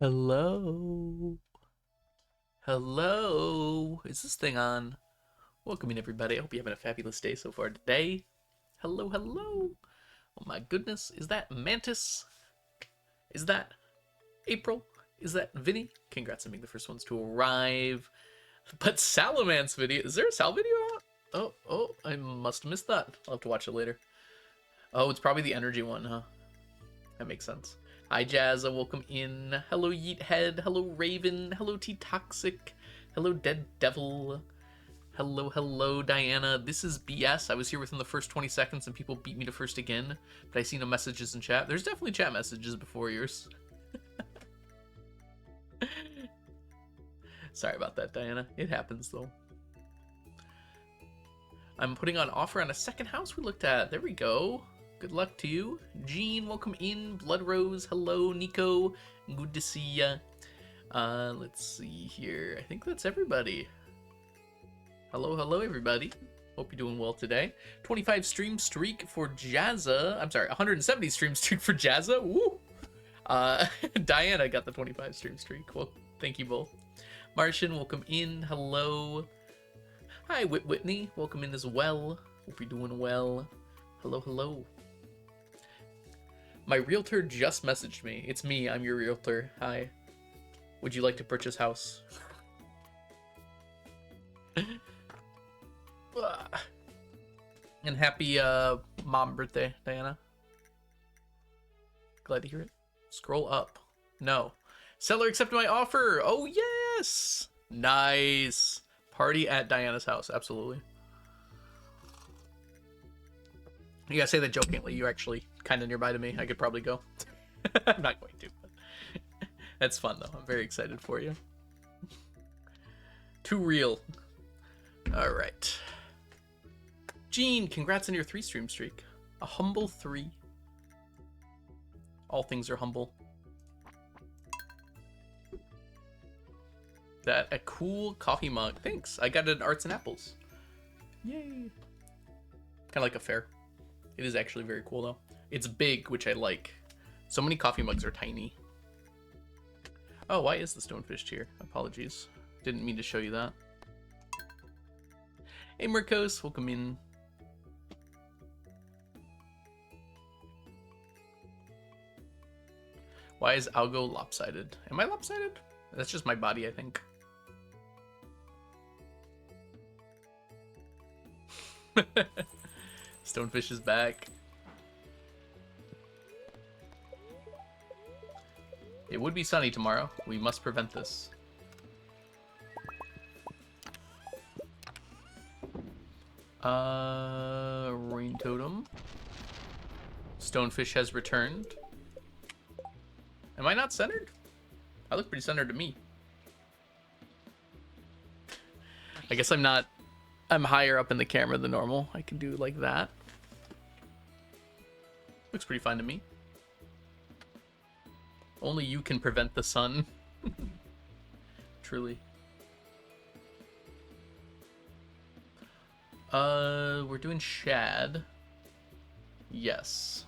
Hello. Hello. Is this thing on? Welcome in, everybody. I hope you're having a fabulous day so far today. Hello, hello. Oh my goodness. Is that Mantis? Is that April? Is that Vinny? Congrats on being the first ones to arrive. But Salamance video. Is there a Sal video out? Oh, I must have missed that. I'll have to watch it later. Oh, it's probably the energy one, huh? That makes sense. Hi, Jazza. Welcome in. Hello, Yeethead. Hello, Raven. Hello, T-Toxic. Hello, Dead Devil. Hello, Diana. This is BS. I was here within the first 20 seconds and people beat me to first again, but I see no messages in chat. There's definitely chat messages before yours. Sorry about that, Diana. It happens, though. I'm putting on offer on a second house we looked at. There we go. Good luck to you. Jean, welcome in. Blood Rose, hello. Nico, good to see ya. Let's see here. I think that's everybody. Hello, everybody. Hope you're doing well today. 25 stream streak for Jazza. I'm sorry, 170 stream streak for Jazza. Woo! Diana got the 25 stream streak. Well, thank you both. Martian, welcome in. Hello. Hi, Whitney. Welcome in as well. Hope you're doing well. Hello. My realtor just messaged me. It's me. I'm your realtor. Hi. Would you like to purchase house? And happy mom birthday, Diana. Glad to hear it. Scroll up. No. Seller accepted my offer. Oh, yes. Nice. Party at Diana's house. Absolutely. You gotta say that jokingly. You're actually kind of nearby to me. I could probably go. I'm not going to. But that's fun, though. I'm very excited for you. Too real. All right. Gene, congrats on your 3-stream streak. A humble 3. All things are humble. That a cool coffee mug. Thanks. I got it at Arts and Apples. Yay. Kind of like a fair. It is actually very cool, though. It's big, which I like. So many coffee mugs are tiny. Oh, why is the stonefish here? Apologies. Didn't mean to show you that. Hey, Marcos. Welcome in. Why is Algo lopsided? Am I lopsided? That's just my body, I think. Stonefish is back. It would be sunny tomorrow. We must prevent this. Rain totem. Stonefish has returned. Am I not centered? I look pretty centered to me. I guess I'm not. I'm higher up in the camera than normal. I can do like that. Looks pretty fine to me. Only you can prevent the sun. Truly. We're doing shad. Yes.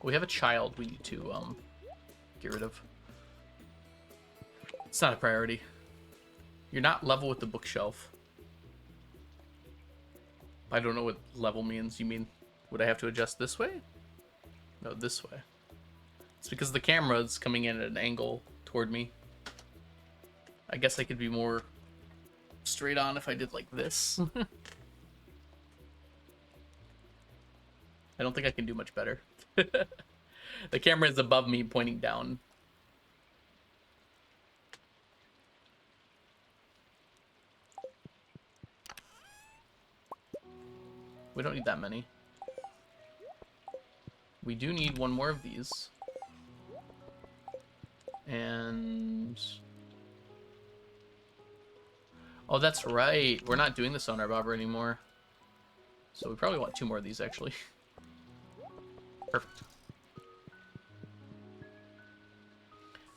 We have a child we need to get rid of. It's not a priority. You're not level with the bookshelf. I don't know what level means. You mean, would I have to adjust this way? No, this way. It's because the camera's coming in at an angle toward me. I guess I could be more straight on if I did like this. I don't think I can do much better. The camera is above me, pointing down. We don't need that many. We do need one more of these. And... oh, that's right. We're not doing the sonar bobber anymore. So we probably want 2 more of these, actually. Perfect.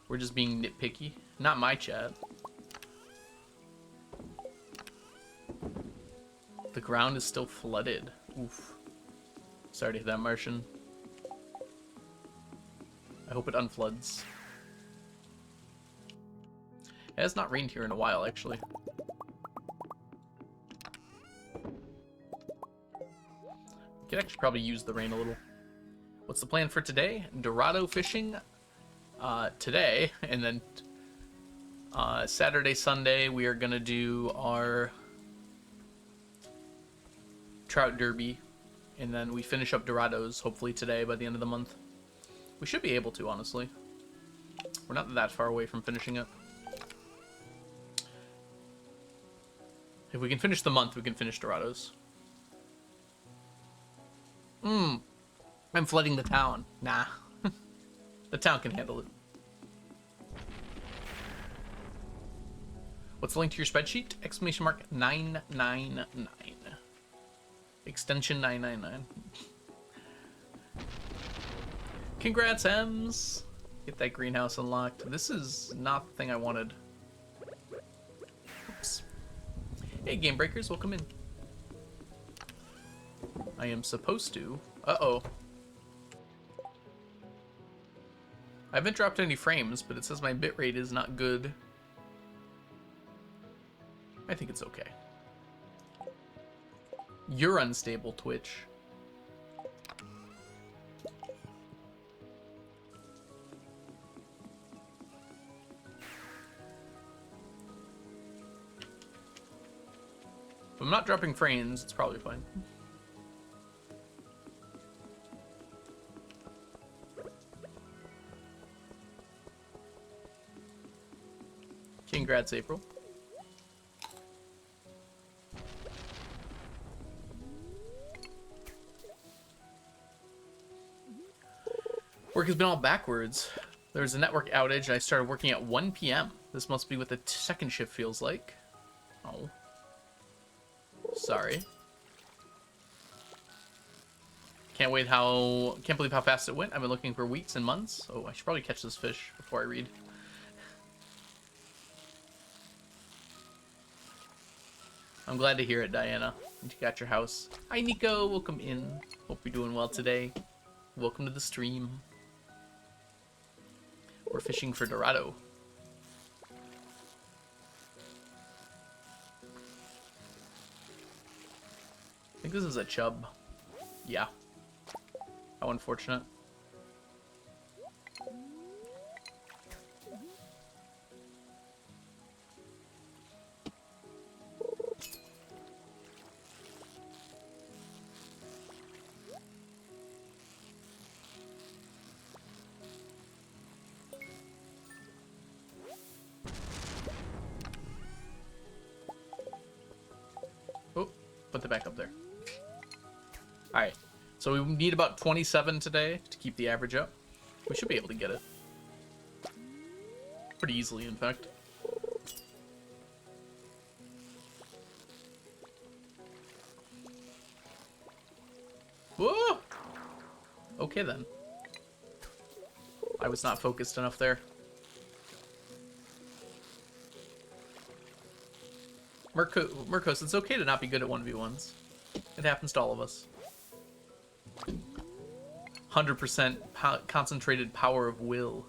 We're just being nitpicky. Not my chat. The ground is still flooded. Oof. Sorry to hit that, Martian. I hope it unfloods. It has not rained here in a while, actually. We could actually probably use the rain a little. What's the plan for today? Dorado fishing today, and then Saturday, Sunday, we are gonna do our Trout Derby, and then we finish up Dorados, hopefully today by the end of the month. We should be able to, honestly. We're not that far away from finishing it. If we can finish the month, we can finish Dorados. I'm flooding the town. Nah. The town can handle it. What's the link to your spreadsheet? Exclamation mark 999. Extension 999. Congrats, Ems. Get that greenhouse unlocked. This is not the thing I wanted. Oops. Hey, Game Breakers, welcome in. I am supposed to... uh-oh. I haven't dropped any frames, but it says my bitrate is not good. I think it's okay. You're unstable, Twitch. If I'm not dropping frames, it's probably fine. Congrats, April. Work has been all backwards. There was a network outage and I started working at 1 p.m. This must be what the second shift feels like. Oh. Sorry. Can't believe how fast it went. I've been looking for weeks and months. Oh, I should probably catch this fish before I read. I'm glad to hear it, Diana. You got your house. Hi, Nico. Welcome in. Hope you're doing well today. Welcome to the stream. We're fishing for Dorado. I think this is a chub. Yeah. How unfortunate. Oh, put the back up there. Alright, so we need about 27 today to keep the average up. We should be able to get it. Pretty easily, in fact. Whoa! Okay then. I was not focused enough there. Murkos, it's okay to not be good at 1v1s. It happens to all of us. 100% concentrated power of will.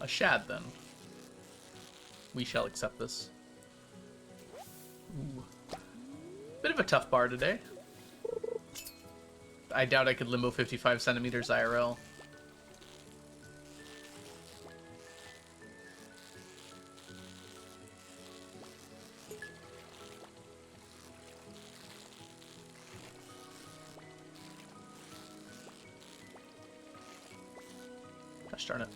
A shad, then. We shall accept this. Ooh. Bit of a tough bar today. I doubt I could limbo 55 centimeters IRL. Gosh darn it.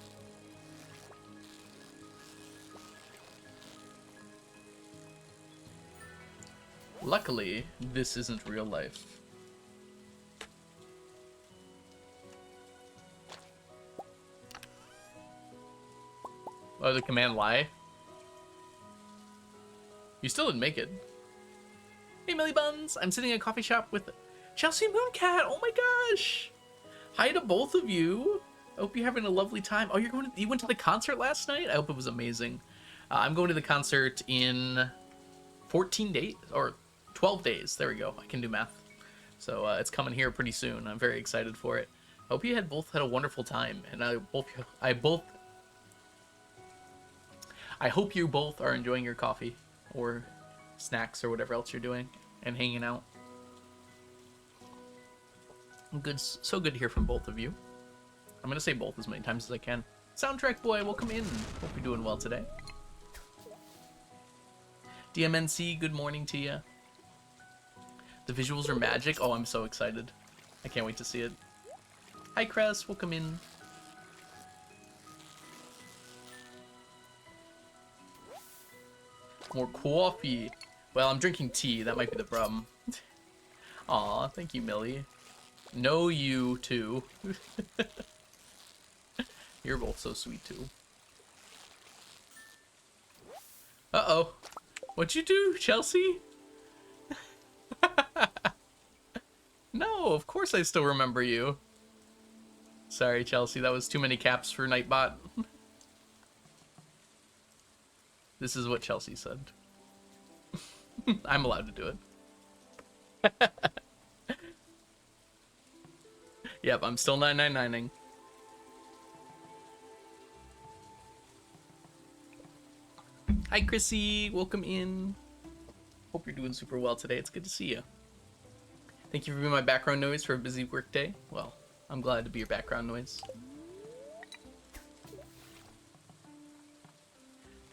Luckily, this isn't real life. Oh, the command lie? You still didn't make it. Hey, Millie Buns! I'm sitting in a coffee shop with Chelsea Mooncat! Oh my gosh! Hi to both of you! I hope you're having a lovely time. Oh, you went to the concert last night? I hope it was amazing. I'm going to the concert in 14 days, or 12 days. There we go. I can do math. So it's coming here pretty soon. I'm very excited for it. I hope you both had a wonderful time, and I hope you both are enjoying your coffee or snacks or whatever else you're doing and hanging out. Good, so good to hear from both of you. I'm gonna say both as many times as I can. Soundtrack boy, welcome in. Hope you're doing well today. DMNC, good morning to you. The visuals are magic. Oh, I'm so excited. I can't wait to see it. Hi, Cress. Welcome in. More coffee. Well, I'm drinking tea. That might be the problem. Aw, thank you, Millie. No, you too. You're both so sweet, too. Uh-oh. What'd you do, Chelsea? No, of course I still remember you. Sorry, Chelsea, that was too many caps for Nightbot. This is what Chelsea said. I'm allowed to do it. Yep, I'm still 999ing. Hi, Chrissy. Welcome in. Hope you're doing super well today. It's good to see you. Thank you for being my background noise for a busy work day. Well, I'm glad to be your background noise.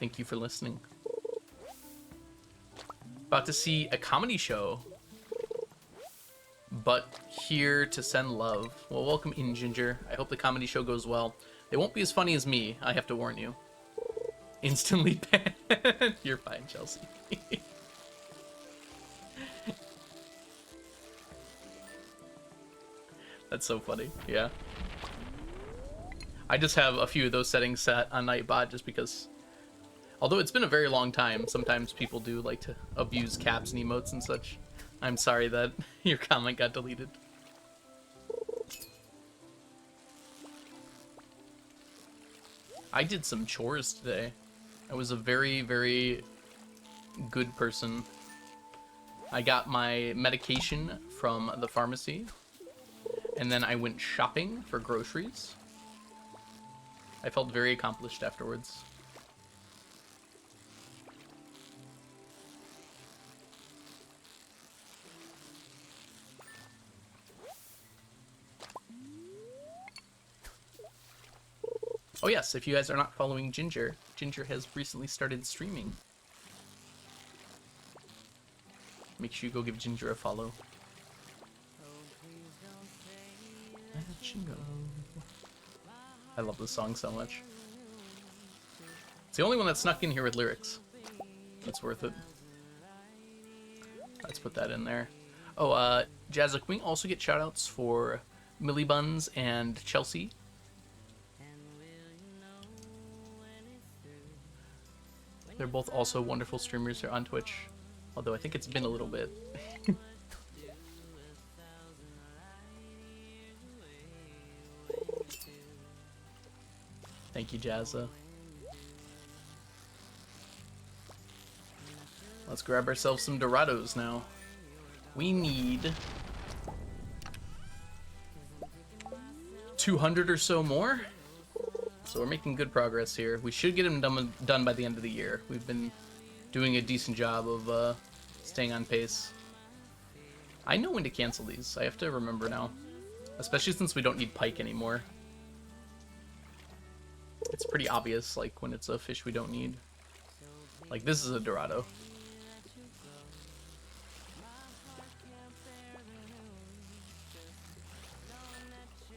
Thank you for listening. About to see a comedy show, but here to send love. Well, welcome in, Ginger. I hope the comedy show goes well. They won't be as funny as me, I have to warn you. Instantly banned. You're fine, Chelsea. That's so funny, yeah. I just have a few of those settings set on Nightbot just because, although it's been a very long time, sometimes people do like to abuse caps and emotes and such. I'm sorry that your comment got deleted. I did some chores today. I was a very, very good person. I got my medication from the pharmacy, and then I went shopping for groceries. I felt very accomplished afterwards. Oh yes, if you guys are not following Ginger, Ginger has recently started streaming. Make sure you go give Ginger a follow. I love this song so much. It's the only one that snuck in here with lyrics. It's worth it. Let's put that in there. Oh, Jazza, can we also get shoutouts for Millie Buns and Chelsea? They're both also wonderful streamers here on Twitch. Although I think it's been a little bit. Thank you, Jazza. Let's grab ourselves some Dorados now. We need 200 or so more. So we're making good progress here. We should get them done by the end of the year. We've been doing a decent job of staying on pace. I know when to cancel these. I have to remember now. Especially since we don't need pike anymore. It's pretty obvious, like, when it's a fish we don't need. Like, this is a Dorado.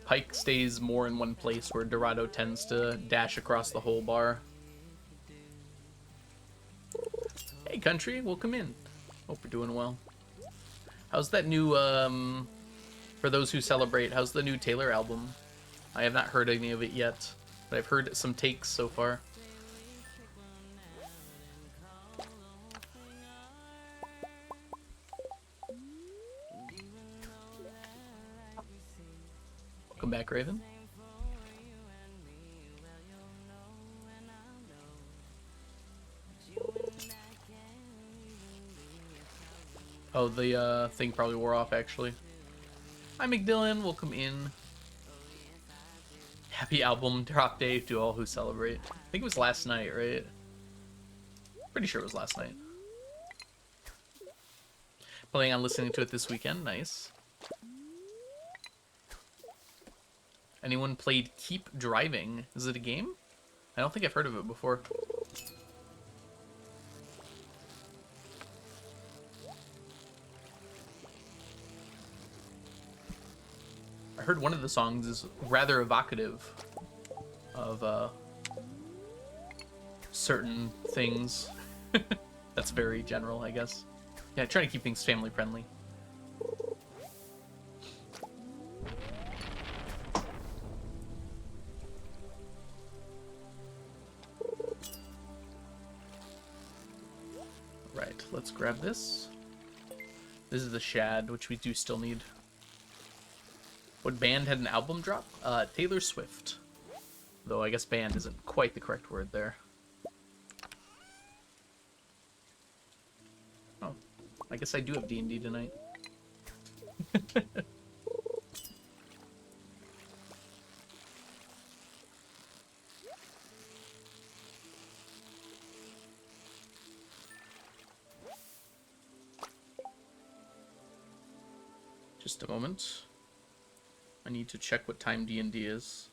Pike stays more in one place, where Dorado tends to dash across the whole bar. Hey, country, welcome in. Hope you're doing well. How's that new, for those who celebrate, how's the new Taylor album? I have not heard any of it yet, but I've heard some takes so far. Welcome back, Raven. Oh, the thing probably wore off, actually. Hi, McDillan. Welcome in. Happy album drop day to all who celebrate. I think it was last night, right? Pretty sure it was last night. Planning on listening to it this weekend. Nice. Anyone played Keep Driving? Is it a game? I don't think I've heard of it before. I heard one of the songs is rather evocative of certain things. That's very general, I guess. Yeah, trying to keep things family friendly. Right, let's grab this. This is the shad, which we do still need. What band had an album drop? Taylor Swift. Though I guess band isn't quite the correct word there. Oh, I guess I do have D&D tonight. Just a moment. I need to check what time D&D is.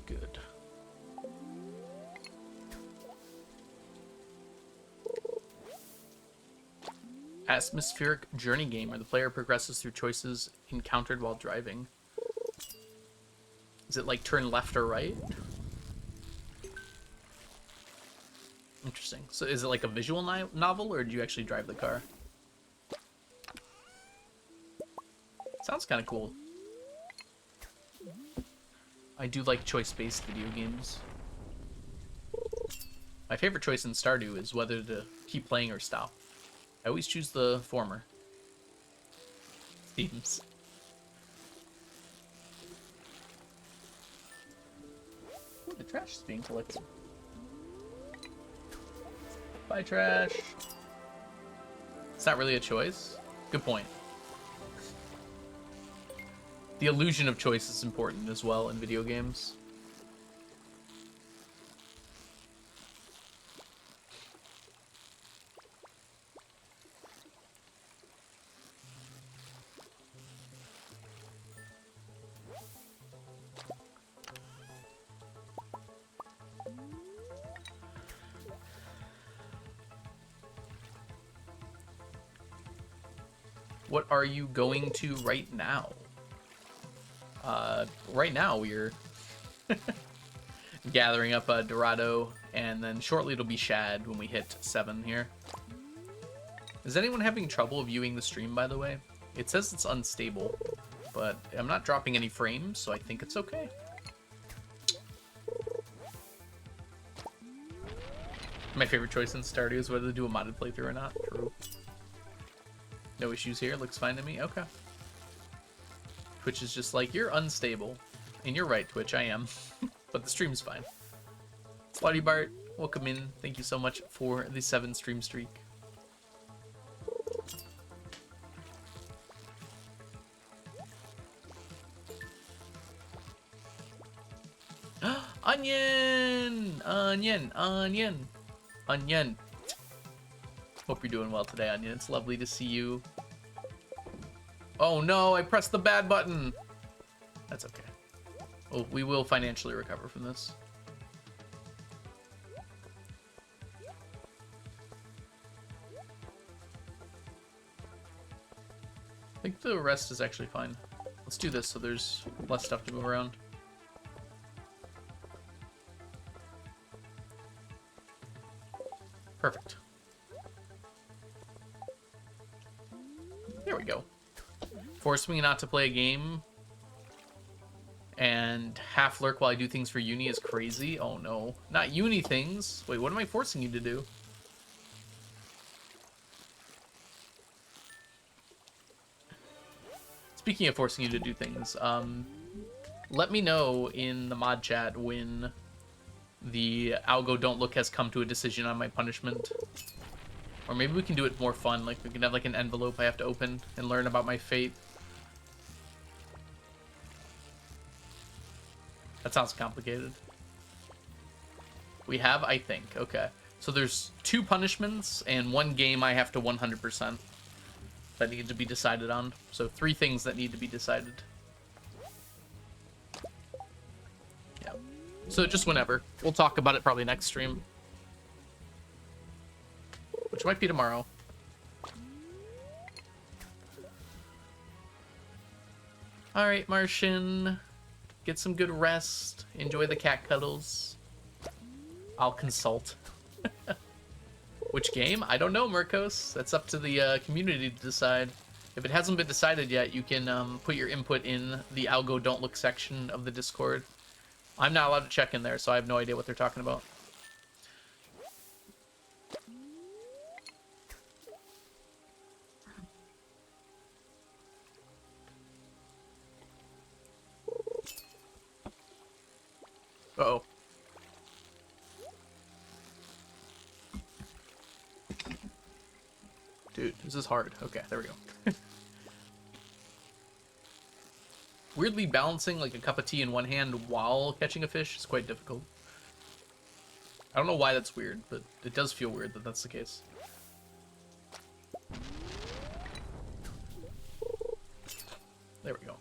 Good. Atmospheric journey game where the player progresses through choices encountered while driving. Is it like turn left or right? Interesting. So is it like a visual novel, or do you actually drive the car? Sounds kind of cool. I do like choice-based video games. My favorite choice in Stardew is whether to keep playing or stop. I always choose the former. Seems. Ooh, the trash is being collected. Bye, trash. It's not really a choice. Good point. The illusion of choice is important as well in video games. What are you going to right now? Right now we're gathering up Dorado, and then shortly it'll be Shad when we hit 7 here. Is anyone having trouble viewing the stream, by the way? It says it's unstable, but I'm not dropping any frames, so I think it's okay. My favorite choice in Stardew is whether to do a modded playthrough or not. True. No issues here. Looks fine to me. Okay. Twitch is just like, you're unstable. And you're right, Twitch. I am. But the stream's fine. Slutty Bart, welcome in. Thank you so much for the 7 stream streak. Onion! Onion! Onion! Onion! Hope you're doing well today, Onion. It's lovely to see you. Oh no, I pressed the bad button. That's okay. Oh, we will financially recover from this. I think the rest is actually fine. Let's do this so there's less stuff to move around. Perfect. There we go. Force me not to play a game and half lurk while I do things for uni is crazy. Oh no. Not uni things. Wait, what am I forcing you to do? Speaking of forcing you to do things, let me know in the mod chat when the Algo Don't Look has come to a decision on my punishment. Or maybe we can do it more fun, like we can have like an envelope I have to open and learn about my fate. That sounds complicated. We have, I think. Okay. So there's 2 punishments and 1 game I have to 100% that need to be decided on. So 3 things that need to be decided. Yeah. So just whenever. We'll talk about it probably next stream. Which might be tomorrow. Alright, Martian. Get some good rest. Enjoy the cat cuddles. I'll consult. Which game? I don't know, Murkos. That's up to the community to decide. If it hasn't been decided yet, you can put your input in the Algo Don't Look section of the Discord. I'm not allowed to check in there, so I have no idea what they're talking about. Uh-oh. Dude, this is hard. Okay, there we go. Weirdly, balancing like a cup of tea in one hand while catching a fish is quite difficult. I don't know why that's weird, but it does feel weird that that's the case. There we go.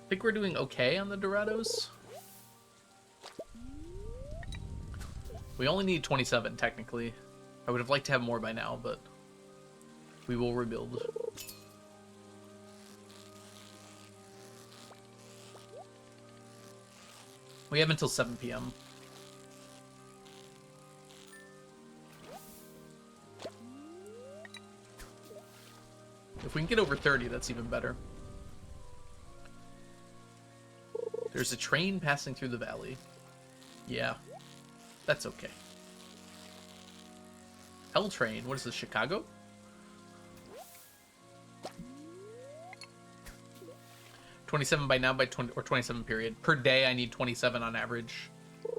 think we're doing okay on the Dorados. We only need 27, technically. I would have liked to have more by now, but we will rebuild. We have until 7 p.m. If we can get over 30, that's even better. There's a train passing through the valley. Yeah, that's okay. L train, what is this, Chicago? $27 by now, by 20 or 27 period. Per day, I need 27 on average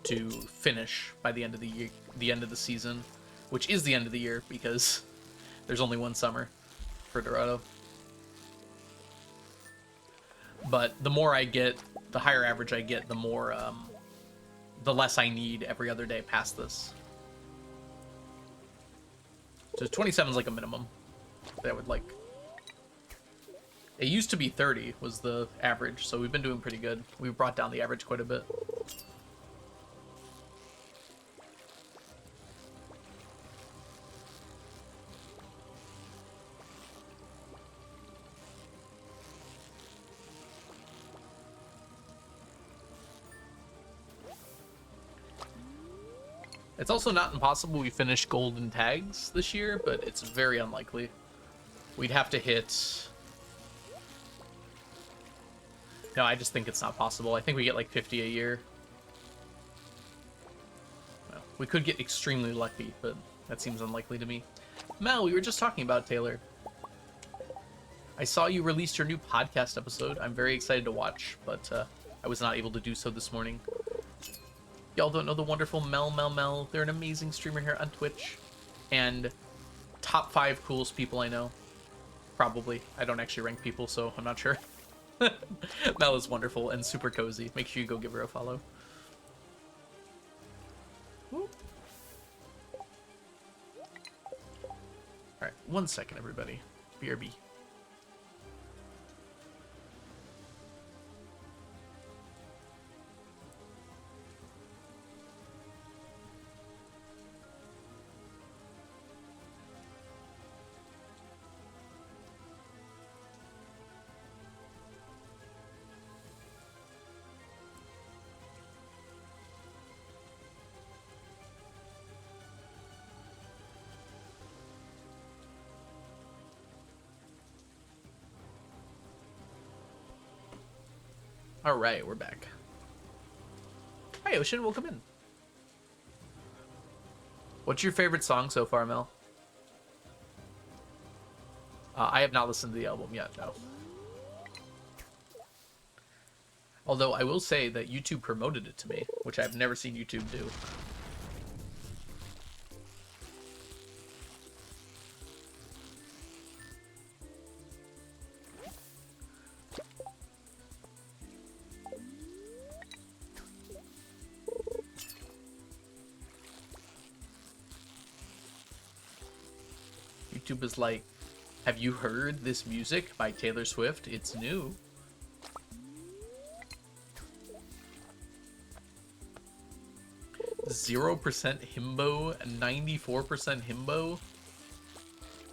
to finish by the end of the year, the end of the season, which is the end of the year because there's only one summer for Dorado. But the more I get, the higher average I get, the more, the less I need every other day past this. So 27 is like a minimum that I would like. It used to be 30 was the average, so we've been doing pretty good. We've brought down the average quite a bit. It's also not impossible we finish golden tags this year, but it's very unlikely. We'd have to hit... No, I just think it's not possible. I think we get like 50 a year. Well, we could get extremely lucky, but that seems unlikely to me. Mel, we were just talking about Taylor. I saw you released your new podcast episode. I'm very excited to watch, but I was not able to do so this morning. Y'all don't know the wonderful Mel. They're an amazing streamer here on Twitch. And top 5 coolest people I know. Probably. I don't actually rank people, so I'm not sure. Mel is wonderful and super cozy. Make sure you go give her a follow. Alright, 1 second, everybody. BRB. Alright, we're back. Hi, Ocean, welcome in. What's your favorite song so far, Mel? I have not listened to the album yet, no. Although I will say that YouTube promoted it to me, which I've never seen YouTube do. YouTube is like, have you heard this music by Taylor Swift? It's new. Zero % himbo, 94% himbo.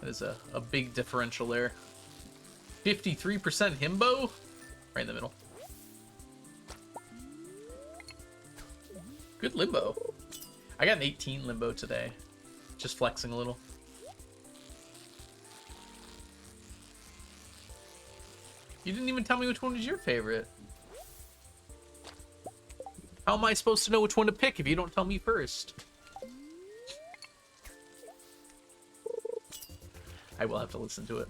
That is a big differential there. 53% himbo? Right in the middle. Good limbo. I got an 18 limbo today. Just flexing a little. You didn't even tell me which one was your favorite. How am I supposed to know which one to pick if you don't tell me first? I will have to listen to it.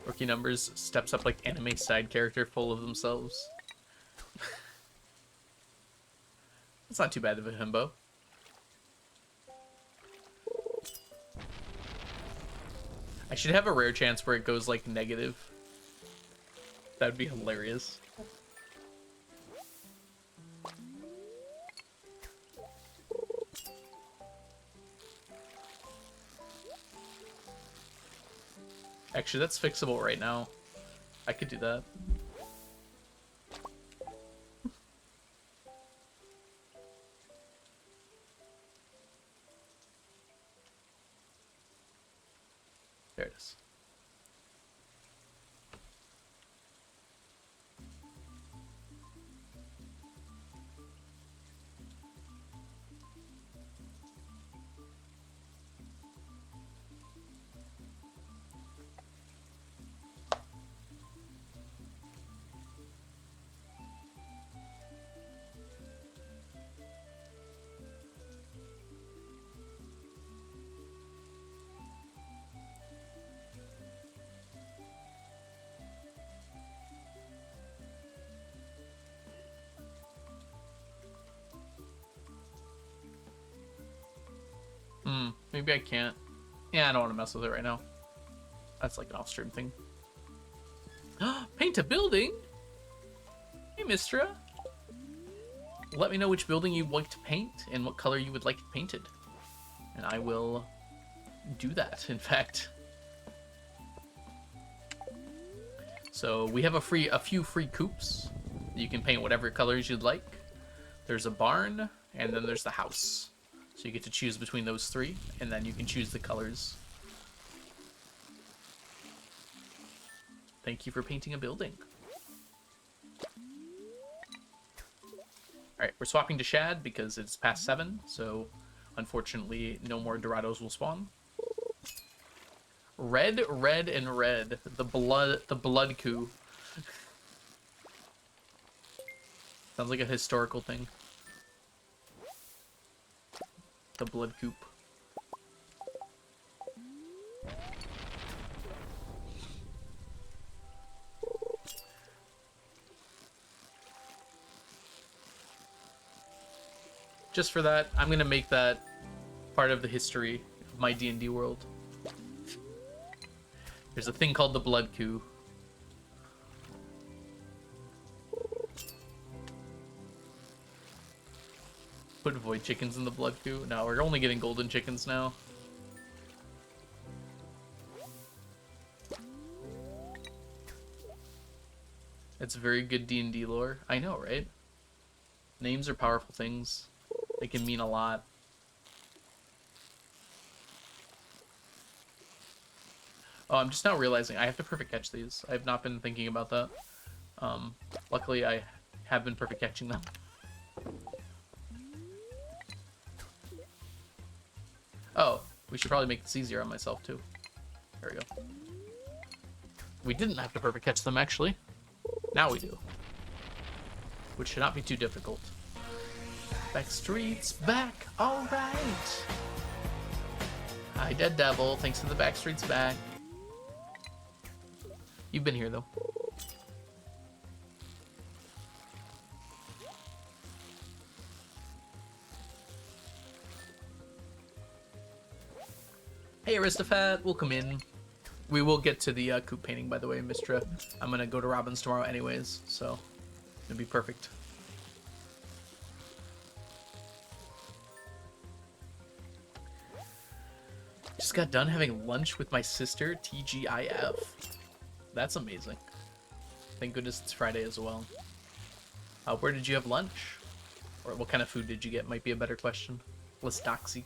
Rookie numbers steps up like anime side character full of themselves. It's not too bad of a himbo. I should have a rare chance where it goes like negative. That would be hilarious. Actually, that's fixable right now. I could do that. There it is. Maybe I can't. Yeah, I don't want to mess with it right now. That's like an off-stream thing. Paint a building? Hey, Mistra. Let me know which building you'd like to paint and what color you would like it painted. And I will do that, in fact. So we have a few free coops. You can paint whatever colors you'd like. There's a barn, and then there's the house. So you get to choose between those three, and then you can choose the colors. Thank you for painting a building. Alright, we're swapping to Shad because it's past 7, so unfortunately no more Dorados will spawn. Red, red, and red. The blood coup. Sounds like a historical thing. The blood coop. Just for that, I'm gonna make that part of the history of my D&D world. There's a thing called the blood coup. Put void chickens in the blood coup. No, we're only getting golden chickens now. It's very good D&D lore. I know, right? Names are powerful things. They can mean a lot. Oh, I'm just now realizing I have to perfect catch these. I have not been thinking about that. Luckily, I have been perfect catching them. Oh, we should probably make this easier on myself, too. There we go. We didn't have to perfect catch them, actually. Now we do. Which should not be too difficult. Backstreet's back, alright! Hi, Dead Devil. Thanks for the Backstreet's back. You've been here, though. Hey, Aristophat. Welcome in. We will get to the coop painting, by the way, Mistra. I'm gonna go to Robin's tomorrow anyways, so it'll be perfect. Just got done having lunch with my sister, TGIF. That's amazing. Thank goodness it's Friday as well. Where did you have lunch? Or what kind of food did you get? Might be a better question. Less doxy.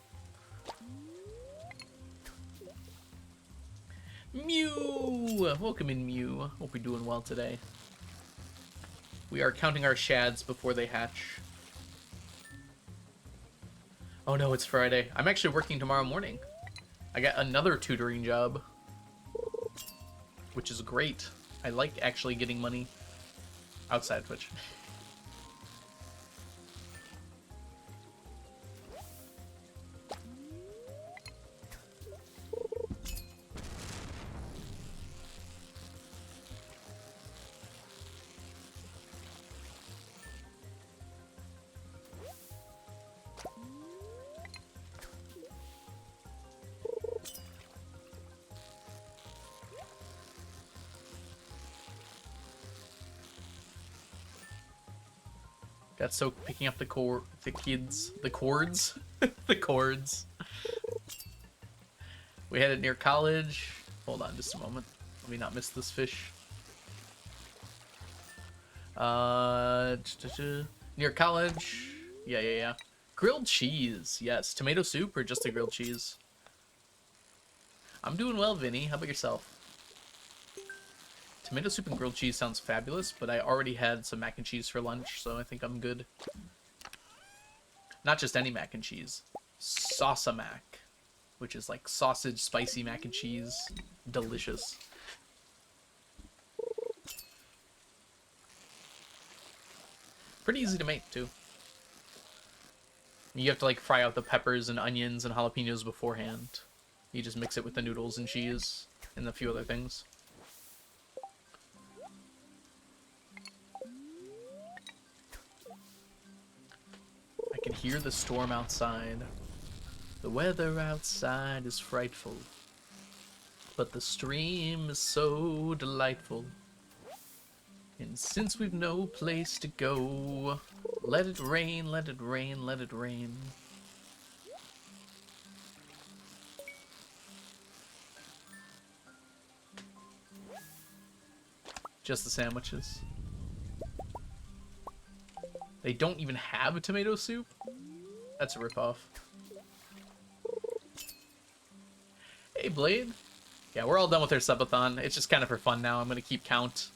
Mew! Welcome in, Mew. Hope you're doing well today. We are counting our shads before they hatch. Oh no, it's Friday. I'm actually working tomorrow morning. I got another tutoring job, which is great. I like actually getting money outside Twitch. Got soaked picking up the chords. The chords. We had it near college. Hold on just a moment. Let me not miss this fish. Near college. Yeah. Grilled cheese. Yes. Tomato soup or just a grilled cheese? I'm doing well, Vinny. How about yourself? Tomato soup and grilled cheese sounds fabulous, but I already had some mac and cheese for lunch, so I think I'm good. Not just any mac and cheese. Salsa mac, which is like sausage, spicy mac and cheese. Delicious. Pretty easy to make, too. You have to, like, fry out the peppers and onions and jalapenos beforehand. You just mix it with the noodles and cheese and a few other things. I can hear the storm outside. The weather outside is frightful, but the stream is so delightful. And since we've no place to go, let it rain, let it rain, let it rain. Just the sandwiches. They don't even have a tomato soup? That's a ripoff. Hey, Blade. Yeah, we're all done with our subathon. It's just kind of for fun now. I'm going to keep count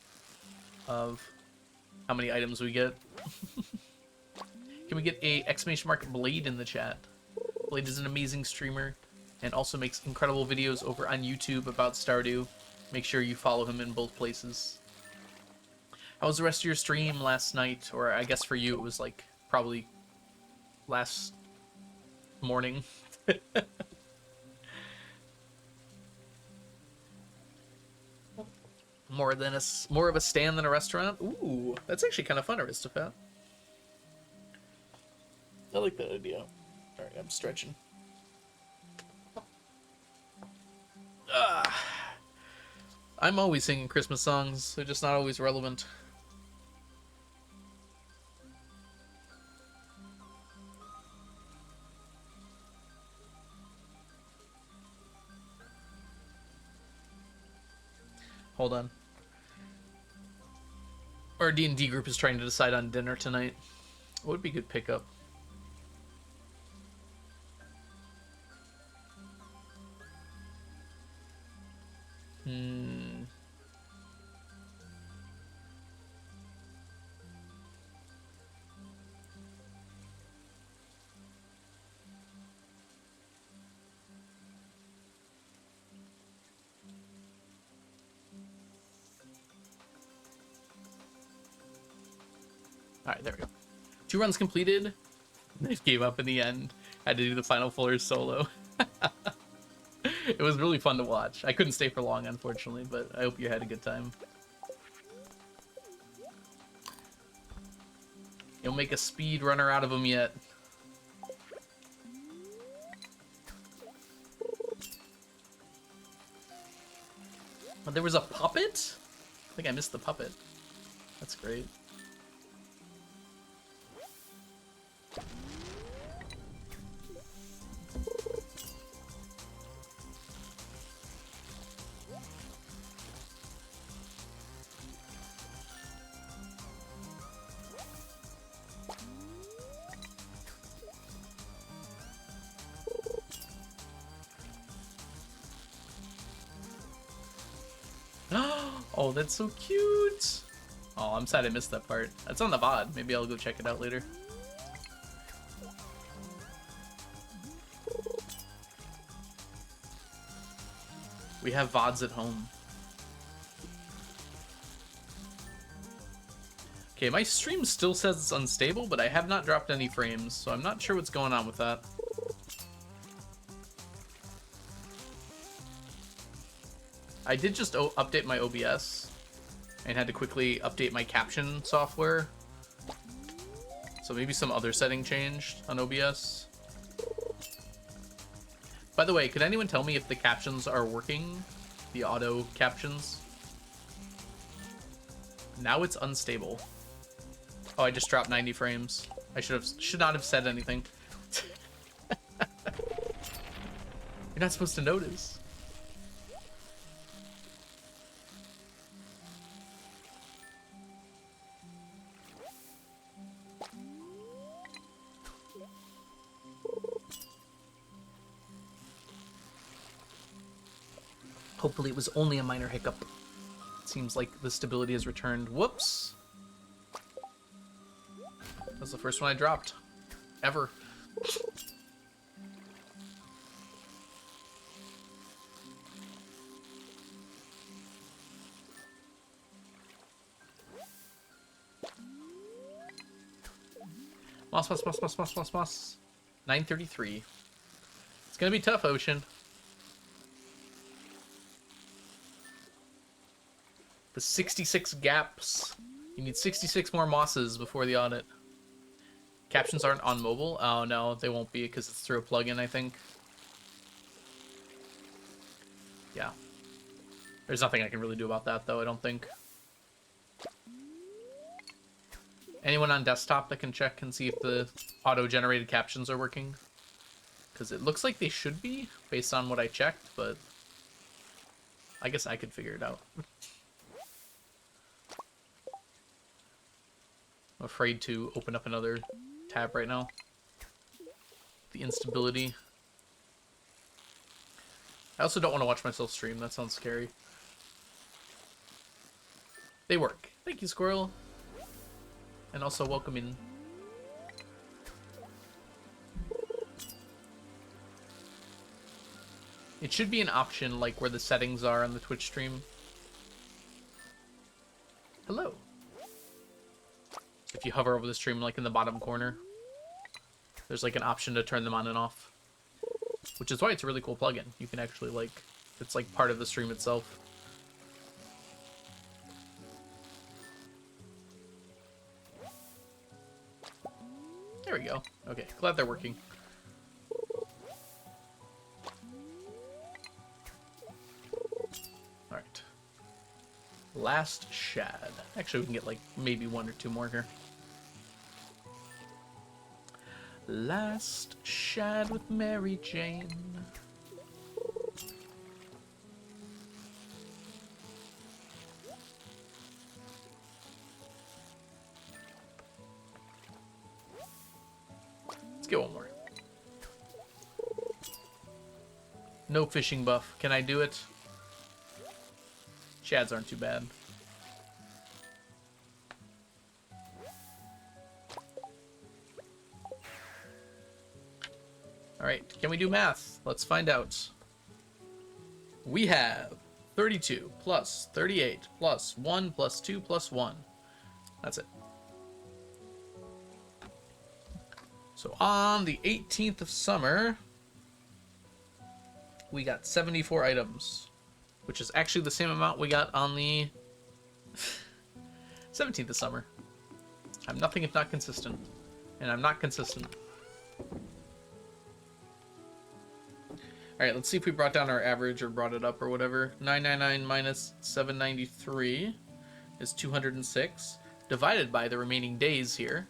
of how many items we get. Can we get a ! Blade in the chat? Blade is an amazing streamer and also makes incredible videos over on YouTube about Stardew. Make sure you follow him in both places. How was the rest of your stream last night? Or I guess for you it was like probably last morning. More of a stand than a restaurant? Ooh, that's actually kind of fun, Aristophat. I like that idea. Alright, I'm stretching. I'm always singing Christmas songs, they're just not always relevant. Hold on. Our D&D group is trying to decide on dinner tonight. What would be good pickup? Alright, there we go. 2 runs completed. I gave up in the end. Had to do the final floors solo. It was really fun to watch. I couldn't stay for long, unfortunately, but I hope you had a good time. You'll make a speed runner out of him yet. Oh, there was a puppet? I think I missed the puppet. That's great. Oh, that's so cute. Oh, I'm sad I missed that part. That's on the VOD. Maybe I'll go check it out later. We have VODs at home. Okay, my stream still says it's unstable, but I have not dropped any frames, so I'm not sure what's going on with that. I did just update my OBS and had to quickly update my caption software. So maybe some other setting changed on OBS. By the way, could anyone tell me if the captions are working? The auto captions? Now it's unstable. Oh, I just dropped 90 frames. I should not have said anything. You're not supposed to notice. Hopefully it was only a minor hiccup. It seems like the stability has returned. Whoops! That was the first one I dropped. Ever. Moss. 933. It's gonna be tough, Ocean. The 66 gaps. You need 66 more mosses before the audit. Captions aren't on mobile? Oh no, they won't be because it's through a plugin, I think. Yeah. There's nothing I can really do about that, though, I don't think. Anyone on desktop that can check and see if the auto-generated captions are working? Because it looks like they should be, based on what I checked, but I guess I could figure it out. I'm afraid to open up another tab right now. The instability. I also don't want to watch myself stream, that sounds scary. They work. Thank you, Squirrel. And also welcome in. It should be an option like where the settings are on the Twitch stream. Hello. If you hover over the stream, like in the bottom corner, there's like an option to turn them on and off. Which is why it's a really cool plugin. You can actually like, it's like part of the stream itself. There we go. Okay, glad they're working. Alright. Last shad. Actually, we can get like maybe one or two more here. Last shad with Mary Jane. Let's get one more. No fishing buff. Can I do it? Shads aren't too bad. Alright, can we do math? Let's find out. We have 32 plus 38 plus 1 plus 2 plus 1. That's it. So on the 18th of summer, we got 74 items, which is actually the same amount we got on the 17th of summer. I'm nothing if not consistent, and I'm not consistent. Alright, let's see if we brought down our average or brought it up or whatever. 999 minus 793 is 206, divided by the remaining days here.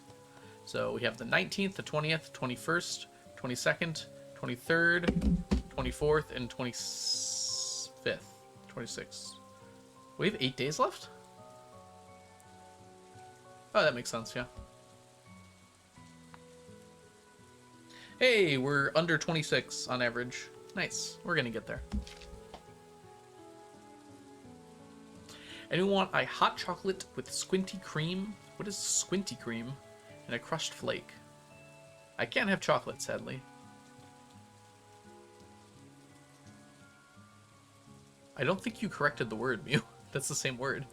So we have the 19th, the 20th, 21st, 22nd, 23rd, 24th, and 25th. 26th. We have 8 days left? Oh, that makes sense, yeah. Hey, we're under 26 on average. Nice. We're gonna get there. Anyone want a hot chocolate with squinty cream? What is squinty cream? And a crushed flake. I can't have chocolate, sadly. I don't think you corrected the word, Mew. That's the same word.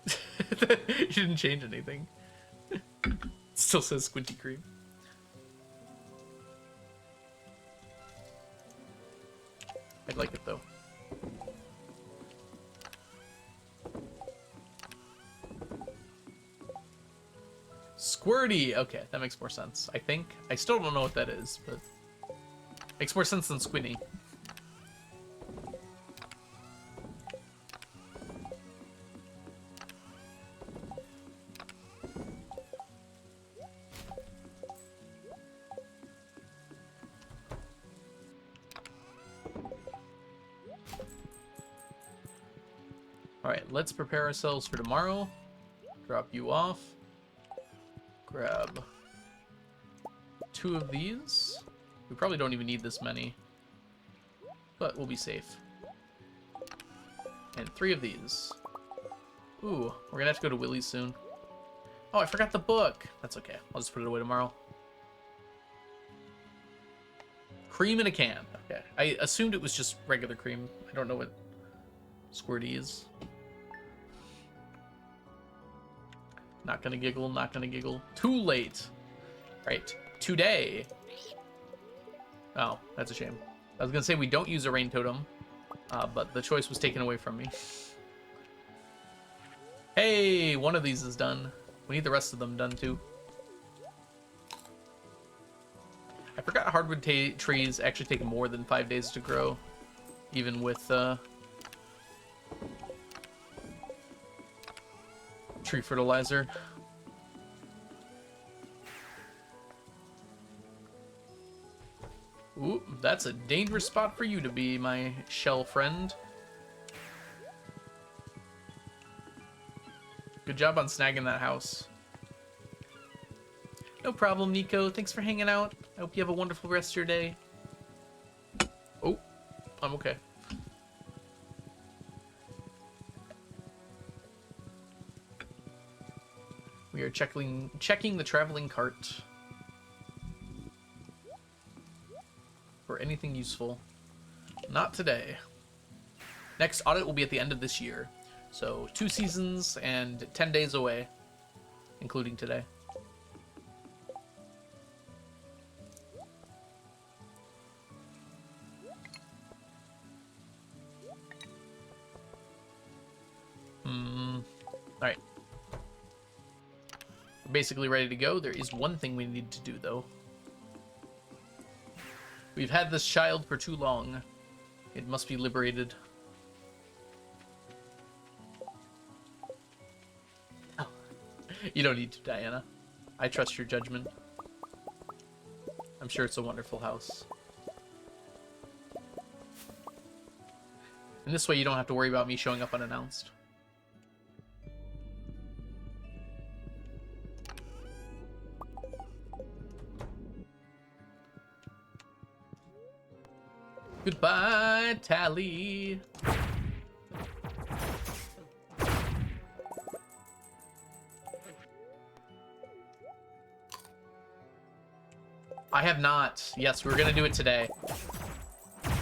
You didn't change anything. It still says squinty cream. I'd like it, though. Squirty! Okay, that makes more sense, I think. I still don't know what that is, but... makes more sense than squinty. Alright, let's prepare ourselves for tomorrow. Drop you off. Grab 2 of these. We probably don't even need this many. but we'll be safe. And 3 of these. Ooh, we're gonna have to go to Willie's soon. Oh, I forgot the book. That's okay. I'll just put it away tomorrow. Cream in a can. Okay. I assumed it was just regular cream. I don't know what squirty is. Not gonna giggle, not gonna giggle. Too late. Right. Today. Oh, that's a shame. I was gonna say we don't use a rain totem, but the choice was taken away from me. Hey, one of these is done. We need the rest of them done too. I forgot hardwood trees actually take more than 5 days to grow, even with tree fertilizer. Ooh, that's a dangerous spot for you to be, my shell friend. Good job on snagging that house. No problem, Nico. Thanks for hanging out. I hope you have a wonderful rest of your day. Oh, I'm okay. We are checking the traveling cart for anything useful. Not today. Next audit will be at the end of this year. So 2 seasons and 10 days away, including today. Alright. We're basically ready to go. There is one thing we need to do, though. We've had this child for too long. It must be liberated. Oh. You don't need to, Diana. I trust your judgment. I'm sure it's a wonderful house. And this way you don't have to worry about me showing up unannounced. Goodbye, Tally. I have not. Yes, we're gonna do it today.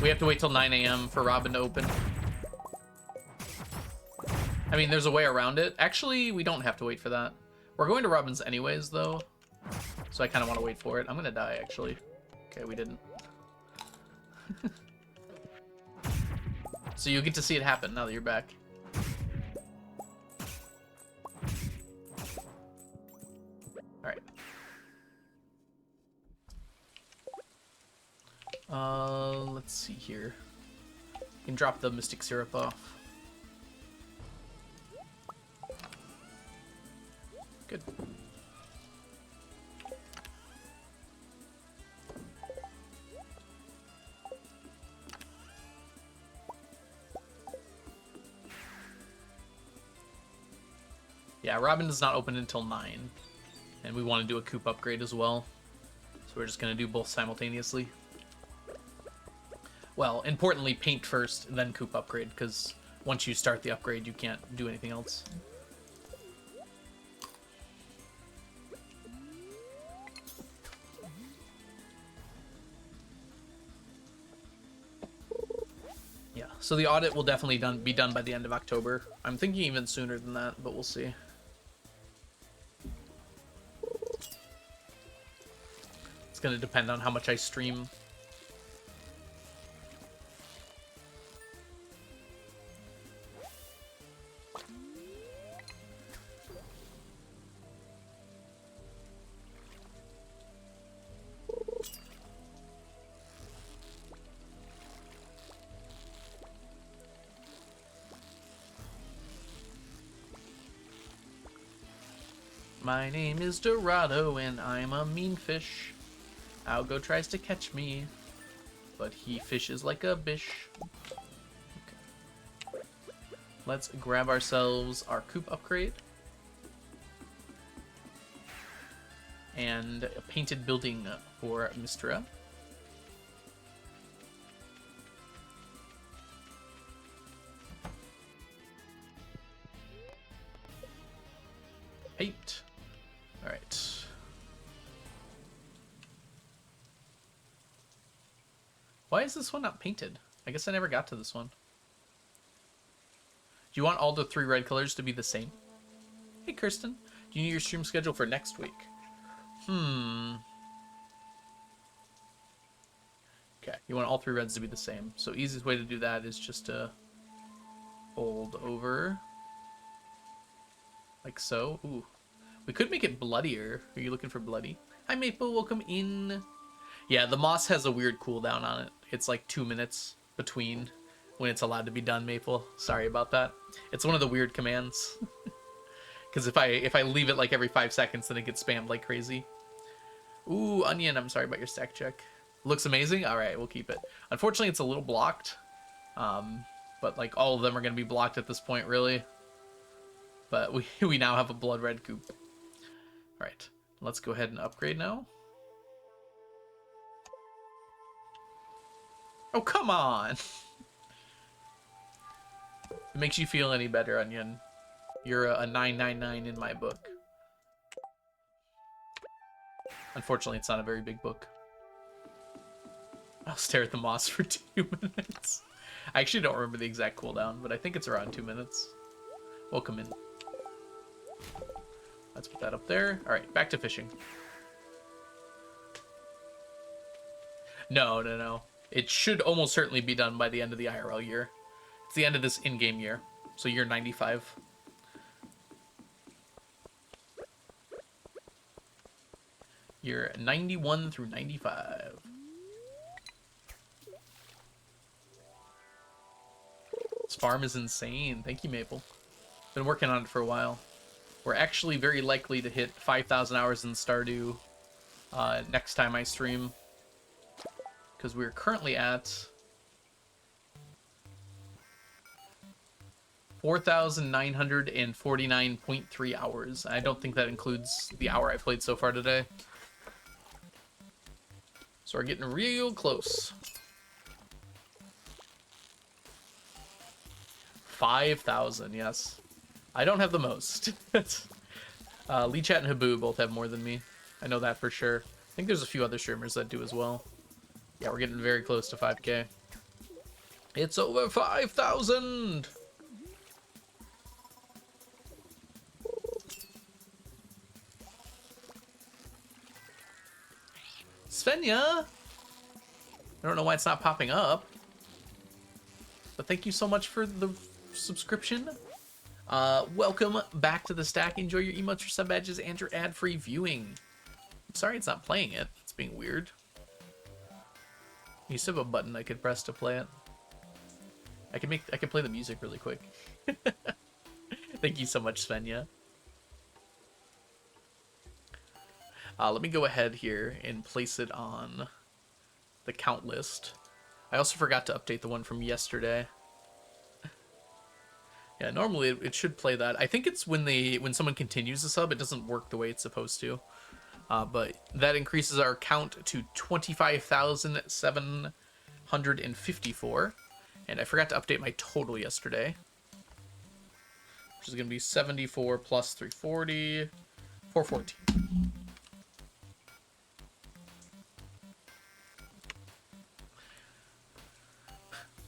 We have to wait till 9 a.m. for Robin to open. I mean, there's a way around it. Actually, we don't have to wait for that. We're going to Robin's anyways, though. So I kind of want to wait for it. I'm gonna die, actually. Okay, we didn't. So you get to see it happen now that you're back. Alright. Let's see here. You can drop the Mystic Syrup off. Good. Yeah, Robin does not open until 9. And we want to do a coop upgrade as well. So we're just going to do both simultaneously. Well, importantly, paint first, then coop upgrade, because once you start the upgrade, you can't do anything else. Yeah, so the audit will definitely be done by the end of October. I'm thinking even sooner than that, but we'll see. It's going to depend on how much I stream. My name is Dorado, and I'm a mean fish. Algo tries to catch me, but he fishes like a bish. Okay. Let's grab ourselves our coop upgrade. And a painted building for Mistra. 8. All right. Why is this one not painted? I guess I never got to this one. Do you want all the 3 red colors to be the same? Hey, Kirsten. Do you need your stream schedule for next week? Okay, you want all 3 reds to be the same. So easiest way to do that is just to fold over. Like so. Ooh. We could make it bloodier. Are you looking for bloody? Hi, Maple. Welcome in. Yeah, the moss has a weird cooldown on it. It's like 2 minutes between when it's allowed to be done, Maple. Sorry about that. It's one of the weird commands. Because if I leave it like every 5 seconds, then it gets spammed like crazy. Ooh, onion. I'm sorry about your stack check. Looks amazing. All right, we'll keep it. Unfortunately, it's a little blocked. But like all of them are going to be blocked at this point, really. But we now have a blood red coop. All right, let's go ahead and upgrade now. Oh, come on. If it makes you feel any better, Onion, you're a 999 in my book. Unfortunately, it's not a very big book. I'll stare at the moss for 2 minutes. I actually don't remember the exact cooldown, but I think it's around 2 minutes. Welcome in. Let's put that up there. All right, back to fishing. No. It should almost certainly be done by the end of the IRL year. It's the end of this in-game year, so year 95. Year 91 through 95. This farm is insane. Thank you, Maple. Been working on it for a while. We're actually very likely to hit 5,000 hours in Stardew next time I stream. Because we're currently at 4,949.3 hours. I don't think that includes the hour I played so far today. So we're getting real close. 5,000, yes. I don't have the most. Lee-Chat and Habu both have more than me. I know that for sure. I think there's a few other streamers that do as well. Yeah, we're getting very close to 5K. It's over 5,000! Svenja! I don't know why it's not popping up. But thank you so much for the subscription. Welcome back to the stack. Enjoy your emotes, your sub badges, and your ad-free viewing. I'm sorry it's not playing it. It's being weird. You used to have a button I could press to play it. I could play the music really quick. Thank you so much, Svenja. Let me go ahead here and place it on the count list. I also forgot to update the one from yesterday. Yeah, normally it should play that. I think it's when someone continues the sub, it doesn't work the way it's supposed to. But that increases our count to 25,754. And I forgot to update my total yesterday, which is going to be 74 plus 340, 414.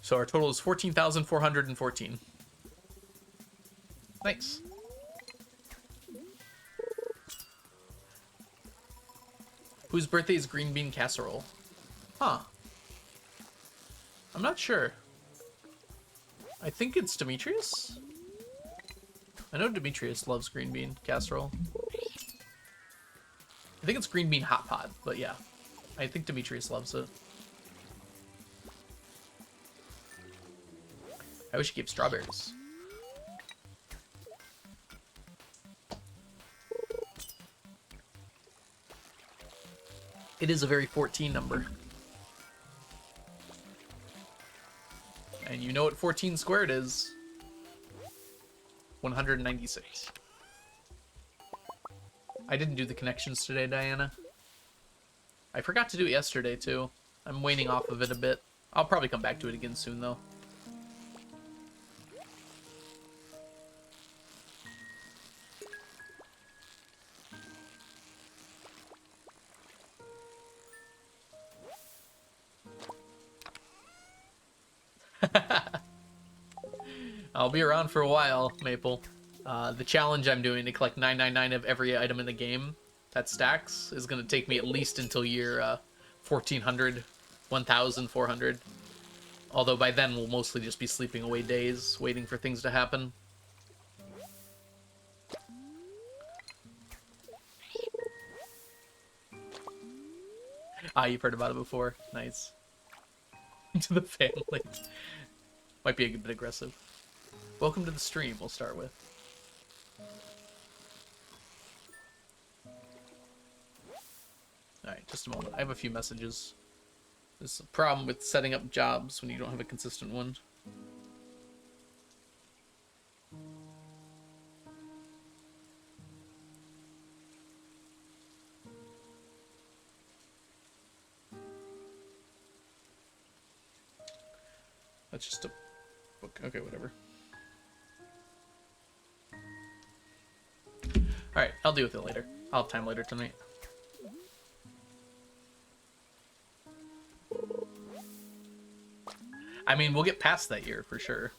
So our total is 14,414. Thanks. Whose birthday is green bean casserole? Huh. I'm not sure. I think it's Demetrius? I know Demetrius loves green bean casserole. I think it's green bean hot pot, but yeah. I think Demetrius loves it. I wish he gave strawberries. It is a very 14 number. And you know what 14 squared is. 196. I didn't do the connections today, Diana. I forgot to do it yesterday, too. I'm waning off of it a bit. I'll probably come back to it again soon, though. I'll be around for a while, Maple. The challenge I'm doing to collect 999 of every item in the game that stacks is going to take me at least until year 1400, 1400. Although by then we'll mostly just be sleeping away days, waiting for things to happen. Ah, you've heard about it before. Nice. To the family. Might be a bit aggressive. Welcome to the stream, we'll start with. Alright, just a moment. I have a few messages. There's a problem with setting up jobs when you don't have a consistent one. That's just a book. Okay, whatever. Alright, I'll deal with it later. I'll have time later tonight. I mean, we'll get past that year for sure.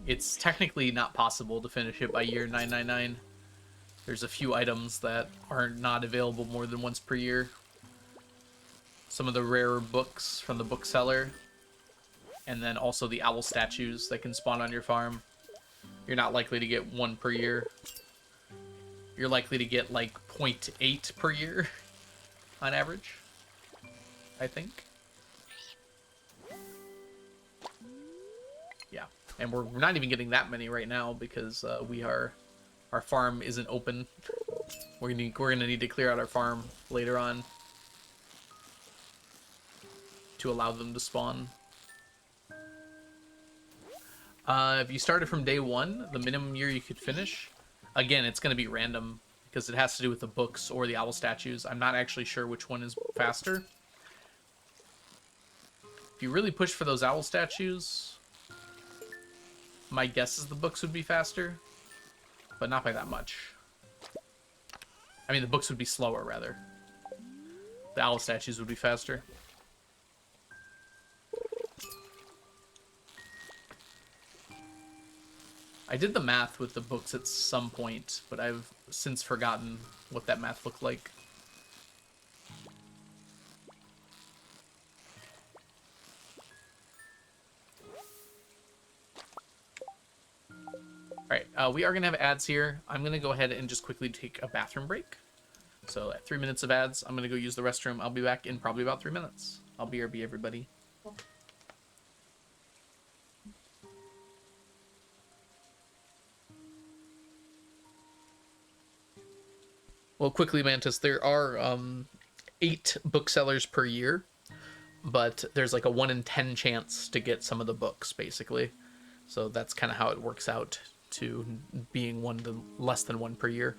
It's technically not possible to finish it by year 999. There's a few items that are not available more than once per year. Some of the rarer books from the bookseller. And then also the owl statues that can spawn on your farm. You're not likely to get one per year. You're likely to get like 0.8 per year on average, I think. Yeah, and we're not even getting that many right now because our farm isn't open. We're gonna need to clear out our farm later on to allow them to spawn. If you started from day one, the minimum year you could finish, again, it's going to be random because it has to do with the books or the owl statues. I'm not actually sure which one is faster. If you really push for those owl statues, my guess is the books would be faster, but not by that much. I mean, the books would be slower, rather. The owl statues would be faster. I did the math with the books at some point, but I've since forgotten what that math looked like. Alright, we are going to have ads here. I'm going to go ahead and just quickly take a bathroom break. So at 3 minutes of ads, I'm going to go use the restroom. I'll be back in probably about 3 minutes. I'll BRB everybody. Well, quickly, Mantis, there are 8 booksellers per year, but there's like a 1 in 10 chance to get some of the books, basically. So that's kind of how it works out to being less than one per year.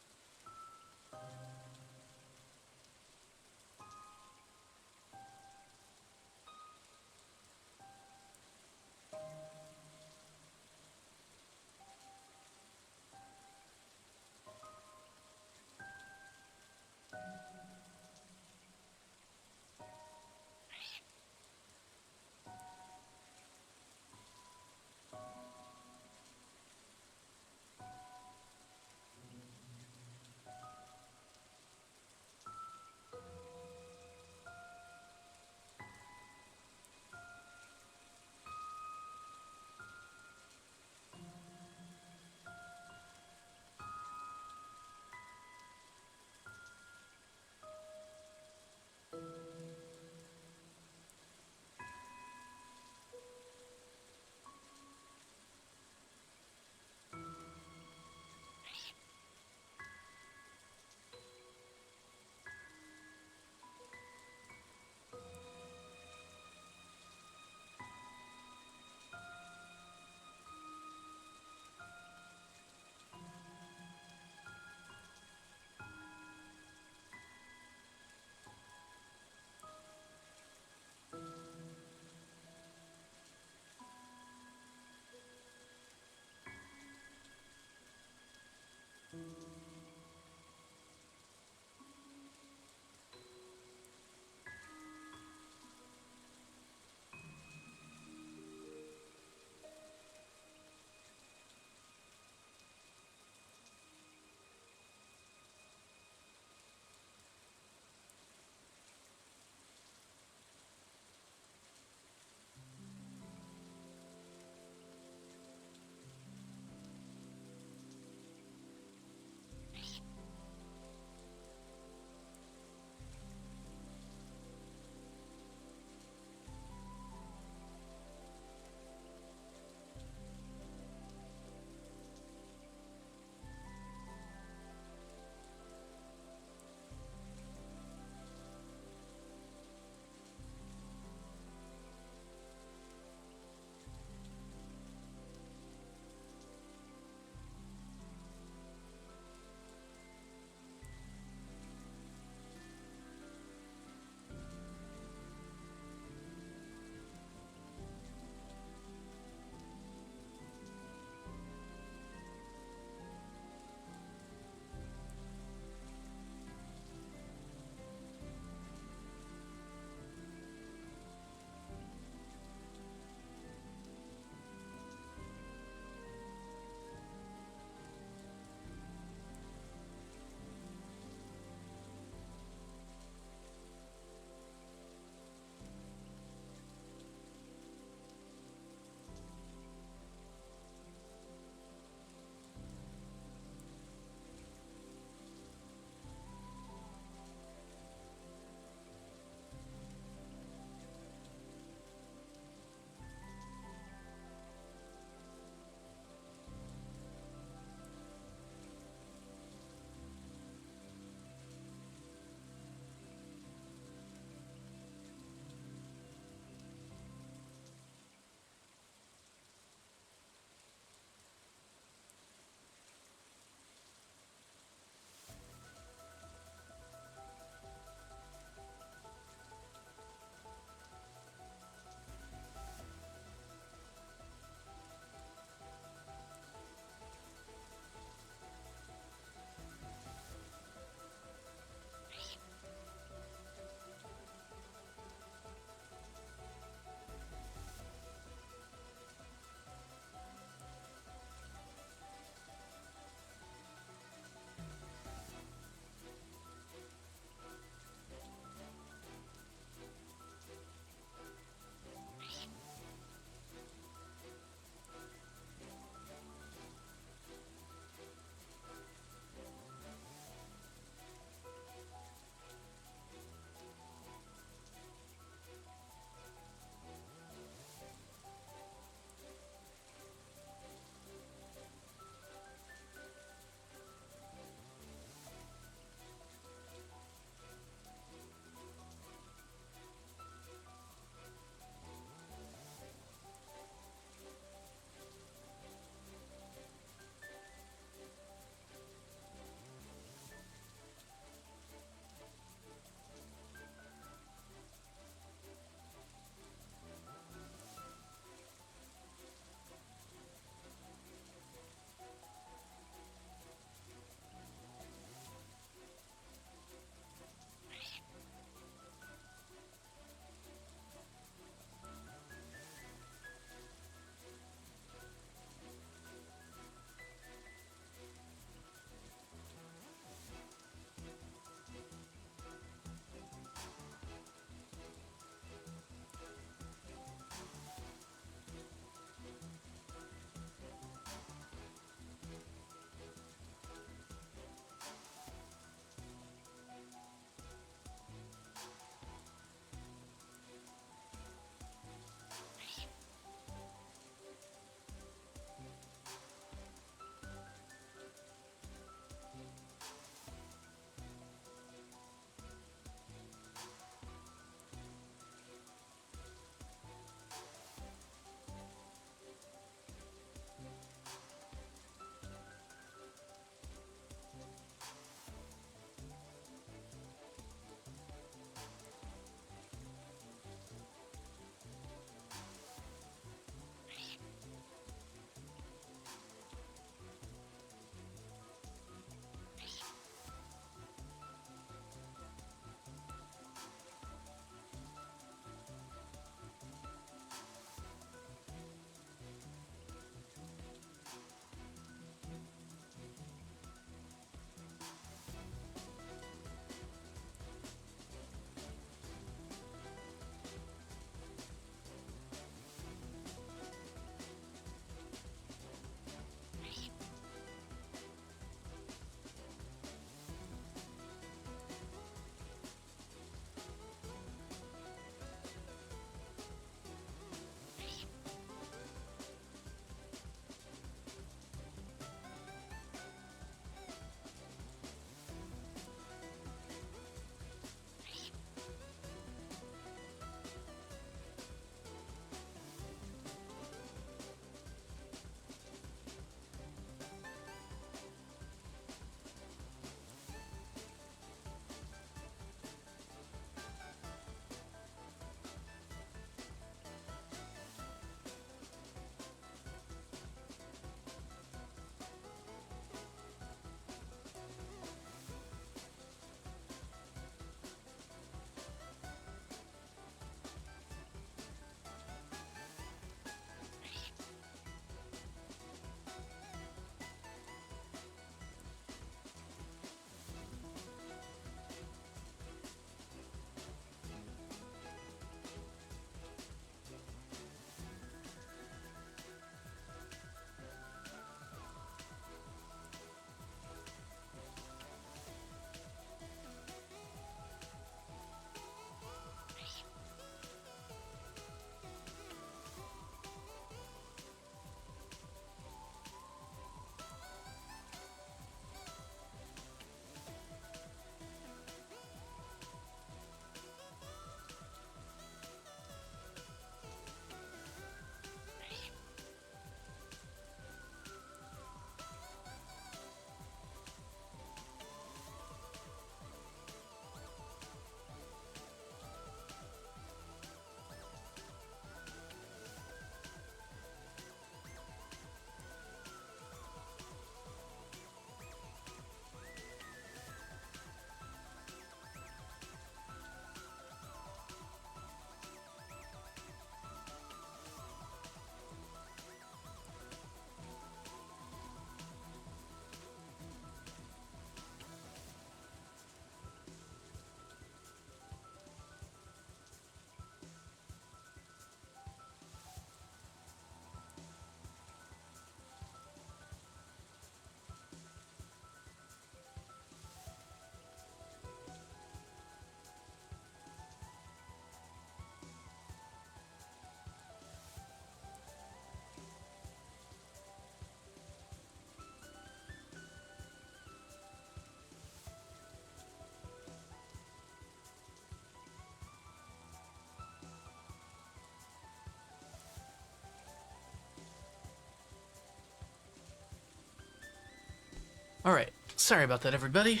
Alright, sorry about that, everybody.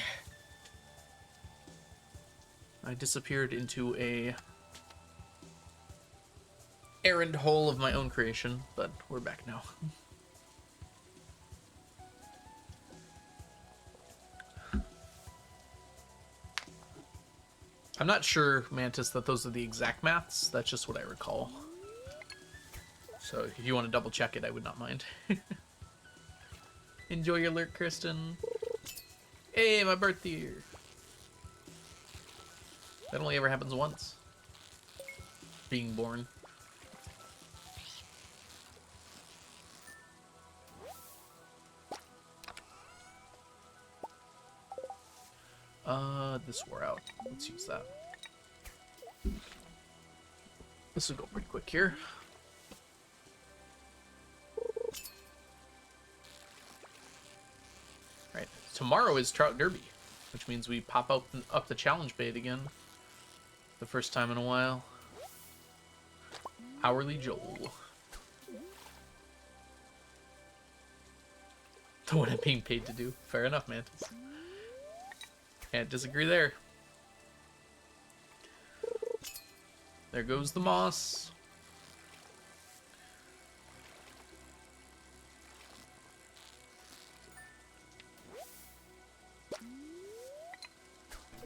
I disappeared into a errand hole of my own creation, but we're back now. I'm not sure, Mantis, that those are the exact maths. That's just what I recall. So if you want to double check it, I would not mind. Enjoy your lurk, Kristen. Hey, my birthday. That only ever happens once. Being born. This wore out. Let's use that. This will go pretty quick here. Right. Tomorrow is Trout Derby, which means we pop up the challenge bait again. The first time in a while. Hourly Joel. The one I'm being paid to do. Fair enough, Mantis. Can't disagree there. There goes the moss.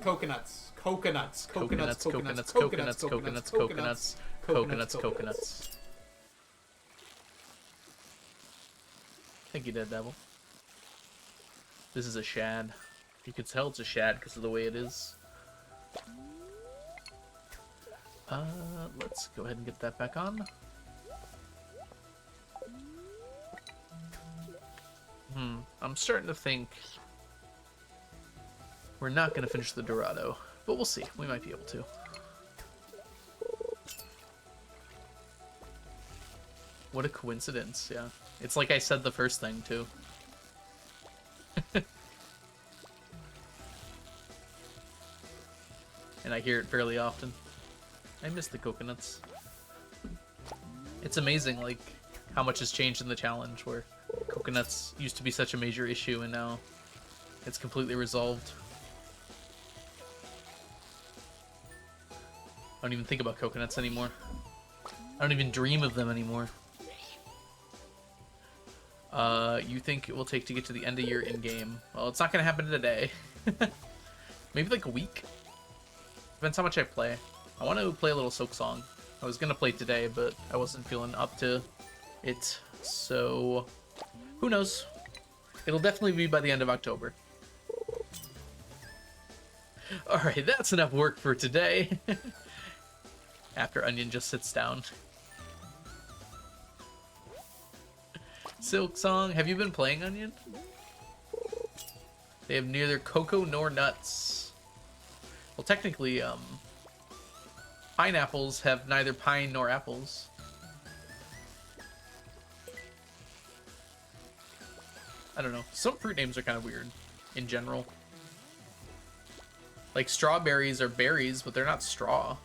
Coconuts. Coconuts. Coconuts, coconuts, coconuts, coconuts, coconuts, coconuts, coconuts. Thank you, Dead Devil. This is a shad. You can tell it's a shad because of the way it is. Let's go ahead and get that back on. I'm starting to think we're not going to finish the Dorado, but we'll see. We might be able to. What a coincidence, yeah. It's like I said the first thing, too. And I hear it fairly often. I miss the coconuts. It's amazing, like, how much has changed in the challenge, where coconuts used to be such a major issue, and now it's completely resolved. I don't even think about coconuts anymore. I don't even dream of them anymore. You think it will take to get to the end of your in-game? Well, it's not gonna happen today. Maybe like a week? Depends how much I play. I want to play a little Silk Song. I was gonna play today, but I wasn't feeling up to it, so who knows? It'll definitely be by the end of October. Alright, that's enough work for today. After Onion just sits down. Silk Song, have you been playing Onion? They have neither cocoa nor nuts. Well, technically, pineapples have neither pine nor apples. I don't know. Some fruit names are kind of weird, in general. Like, strawberries are berries, but they're not straw.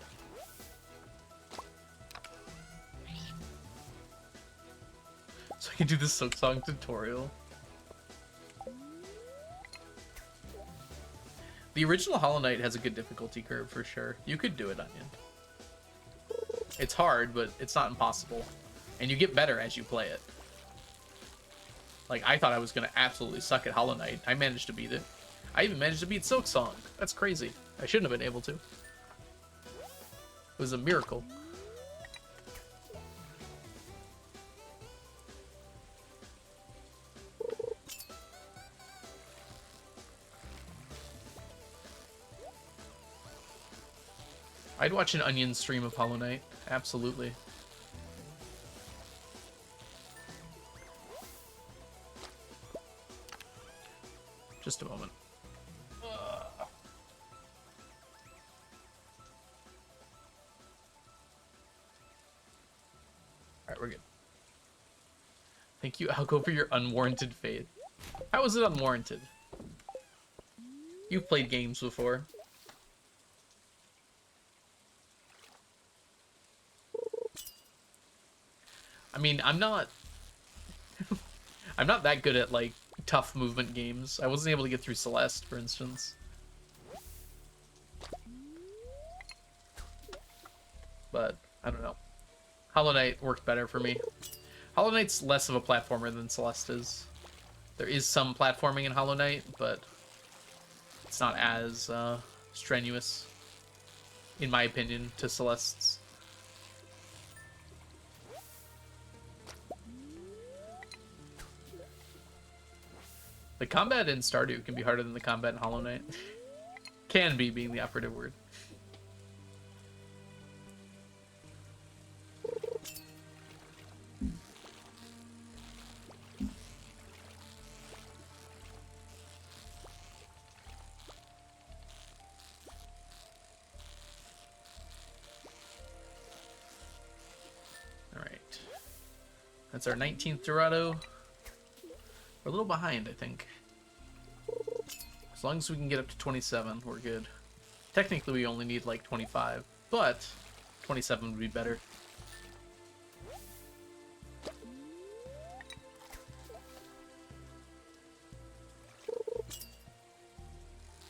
So I can do the Silk Song tutorial. The original Hollow Knight has a good difficulty curve for sure. You could do it, Onion. It's hard, but it's not impossible. And you get better as you play it. Like, I thought I was going to absolutely suck at Hollow Knight. I managed to beat it. I even managed to beat Silk Song. That's crazy. I shouldn't have been able to. It was a miracle. I'd watch an Onion stream of Hollow Knight. Absolutely. Just a moment. Alright, we're good. Thank you, Alco, for your unwarranted faith. How is it unwarranted? You've played games before. I mean, I'm not that good at, like, tough movement games. I wasn't able to get through Celeste, for instance. But, I don't know. Hollow Knight worked better for me. Hollow Knight's less of a platformer than Celeste is. There is some platforming in Hollow Knight, but it's not as strenuous, in my opinion, to Celeste's. The combat in Stardew can be harder than the combat in Hollow Knight. Can be being the operative word. Alright. That's our 19th Dorado. We're a little behind, I think. As long as we can get up to 27, we're good. Technically, we only need like 25, but 27 would be better.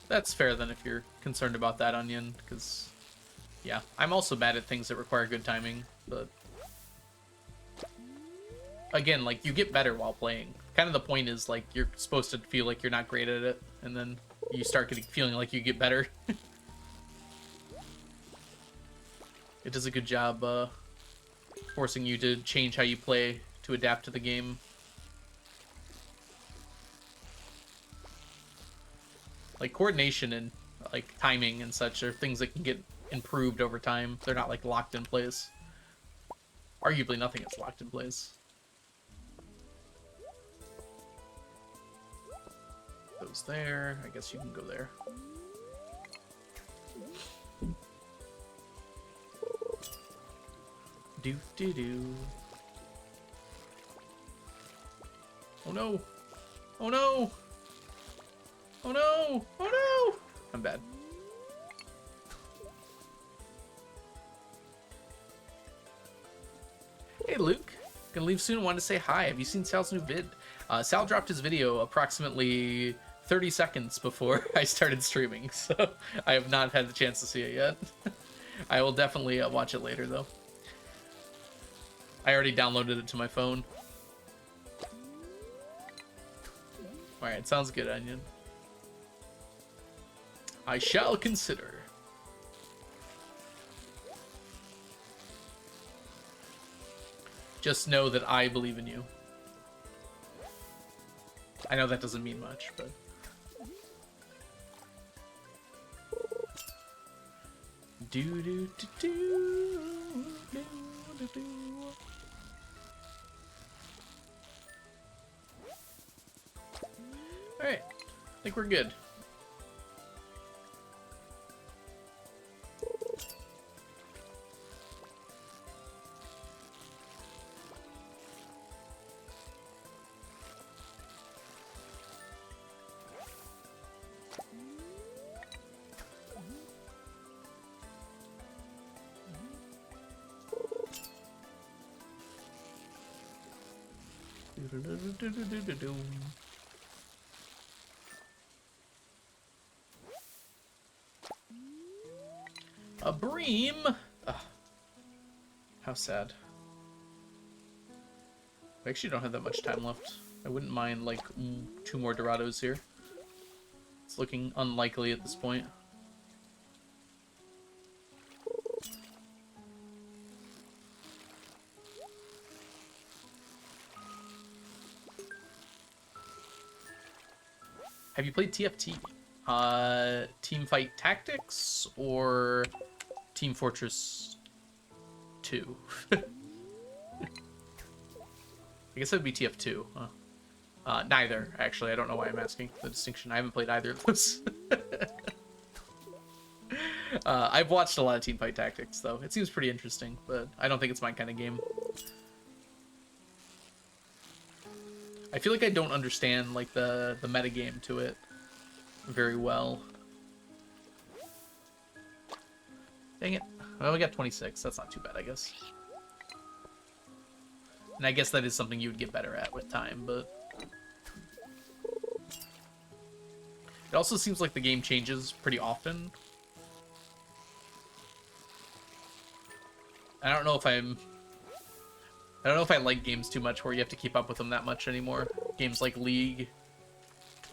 That's fair then if you're concerned about that, Onion, because, yeah, I'm also bad at things that require good timing, but again, like, you get better while playing. Kind of the point is, like, you're supposed to feel like you're not great at it, and then you start feeling like you get better. It does a good job forcing you to change how you play to adapt to the game. Like, coordination and, like, timing and such are things that can get improved over time. They're not, like, locked in place. Arguably, nothing is locked in place. Those there. I guess you can go there. Do. Oh no! Oh no! Oh no! Oh no! I'm bad. Hey Luke, gonna leave soon. Wanted to say hi. Have you seen Sal's new vid? Sal dropped his video approximately 30 seconds before I started streaming, so I have not had the chance to see it yet. I will definitely watch it later, though. I already downloaded it to my phone. Alright, sounds good, Onion. I shall consider. Just know that I believe in you. I know that doesn't mean much, but... Alright, I think we're good. A bream? Ugh. How sad. I actually don't have that much time left. I wouldn't mind, like, 2 more Dorados here. It's looking unlikely at this point. Have you played TFT? Team Fight Tactics or Team Fortress 2? I guess that would be TF2. Huh? Neither, actually. I don't know why I'm asking the distinction. I haven't played either of those. I've watched a lot of Team Fight Tactics, though. It seems pretty interesting, but I don't think it's my kind of game. I feel like I don't understand, like, the metagame to it very well. Dang it. Well, we got 26. That's not too bad, I guess. And I guess that is something you would get better at with time, but... It also seems like the game changes pretty often. I don't know if I like games too much where you have to keep up with them that much anymore. Games like League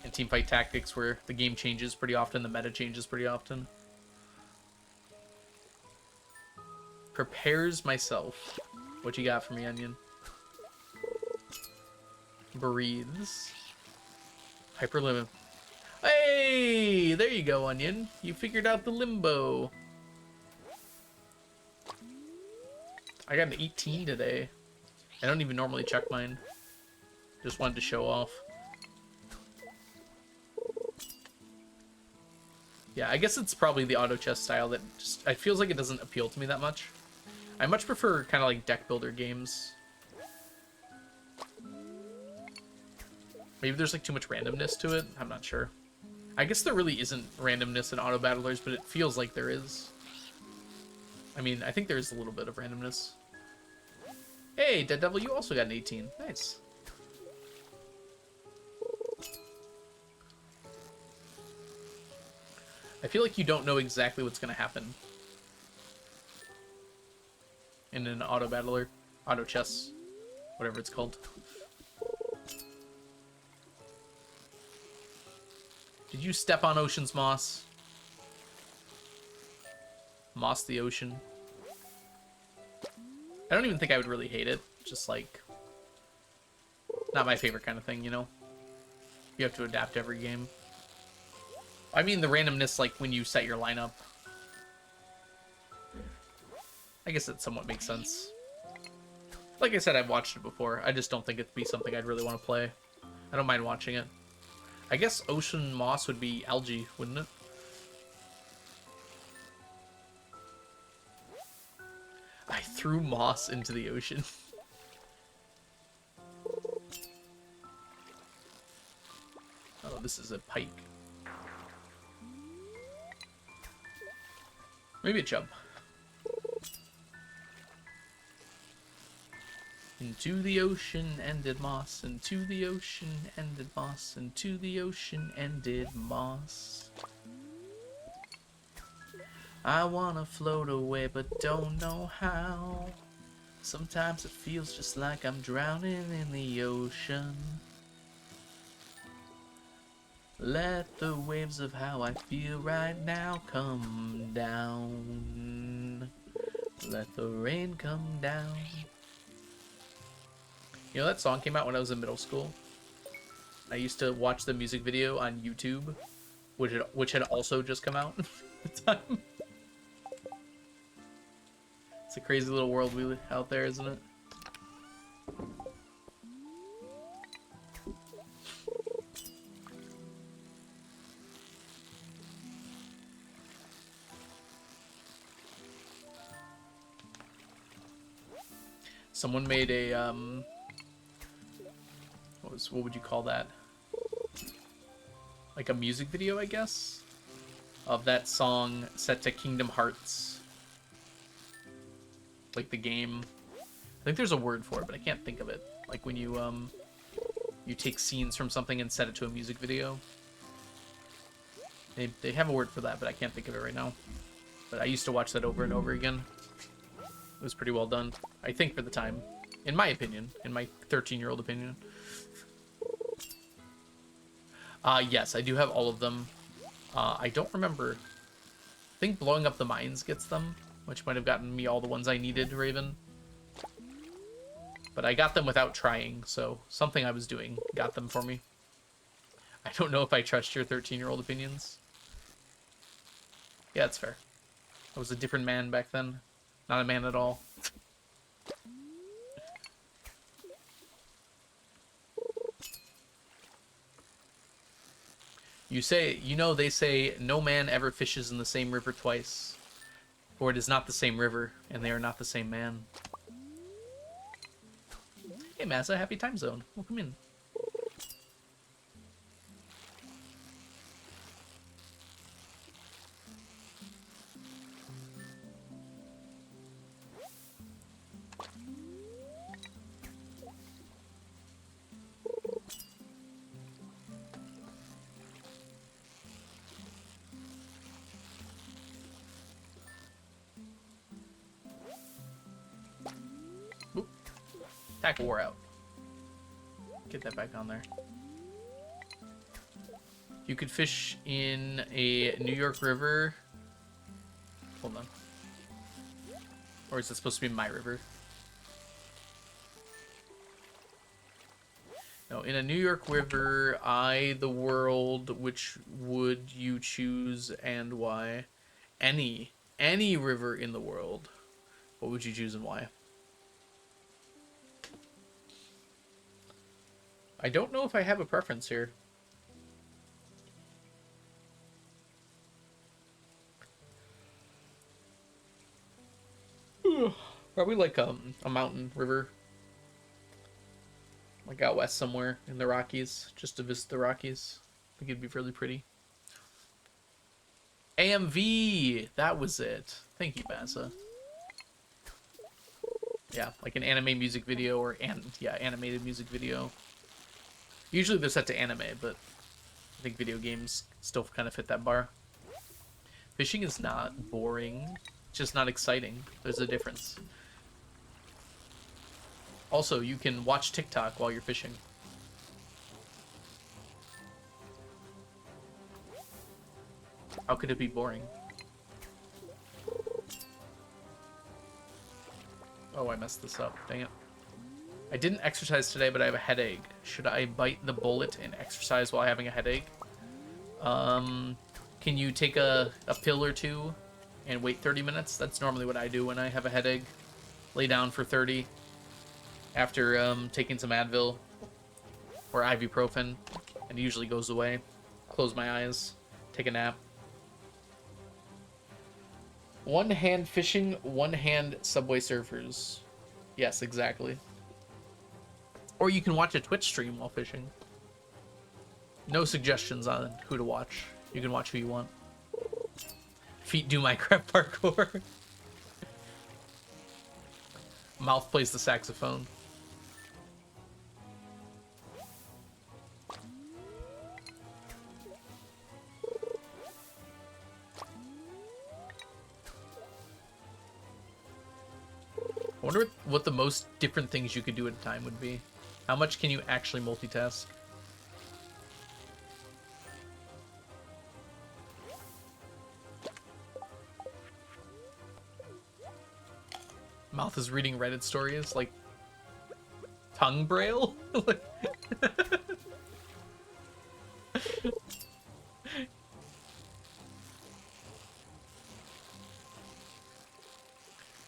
and Teamfight Tactics where the game changes pretty often, the meta changes pretty often. Prepares myself. What you got for me, Onion? Breathes. Hyperlimit. Hey! There you go, Onion. You figured out the limbo. I got an 18 today. I don't even normally check mine. Just wanted to show off. Yeah, I guess it's probably the auto chess style that just... It feels like it doesn't appeal to me that much. I much prefer kind of like deck builder games. Maybe there's like too much randomness to it. I'm not sure. I guess there really isn't randomness in auto battlers, but it feels like there is. I mean, I think there is a little bit of randomness. Hey, Dead Devil, you also got an 18. Nice. I feel like you don't know exactly what's going to happen in an auto battler, auto chess, whatever it's called. Did you step on Ocean's moss? Moss the ocean. I don't even think I would really hate it. Just like, not my favorite kind of thing, you know? You have to adapt every game. I mean the randomness, like when you set your lineup. I guess it somewhat makes sense. Like I said, I've watched it before. I just don't think it'd be something I'd really want to play. I don't mind watching it. I guess ocean moss would be algae, wouldn't it? I threw moss into the ocean. Oh, this is a pike. Maybe a chub. Into the ocean ended moss, into the ocean ended moss, into the ocean ended moss. I wanna float away but don't know how. Sometimes it feels just like I'm drowning in the ocean. Let the waves of how I feel right now come down. Let the rain come down. You know, that song came out when I was in middle school. I used to watch the music video on YouTube, which had also just come out at the time. It's a crazy little world we live out there, isn't it? Someone made a what would you call that? Like a music video, I guess, of that song set to Kingdom Hearts. Like the game. I think there's a word for it, but I can't think of it. Like when you you take scenes from something and set it to a music video. They have a word for that, but I can't think of it right now. But I used to watch that over and over again. It was pretty well done, I think, for the time. In my opinion. In my 13-year-old opinion. Yes, I do have all of them. I don't remember. I think blowing up the mines gets them, which might have gotten me all the ones I needed, Raven. But I got them without trying, so something I was doing got them for me. I don't know if I trust your 13-year-old opinions. Yeah, that's fair. I was a different man back then. Not a man at all. They say, no man ever fishes in the same river twice. For it is not the same river, and they are not the same man. Hey, Massa, happy time zone. Welcome in. Attack wore out. Get that back on there. You could fish in a New York river. Hold on. Or is it supposed to be my river? No, in a New York river, the world, which would you choose and why? Any river in the world. What would you choose and why? I don't know if I have a preference here. Probably like a mountain river. Like out west somewhere in the Rockies. Just to visit the Rockies. I think it'd be really pretty. AMV! That was it. Thank you, Bassa. Yeah, like an anime music video or animated music video. Usually they're set to anime, but I think video games still kind of fit that bar. Fishing is not boring. It's just not exciting. There's a difference. Also, you can watch TikTok while you're fishing. How could it be boring? Oh, I messed this up. Dang it. I didn't exercise today, but I have a headache. Should I bite the bullet and exercise while having a headache? Can you take a pill or two and wait 30 minutes? That's normally what I do when I have a headache. Lay down for 30 after taking some Advil or ibuprofen, and it usually goes away. Close my eyes, take a nap. One hand fishing, one hand Subway Surfers. Yes, exactly. Or you can watch a Twitch stream while fishing. No suggestions on who to watch. You can watch who you want. Feet do Minecraft parkour. Mouth plays the saxophone. I wonder what the most different things you could do at a time would be. How much can you actually multitask? Mouth is reading Reddit stories, like tongue braille?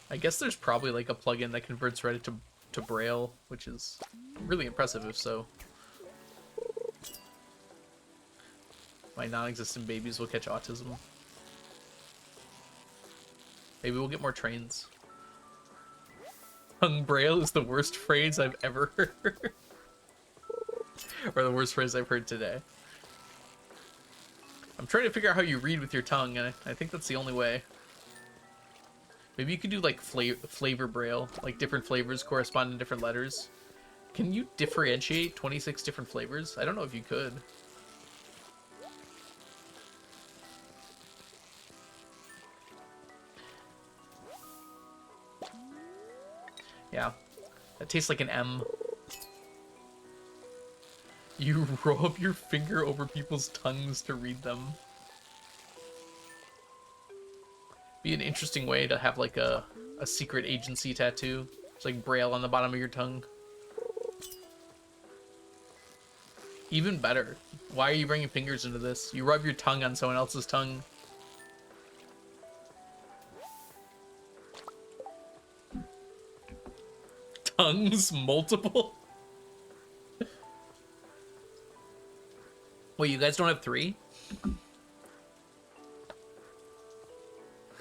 I guess there's probably like a plugin that converts Reddit to braille, which is really impressive if so. My non-existent babies will catch autism. Maybe we'll get more trains. Tongue braille is the worst phrase I've ever heard. Or the worst phrase I've heard today. I'm trying to figure out how you read with your tongue, and I think that's the only way. Maybe you could do like flavor braille, like different flavors correspond to different letters. Can you differentiate 26 different flavors? I don't know if you could. Yeah, that tastes like an M. You rub your finger over people's tongues to read them. Be an interesting way to have like a secret agency tattoo. It's like braille on the bottom of your tongue. Even better. Why are you bringing fingers into this? You rub your tongue on someone else's tongue. Tongues multiple? Wait, you guys don't have 3?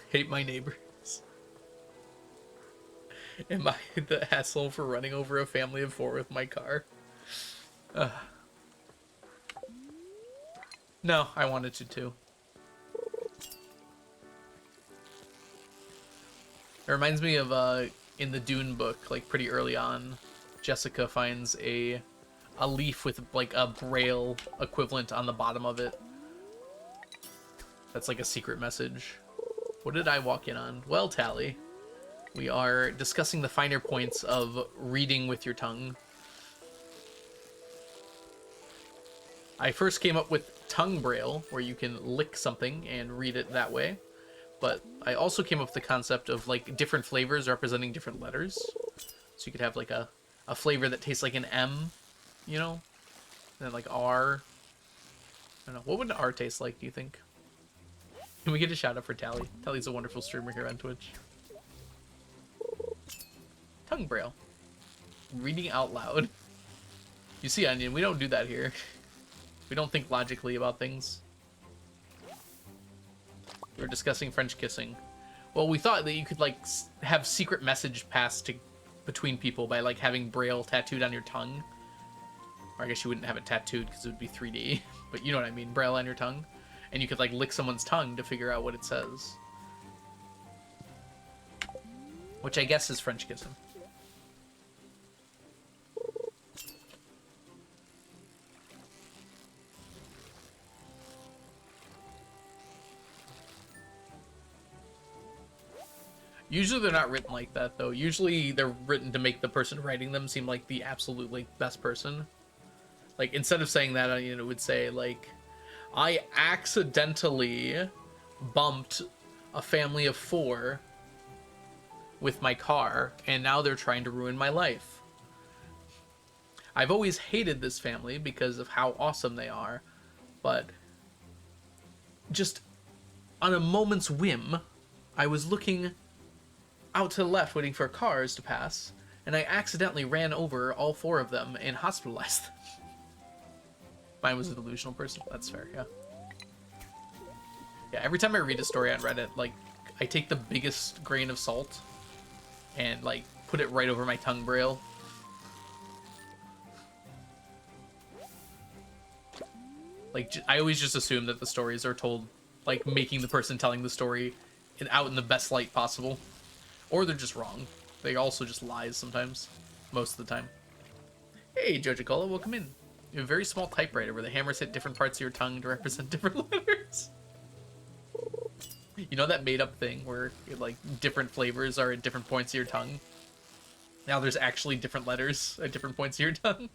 Hate my neighbors. Am I the asshole for running over a family of 4 with my car? No, I wanted to too. It reminds me of in the Dune book, like pretty early on, Jessica finds a leaf with like a braille equivalent on the bottom of it. That's like a secret message. What did I walk in on? Well, Tally. We are discussing the finer points of reading with your tongue. I first came up with tongue braille, where you can lick something and read it that way. But I also came up with the concept of like different flavors representing different letters. So you could have like a flavor that tastes like an M, you know? And then like R. I don't know. What would an R taste like, do you think? Can we get a shout out for Tally? Tally's a wonderful streamer here on Twitch. Tongue braille. Reading out loud. You see, Onion, we don't do that here. We don't think logically about things. We're discussing French kissing. Well, we thought that you could like have secret message passed between people by like having braille tattooed on your tongue. Or I guess you wouldn't have it tattooed because it would be 3D. But you know what I mean, braille on your tongue. And you could like lick someone's tongue to figure out what it says. Which I guess is French kissing. Usually they're not written like that, though. Usually they're written to make the person writing them seem like the absolutely best person. Like, instead of saying that, it would say, like, I accidentally bumped a family of 4 with my car, and now they're trying to ruin my life. I've always hated this family because of how awesome they are, but just on a moment's whim, I was looking out to the left waiting for cars to pass, and I accidentally ran over all 4 of them and hospitalized them. Mine was a delusional person. That's fair, yeah. Yeah, every time I read a story on Reddit, like, I take the biggest grain of salt and, like, put it right over my tongue braille. Like, I always just assume that the stories are told, like, making the person telling the story out in the best light possible. Or they're just wrong. They also just lies sometimes. Most of the time. Hey, Jojo Cola, welcome in. You have a very small typewriter where the hammers hit different parts of your tongue to represent different letters. You know that made-up thing where, like, different flavors are at different points of your tongue? Now there's actually different letters at different points of your tongue.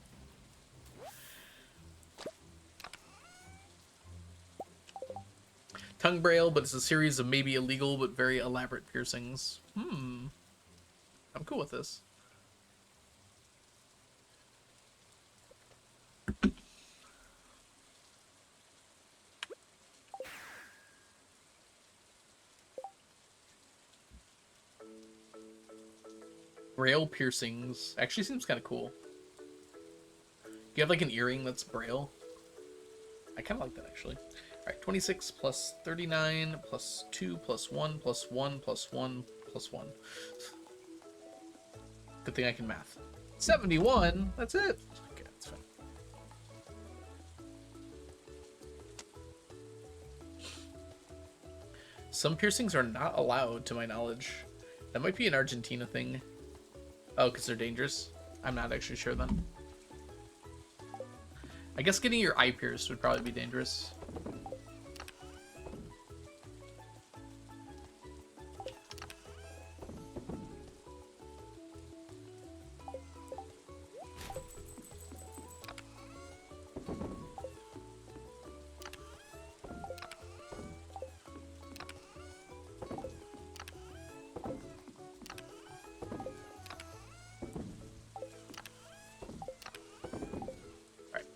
Tongue braille, but it's a series of maybe illegal but very elaborate piercings. I'm cool with this. Braille piercings actually seems kind of cool. Do you have like an earring that's braille? I kind of like that actually. Alright, 26 plus 39 plus 2 plus 1 plus 1 plus 1 plus 1. Good thing I can math. 71? That's it? Okay, that's fine. Some piercings are not allowed, to my knowledge. That might be an Argentina thing. Oh, because they're dangerous? I'm not actually sure then. I guess getting your eye pierced would probably be dangerous.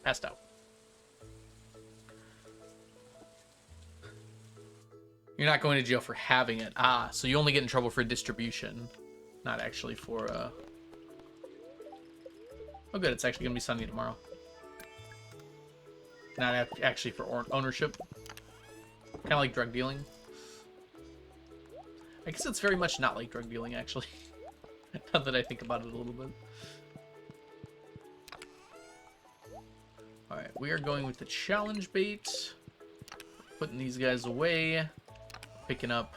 Passed out. You're not going to jail for having it. Ah, so you only get in trouble for distribution. Not actually for, Oh good, it's actually going to be sunny tomorrow. Not actually for ownership. Kind of like drug dealing. I guess it's very much not like drug dealing, actually. Now that I think about it a little bit. Alright, we are going with the challenge bait. Putting these guys away. Picking up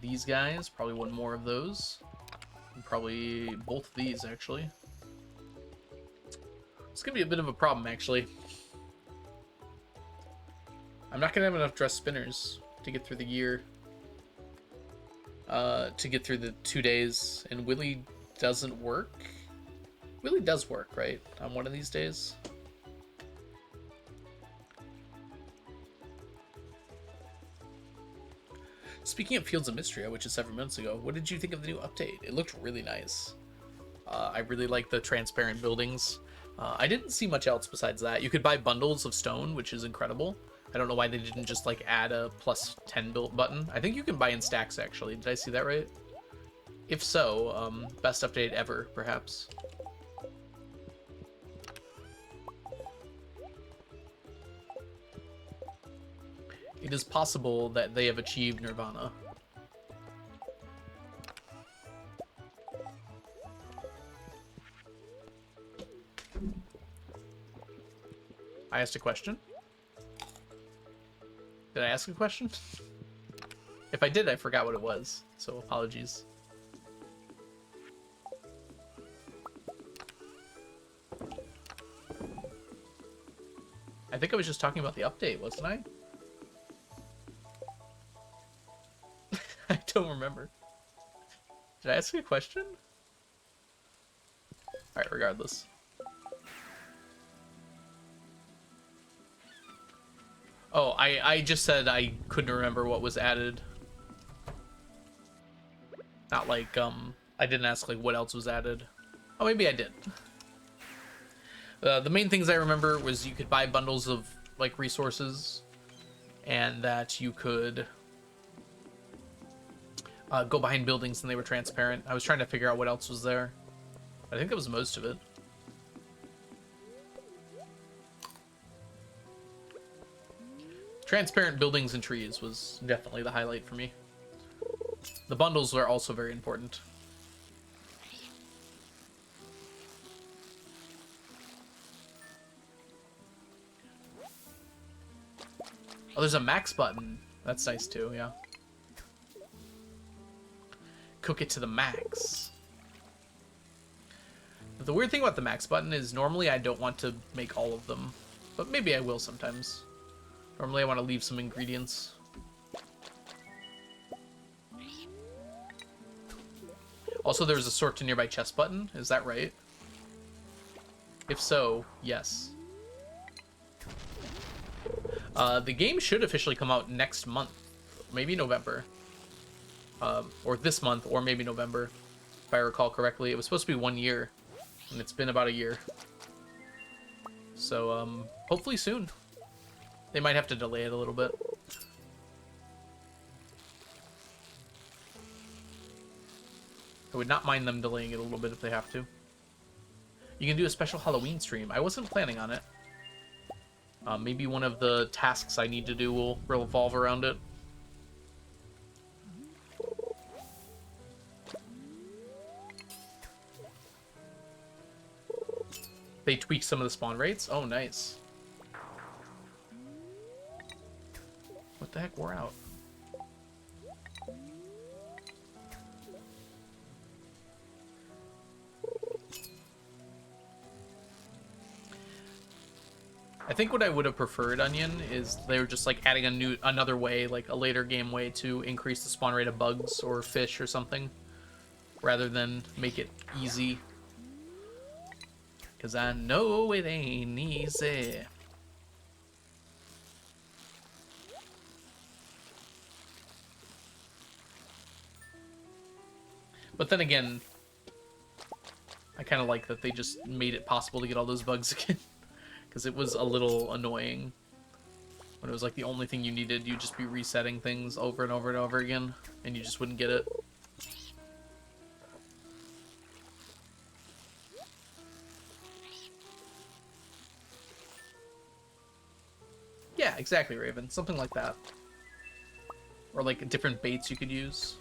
these guys. Probably one more of those. And probably both of these, actually. It's going to be a bit of a problem, actually. I'm not going to have enough dress spinners to get through the year. to get through the 2 days, and Willy doesn't work. Willy does work, right? On one of these days. Speaking of Fields of Mystria, which is 7 minutes ago, what did you think of the new update? It looked really nice. I really like the transparent buildings. I didn't see much else besides that. You could buy bundles of stone, which is incredible. I don't know why they didn't just like add a plus 10 built button. I think you can buy in stacks, actually. Did I see that right? If so, best update ever, perhaps. It is possible that they have achieved Nirvana. I asked a question? Did I ask a question? If I did, I forgot what it was, so apologies. I think I was just talking about the update, wasn't I? I don't remember. Did I ask you a question? Alright, regardless. Oh, I just said I couldn't remember what was added. Not like, I didn't ask, like, what else was added. Oh, maybe I did. The main things I remember was you could buy bundles of, like, resources, and that you could go behind buildings and they were transparent. I was trying to figure out what else was there. I think that was most of it. Transparent buildings and trees was definitely the highlight for me. The bundles are also very important. Oh, there's a max button. That's nice too, yeah. Cook it to the max. But the weird thing about the max button is normally I don't want to make all of them, but maybe I will sometimes. Normally I want to leave some ingredients. Also, there's a sort to nearby chest button. Is that right? If so, yes. The game should officially come out next month. Maybe November. Or this month, or maybe November. If I recall correctly. It was supposed to be 1 year. And it's been about a year. So, hopefully soon. They might have to delay it a little bit. I would not mind them delaying it a little bit if they have to. You can do a special Halloween stream. I wasn't planning on it. Maybe one of the tasks I need to do will revolve around it. They tweak some of the spawn rates? Oh, nice. What the heck? We're out. I think what I would have preferred, Onion, is they were just like adding another way, like a later game way to increase the spawn rate of bugs or fish or something, rather than make it easy. Cause I know it ain't easy. But then again, I kind of like that they just made it possible to get all those bugs again. Because it was a little annoying when it was like the only thing you needed. You'd just be resetting things over and over and over again, and you just wouldn't get it. Yeah, exactly, Raven. Something like that. Or like different baits you could use.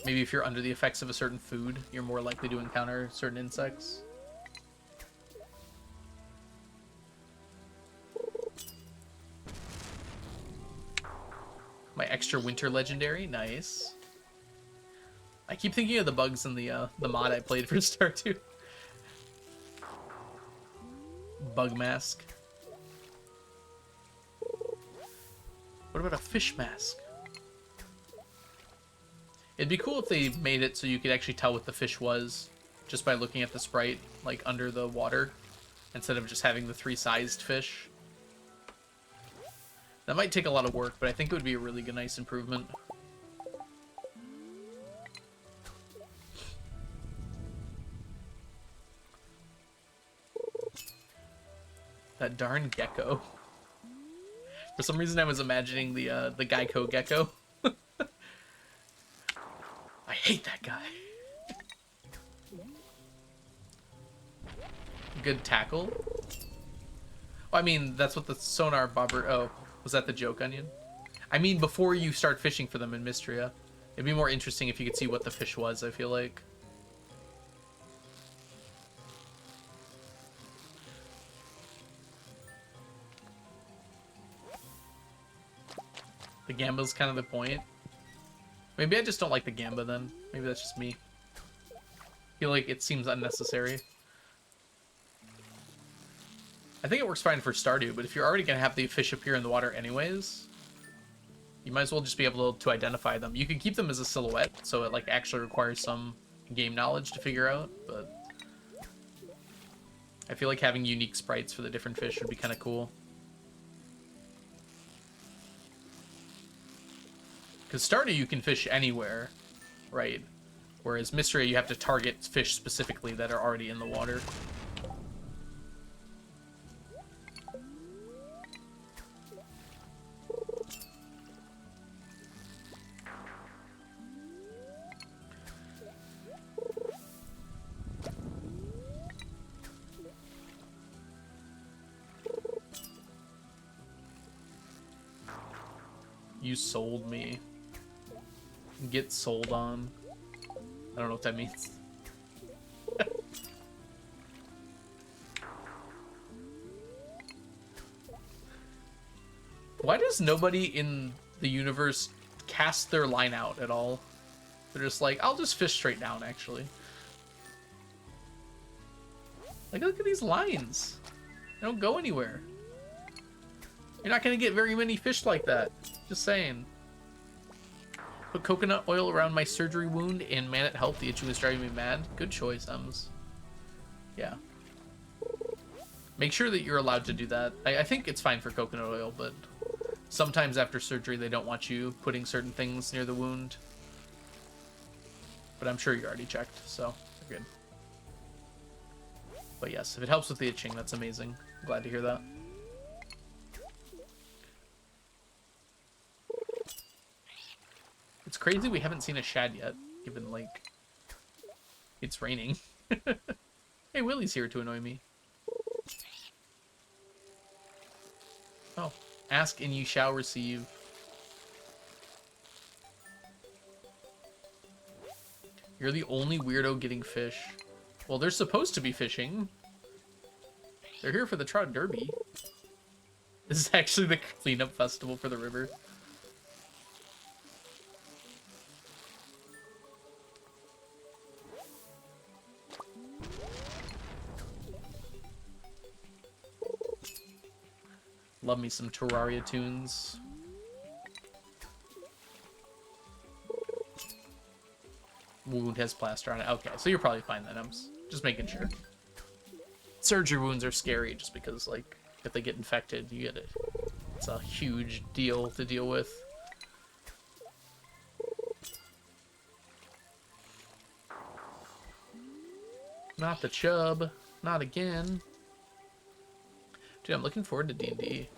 Maybe if you're under the effects of a certain food, you're more likely to encounter certain insects. My extra winter legendary, nice. I keep thinking of the bugs in the mod I played for Stardew. Bug mask. What about a fish mask? It'd be cool if they made it so you could actually tell what the fish was just by looking at the sprite, like, under the water, instead of just having the 3-sized fish. That might take a lot of work, but I think it would be a really good, nice improvement. That darn gecko. For some reason, I was imagining the Geico gecko. I hate that guy. Good tackle. Well, I mean, that's what the sonar bobber... Oh, was that the joke, Onion? I mean, before you start fishing for them in Mystria. It'd be more interesting if you could see what the fish was, I feel like. The Gamba's kind of the point. Maybe I just don't like the Gamba then. Maybe that's just me. I feel like it seems unnecessary. I think it works fine for Stardew, but if you're already going to have the fish appear in the water anyways, you might as well just be able to identify them. You can keep them as a silhouette, so it like actually requires some game knowledge to figure out, but I feel like having unique sprites for the different fish would be kind of cool. Because Stardew you can fish anywhere, right? Whereas Mystria you have to target fish specifically that are already in the water. You sold me. Get sold on. I don't know what that means. Why does nobody in the universe cast their line out at all? They're just like, I'll just fish straight down, actually. Like, look at these lines. They don't go anywhere. You're not going to get very many fish like that. Just saying. Put coconut oil around my surgery wound and man, it helped. The itching was driving me mad. Good choice, Ems. Yeah. Make sure that you're allowed to do that. I think it's fine for coconut oil, but sometimes after surgery they don't want you putting certain things near the wound. But I'm sure you already checked, so you're good. But yes, if it helps with the itching, that's amazing. I'm glad to hear that. It's crazy we haven't seen a shad yet, given, like, it's raining. Hey, Willie's here to annoy me. Oh, ask and you shall receive. You're the only weirdo getting fish. Well, they're supposed to be fishing. They're here for the Trout Derby. This is actually the cleanup festival for the river. Love me some Terraria tunes. Wound has plaster on it. Okay, so you're probably fine then. I'm just making sure. Surgery wounds are scary just because, like, if they get infected, you get it. It's a huge deal to deal with. Not the chub. Not again. Dude, I'm looking forward to D&D.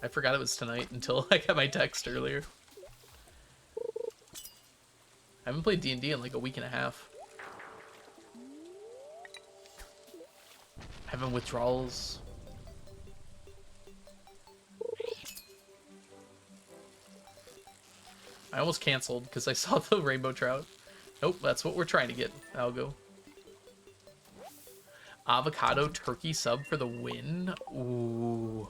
I forgot it was tonight until I got my text earlier. I haven't played D&D in like a week and a half. Having withdrawals. I almost canceled because I saw the rainbow trout. Nope, that's what we're trying to get. I'll go. Avocado turkey sub for the win. Ooh.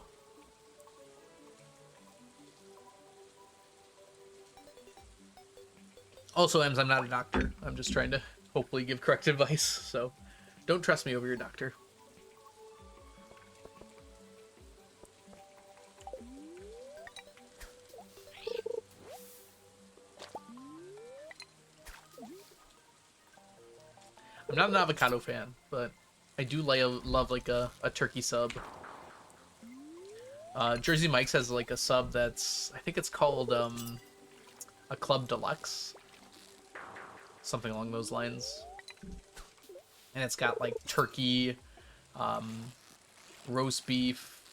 Also, Ems, I'm not a doctor. I'm just trying to hopefully give correct advice, so don't trust me over your doctor. I'm not an avocado fan, but I do love like a turkey sub. Jersey Mike's has like a sub that's, I think it's called a Club Deluxe, something along those lines, and it's got like turkey, roast beef,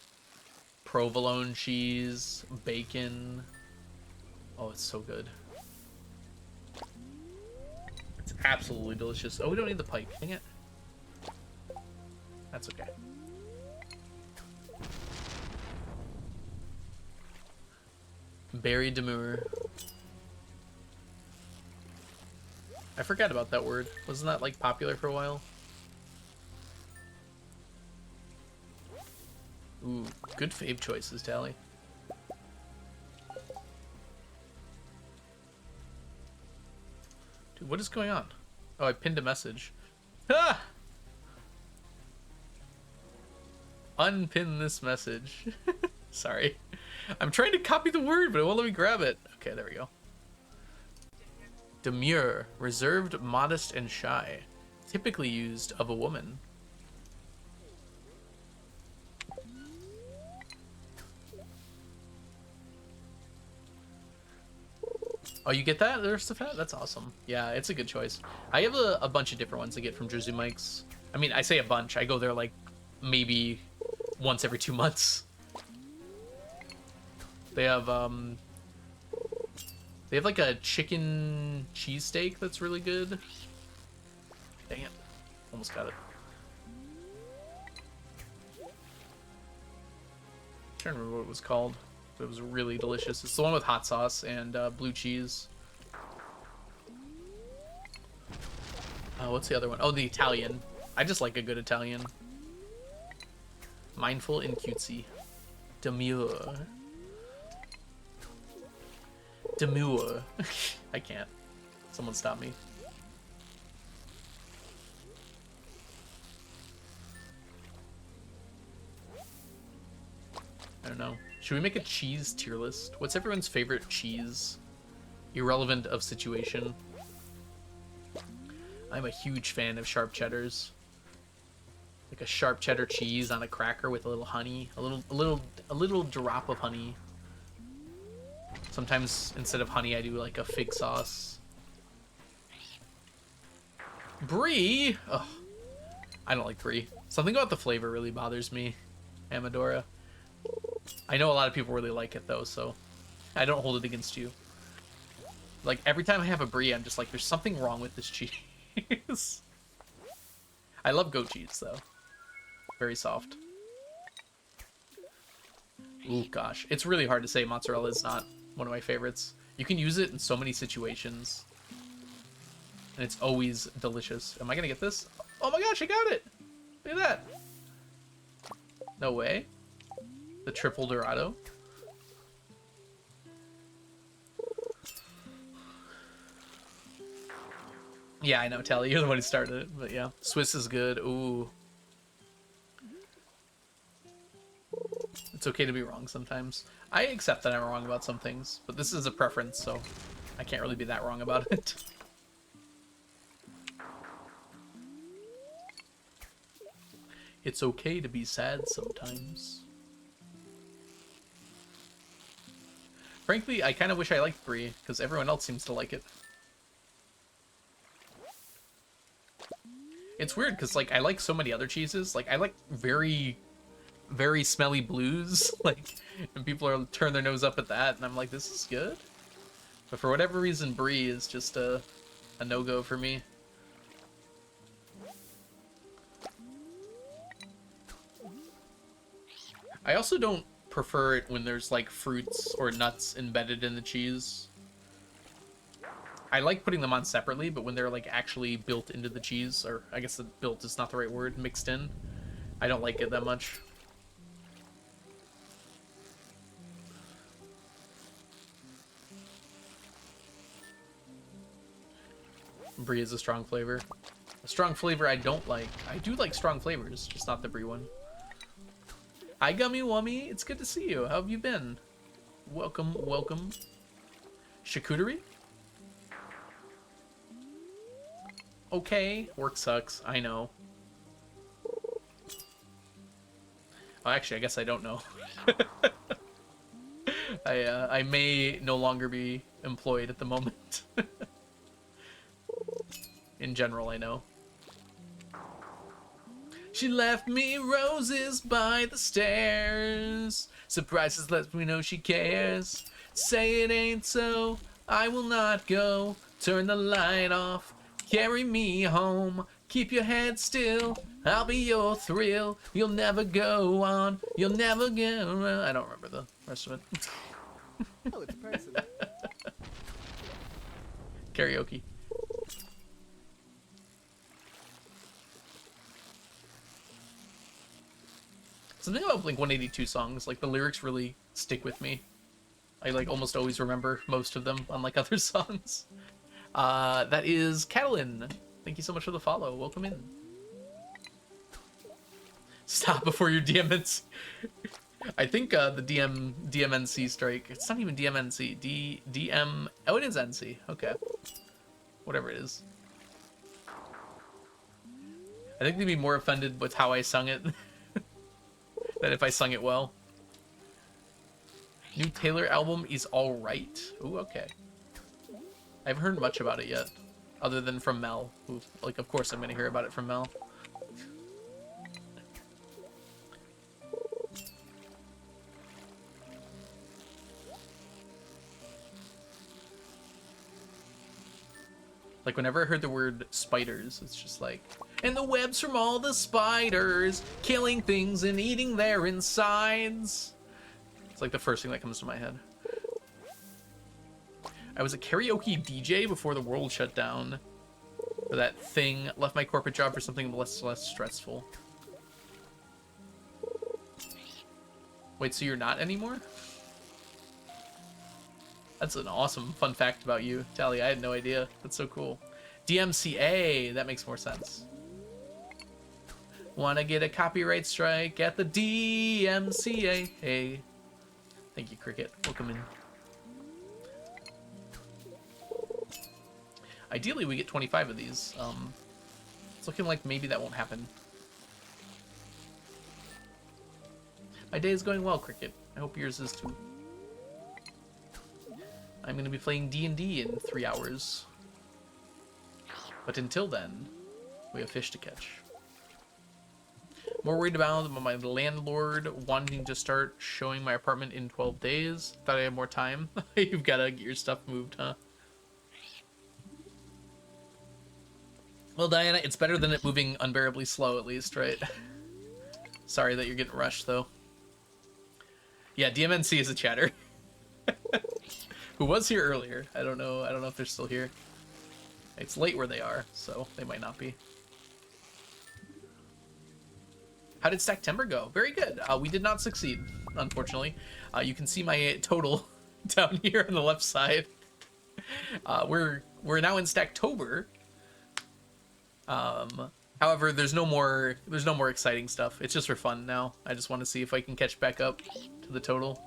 provolone cheese, bacon. Oh, it's so good. It's absolutely delicious. Oh, we don't need the pipe. Dang it. That's okay. Berry demure. I forgot about that word. Wasn't that like popular for a while? Ooh, good fave choices, Tally. Dude, what is going on? Oh, I pinned a message. Ah! Unpin this message. Sorry. I'm trying to copy the word, but it won't let me grab it. Okay, there we go. Demure, reserved, modest, and shy. Typically used of a woman. Oh, you get that? There's the fat? That's awesome. Yeah, it's a good choice. I have a bunch of different ones to get from Jersey Mike's. I mean, I say a bunch. I go there like maybe once every 2 months. They have like a chicken cheesesteak that's really good. Dang it. Almost got it. I can't remember what it was called. But it was really delicious. It's the one with hot sauce and blue cheese. What's the other one? Oh, the Italian. I just like a good Italian. Mindful and cutesy. Demure. Demure. I can't. Someone stop me. I don't know. Should we make a cheese tier list? What's everyone's favorite cheese? Irrelevant of situation. I'm a huge fan of sharp cheddars. Like a sharp cheddar cheese on a cracker with a little honey, a little drop of honey. Sometimes instead of honey, I do like a fig sauce. Brie. Ugh, I don't like brie. Something about the flavor really bothers me. Amadora. I know a lot of people really like it though, so I don't hold it against you. Like every time I have a brie, I'm just like, there's something wrong with this cheese. I love goat cheese though. Very soft. Ooh, gosh. It's really hard to say mozzarella is not one of my favorites. You can use it in so many situations. And it's always delicious. Am I gonna get this? Oh my gosh, I got it! Look at that! No way. The triple Dorado. Yeah, I know, Tally. You're the one who started it. But yeah. Swiss is good. Ooh. It's okay to be wrong sometimes. I accept that I'm wrong about some things, but this is a preference, so I can't really be that wrong about it. It's okay to be sad sometimes. Frankly, I kind of wish I liked brie, because everyone else seems to like it. It's weird, because like I like so many other cheeses. Like I like very smelly blues, like, and people are turn their nose up at that, and I'm like, this is good. But for whatever reason, brie is just a no-go for me. I also don't prefer it when there's like fruits or nuts embedded in the cheese. I like putting them on separately, but when they're like actually built into the cheese, or I guess the built is not the right word, mixed in, I don't like it that much. Brie is a strong flavor. A strong flavor I don't like. I do like strong flavors, just not the brie one. Hi, Gummy Wummy. It's good to see you. How have you been? Welcome, welcome. Charcuterie? okay. Work sucks. I know. Oh, actually, I guess I don't know. I may no longer be employed at the moment. In general, I know. She left me roses by the stairs. Surprises lets me know she cares. Say it ain't so, I will not go. Turn the light off, carry me home. Keep your head still, I'll be your thrill. You'll never go on, you'll never go around. I don't remember the rest of it. Oh, it's a person. Karaoke. Something about Blink 182 songs, like the lyrics really stick with me. I like almost always remember most of them, unlike other songs. That is Catalin. Thank you so much for the follow. Welcome in. Stop before your DMNC. I think the DMNC strike. It's not even DMNC. DM. Oh, it is NC. Okay. Whatever it is. I think they'd be more offended with how I sung it than if I sung it well. New Taylor album is alright. Ooh, okay. I haven't heard much about it yet, other than from Mel. Who, like, of course I'm gonna hear about it from Mel. Like, whenever I heard the word spiders, it's just like, and the webs from all the spiders, killing things and eating their insides. It's like the first thing that comes to my head. I was a karaoke DJ before the world shut down. For that thing, left my corporate job for something less stressful. Wait, so you're not anymore? That's an awesome fun fact about you, Tally. I had no idea. That's so cool. DMCA, that makes more sense. Wanna get a copyright strike at the DMCA? Hey. Thank you, Cricket. Welcome in. Ideally, we get 25 of these. It's looking like maybe that won't happen. My day is going well, Cricket. I hope yours is too. I'm going to be playing D&D in 3 hours. But until then, we have fish to catch. More worried about my landlord wanting to start showing my apartment in 12 days. Thought I had more time. You've got to get your stuff moved, huh? Well, Diana, it's better than it moving unbearably slow, at least, right? Sorry that you're getting rushed, though. Yeah, DMNC is a chatter. Who was here earlier. I don't know if they're still here. It's late where they are, so they might not be. How did Stacktember go? Very good. We did not succeed, unfortunately. You can see my total down here on the left side. We're now in Stacktober. However, there's no more exciting stuff. It's just for fun now. I just want to see if I can catch back up to the total.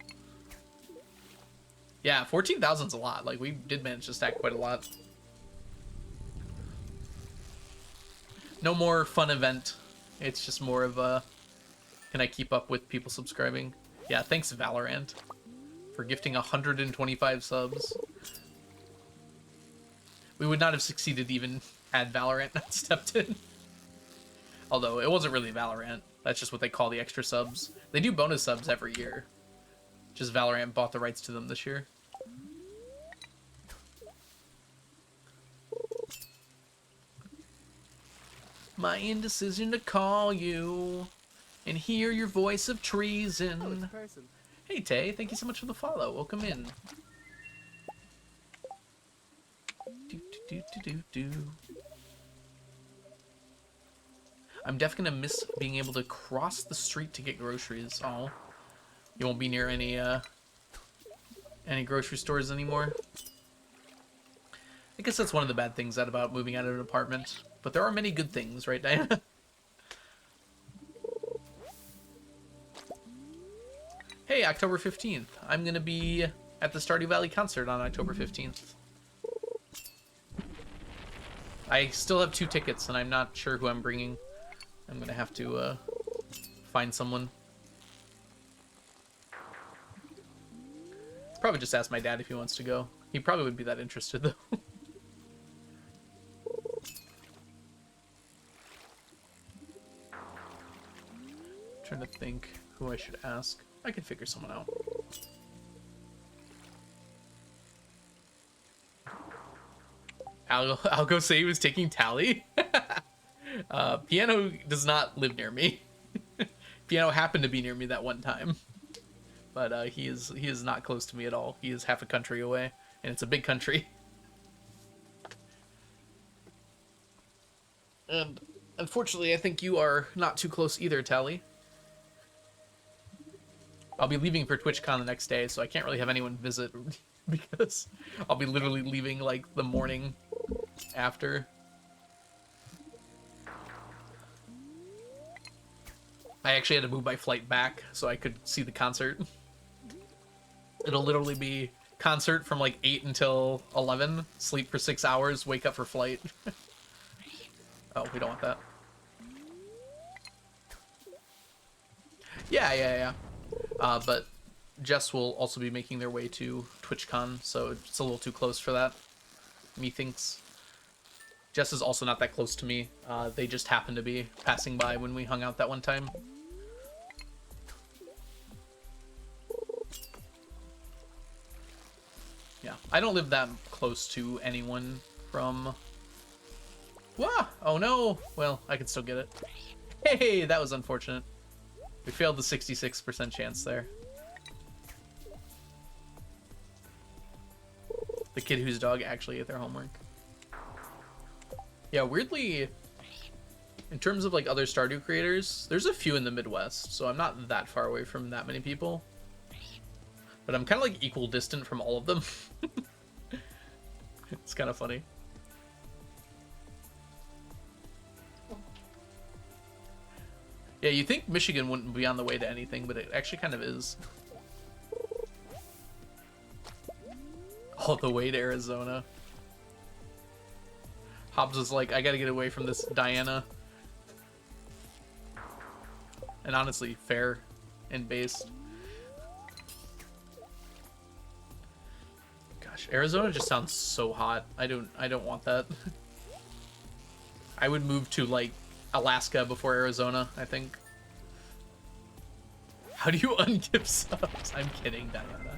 Yeah, 14,000's a lot. Like, we did manage to stack quite a lot. No more fun event. It's just more of a, can I keep up with people subscribing? Yeah, thanks Valorant for gifting 125 subs. We would not have succeeded even had Valorant not stepped in. Although, it wasn't really Valorant. That's just what they call the extra subs. They do bonus subs every year. Just Valorant bought the rights to them this year. My indecision to call you and hear your voice of treason. Oh, it's a person. Hey Tay, thank you so much for the follow. Welcome in. I'm definitely gonna miss being able to cross the street to get groceries. Oh, you won't be near any grocery stores anymore. I guess that's one of the bad things about moving out of an apartment. But there are many good things, right, Diana? Hey, October 15th. I'm going to be at the Stardew Valley concert on October 15th. I still have 2 tickets, and I'm not sure who I'm bringing. I'm gonna have to find someone. Probably just ask my dad if he wants to go. He probably wouldn't be that interested, though. Trying to think who I should ask. I can figure someone out. I'll go say he was taking Tally. Piano does not live near me. Piano happened to be near me that one time, but he is not close to me at all. He is half a country away, and it's a big country. And unfortunately, I think you are not too close either, Tally. I'll be leaving for TwitchCon the next day, so I can't really have anyone visit because I'll be literally leaving like the morning after. I actually had to move my flight back so I could see the concert. It'll literally be concert from like 8 until 11, sleep for 6 hours, wake up for flight. Oh, we don't want that. Yeah. But Jess will also be making their way to TwitchCon, so it's a little too close for that, methinks. Jess is also not that close to me. They just happened to be passing by when we hung out that one time. Yeah, I don't live that close to anyone from... Wah! Oh no! Well, I can still get it. Hey, that was unfortunate. We failed the 66% chance there. The kid whose dog actually ate their homework. Yeah, weirdly, in terms of like other Stardew creators, there's a few in the Midwest, so I'm not that far away from that many people. But I'm kind of like equal distant from all of them. It's kind of funny. Yeah, you think Michigan wouldn't be on the way to anything, but it actually kind of is. All the way to Arizona. Hobbs was like, I gotta get away from this Diana. And honestly, fair and based. Gosh, Arizona just sounds so hot. I don't want that. I would move to like Alaska before Arizona, I think. How do you ungive subs? I'm kidding, Diana.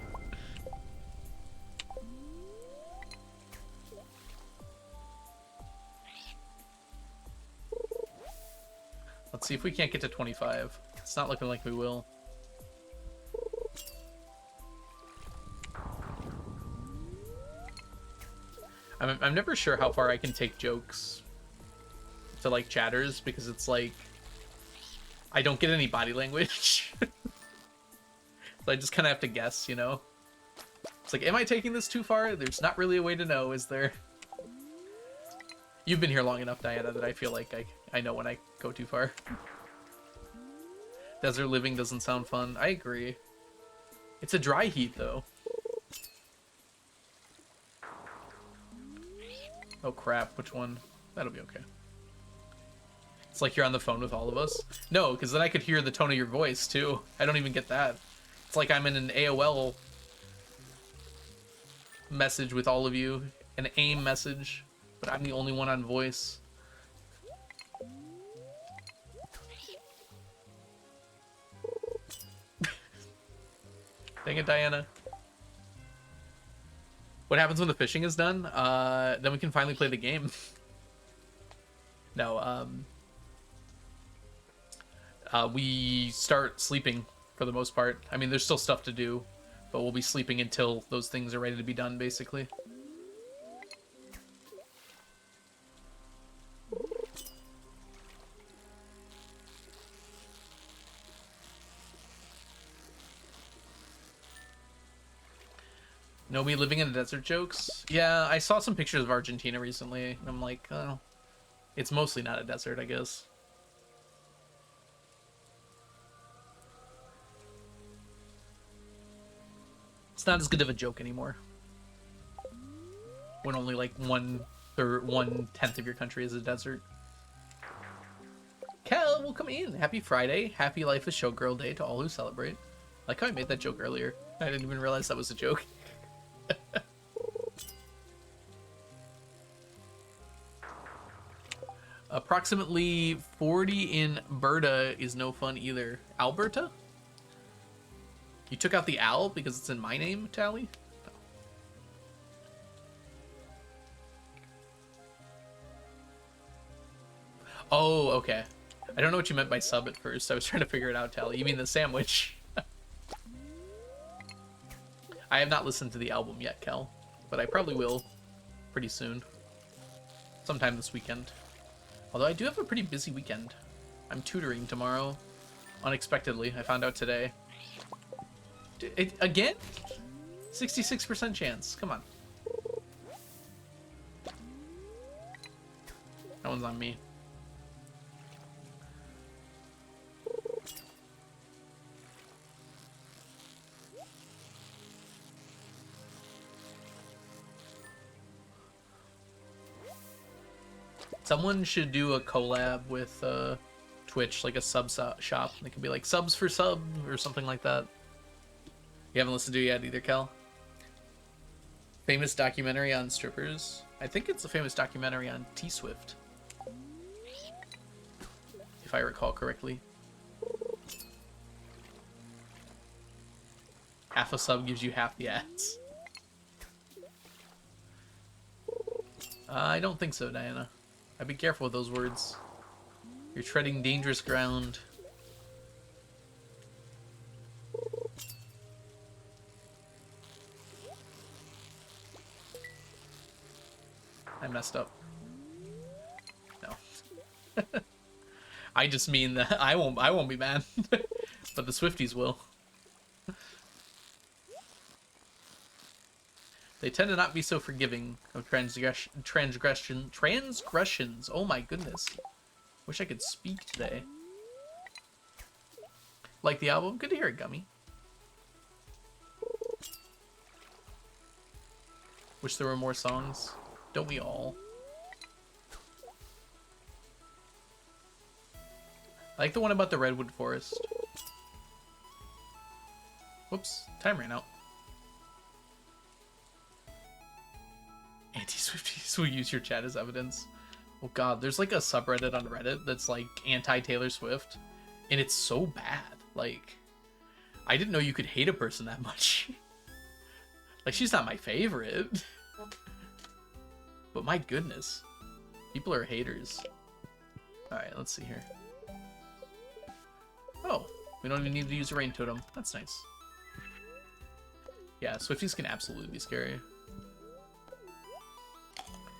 Let's see if we can't get to 25. It's not looking like we will. I'm never sure how far I can take jokes to like chatters because it's like I don't get any body language. So I just kind of have to guess, you know? It's like, am I taking this too far? There's not really a way to know, is there? You've been here long enough, Diana, that I feel like I know when I go too far. Desert living doesn't sound fun. I agree. It's a dry heat, though. Oh, crap. Which one? That'll be okay. It's like you're on the phone with all of us. No, because then I could hear the tone of your voice, too. I don't even get that. It's like I'm in an AOL message with all of you. An AIM message. But I'm the only one on voice. Dang it, Diana. What happens when the fishing is done? Then we can finally play the game. No, we start sleeping for the most part. I mean, there's still stuff to do, but we'll be sleeping until those things are ready to be done, basically. No me living in the desert jokes? Yeah, I saw some pictures of Argentina recently, and I'm like, oh, it's mostly not a desert, I guess. It's not as good of a joke anymore. When only like one or 1/10 of your country is a desert. Kel, welcome in. Happy Friday. Happy Life is Showgirl Day to all who celebrate. Like how I made that joke earlier. I didn't even realize that was a joke. Approximately 40 in Berta is no fun either. Alberta? You took out the Al because it's in my name, Tally? No. Oh, okay. I don't know what you meant by sub at first. I was trying to figure it out, Tally. You mean the sandwich? I have not listened to the album yet, Kel, but I probably will pretty soon. Sometime this weekend. Although I do have a pretty busy weekend. I'm tutoring tomorrow. Unexpectedly, I found out today. Again? 66% chance. Come on. That one's on me. Someone should do a collab with Twitch, like a sub shop. It could be like subs for sub or something like that. You haven't listened to it yet either, Kel? Famous documentary on strippers. I think it's a famous documentary on T-Swift, if I recall correctly. Half a sub gives you half the ads. I don't think so, Diana. I'd be careful with those words. You're treading dangerous ground. I messed up. No. I just mean that I won't be mad. But the Swifties will. They tend to not be so forgiving of transgressions. Oh my goodness. Wish I could speak today. Like the album? Good to hear it, Gummy. Wish there were more songs. Don't we all? I like the one about the redwood forest. Whoops, time ran out. Anti-Swifties will use your chat as evidence. Oh god, there's like a subreddit on Reddit that's like anti-Taylor Swift. And it's so bad. Like, I didn't know you could hate a person that much. Like, she's not my favorite. But my goodness. People are haters. Alright, let's see here. Oh, we don't even need to use a rain totem. That's nice. Yeah, Swifties can absolutely be scary.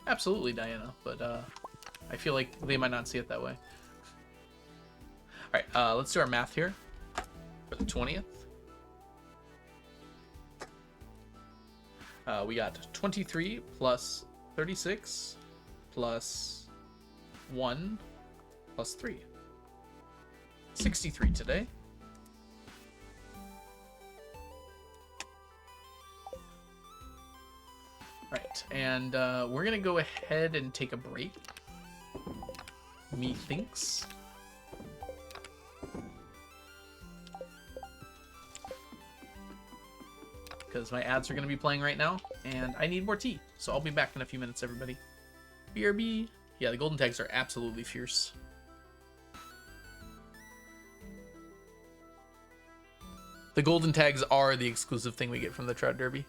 Absolutely, Diana, but I feel like they might not see it that way. Alright, let's do our math here for the 20th. We got 23 plus 36 plus 1 plus 3. 63 today. Right, and we're gonna go ahead and take a break. Methinks. Because my ads are gonna be playing right now, and I need more tea. So I'll be back in a few minutes, everybody. BRB. Yeah, the golden tags are absolutely fierce. The golden tags are the exclusive thing we get from the Trout Derby.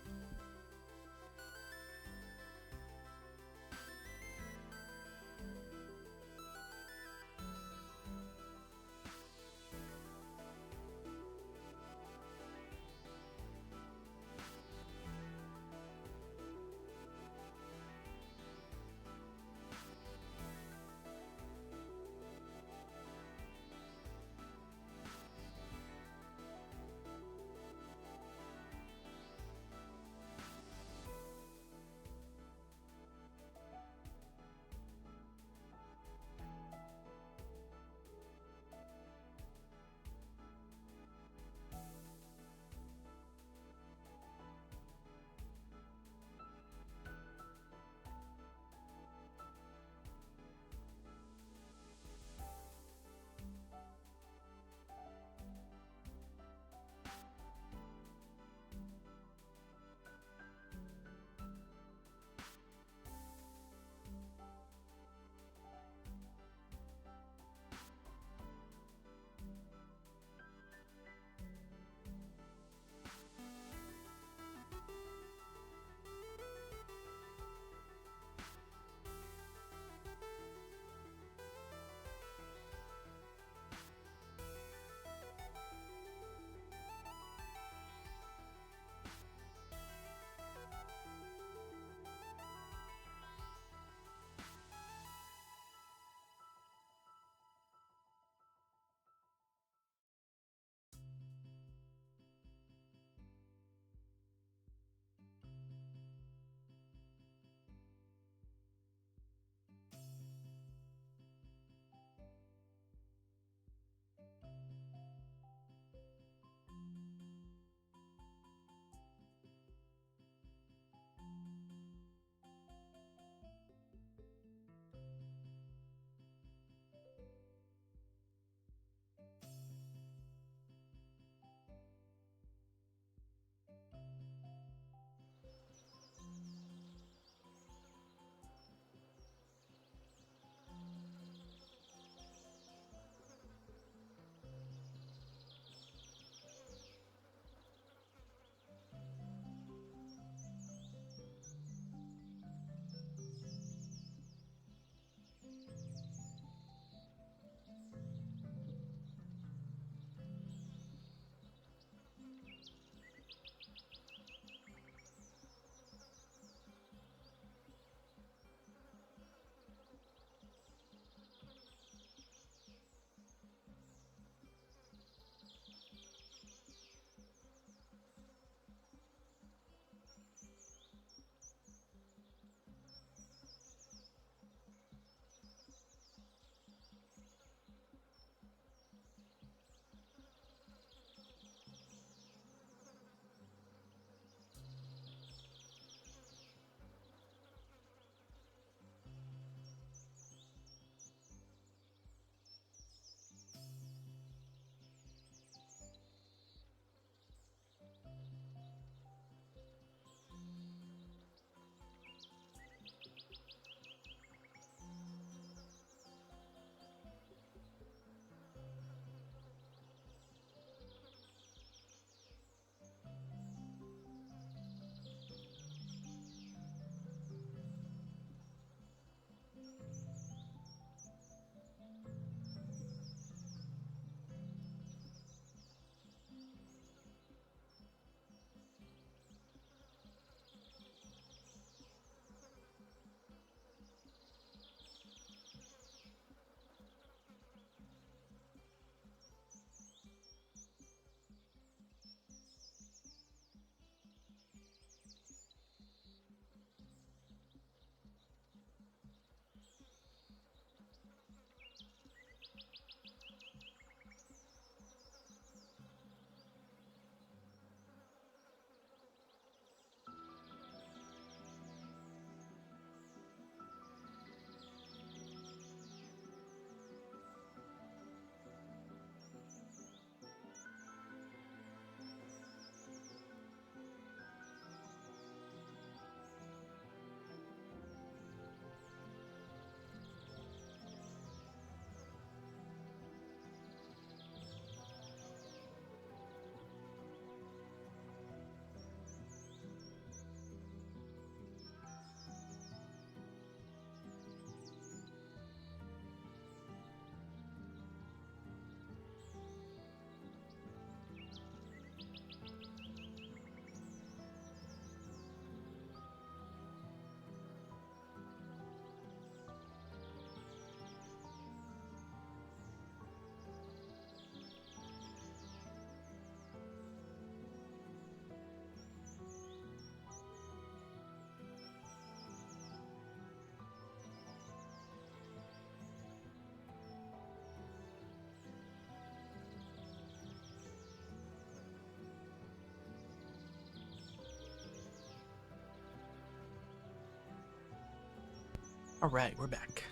Alright, we're back.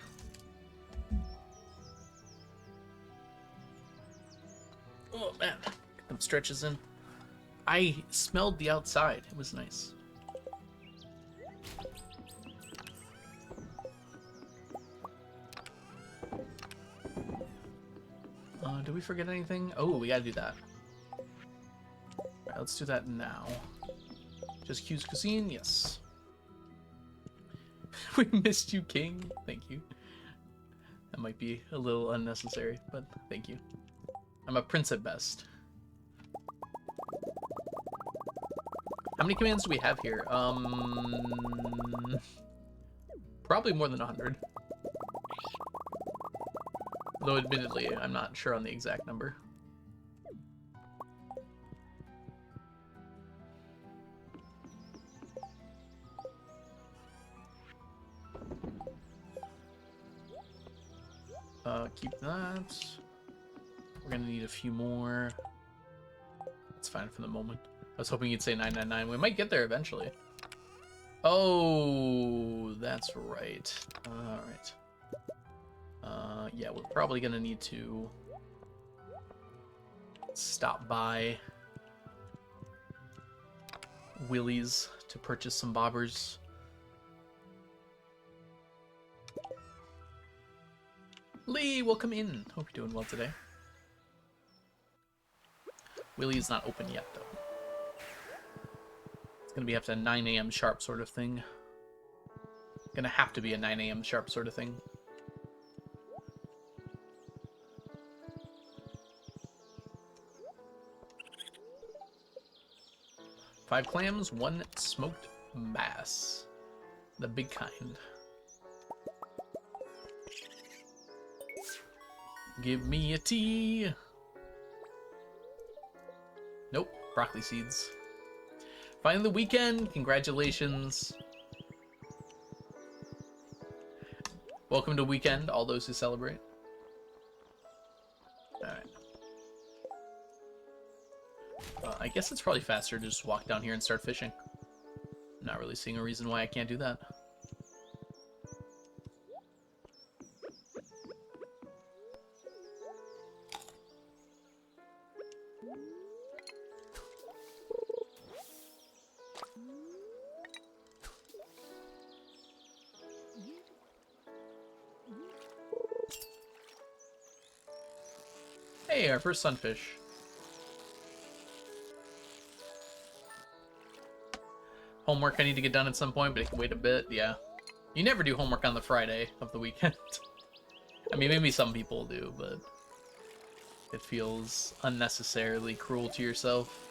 Oh man, get them stretches in. I smelled the outside. It was nice. Did we forget anything? Oh, we gotta do that. Alright, let's do that now. Just Q's Cuisine? Yes. We missed you, King. Thank you. That might be a little unnecessary, but thank you. I'm a prince at best. How many commands do we have here? Probably more than 100. Though admittedly, I'm not sure on the exact number. Keep that. We're gonna need a few more. It's fine for the moment. I was hoping you'd say 999. We might get there eventually. Oh, that's right. Alright. Yeah, we're probably gonna need to stop by Willie's to purchase some bobbers. Lee, welcome in. Hope you're doing well today. Willie's not open yet, though. It's gonna be up to 9 a.m. sharp sort of thing. Gonna have to be a 9 a.m. sharp sort of thing. Five clams, one smoked bass. The big kind. Give me a tea. Nope, broccoli seeds. Finally the weekend, congratulations. Welcome to weekend, all those who celebrate. Alright. I guess it's probably faster to just walk down here and start fishing. Not really seeing a reason why I can't do that. Hey, our first sunfish. Homework I need to get done at some point, but it can wait a bit, yeah. You never do homework on the Friday of the weekend. I mean, maybe some people do, but it feels unnecessarily cruel to yourself.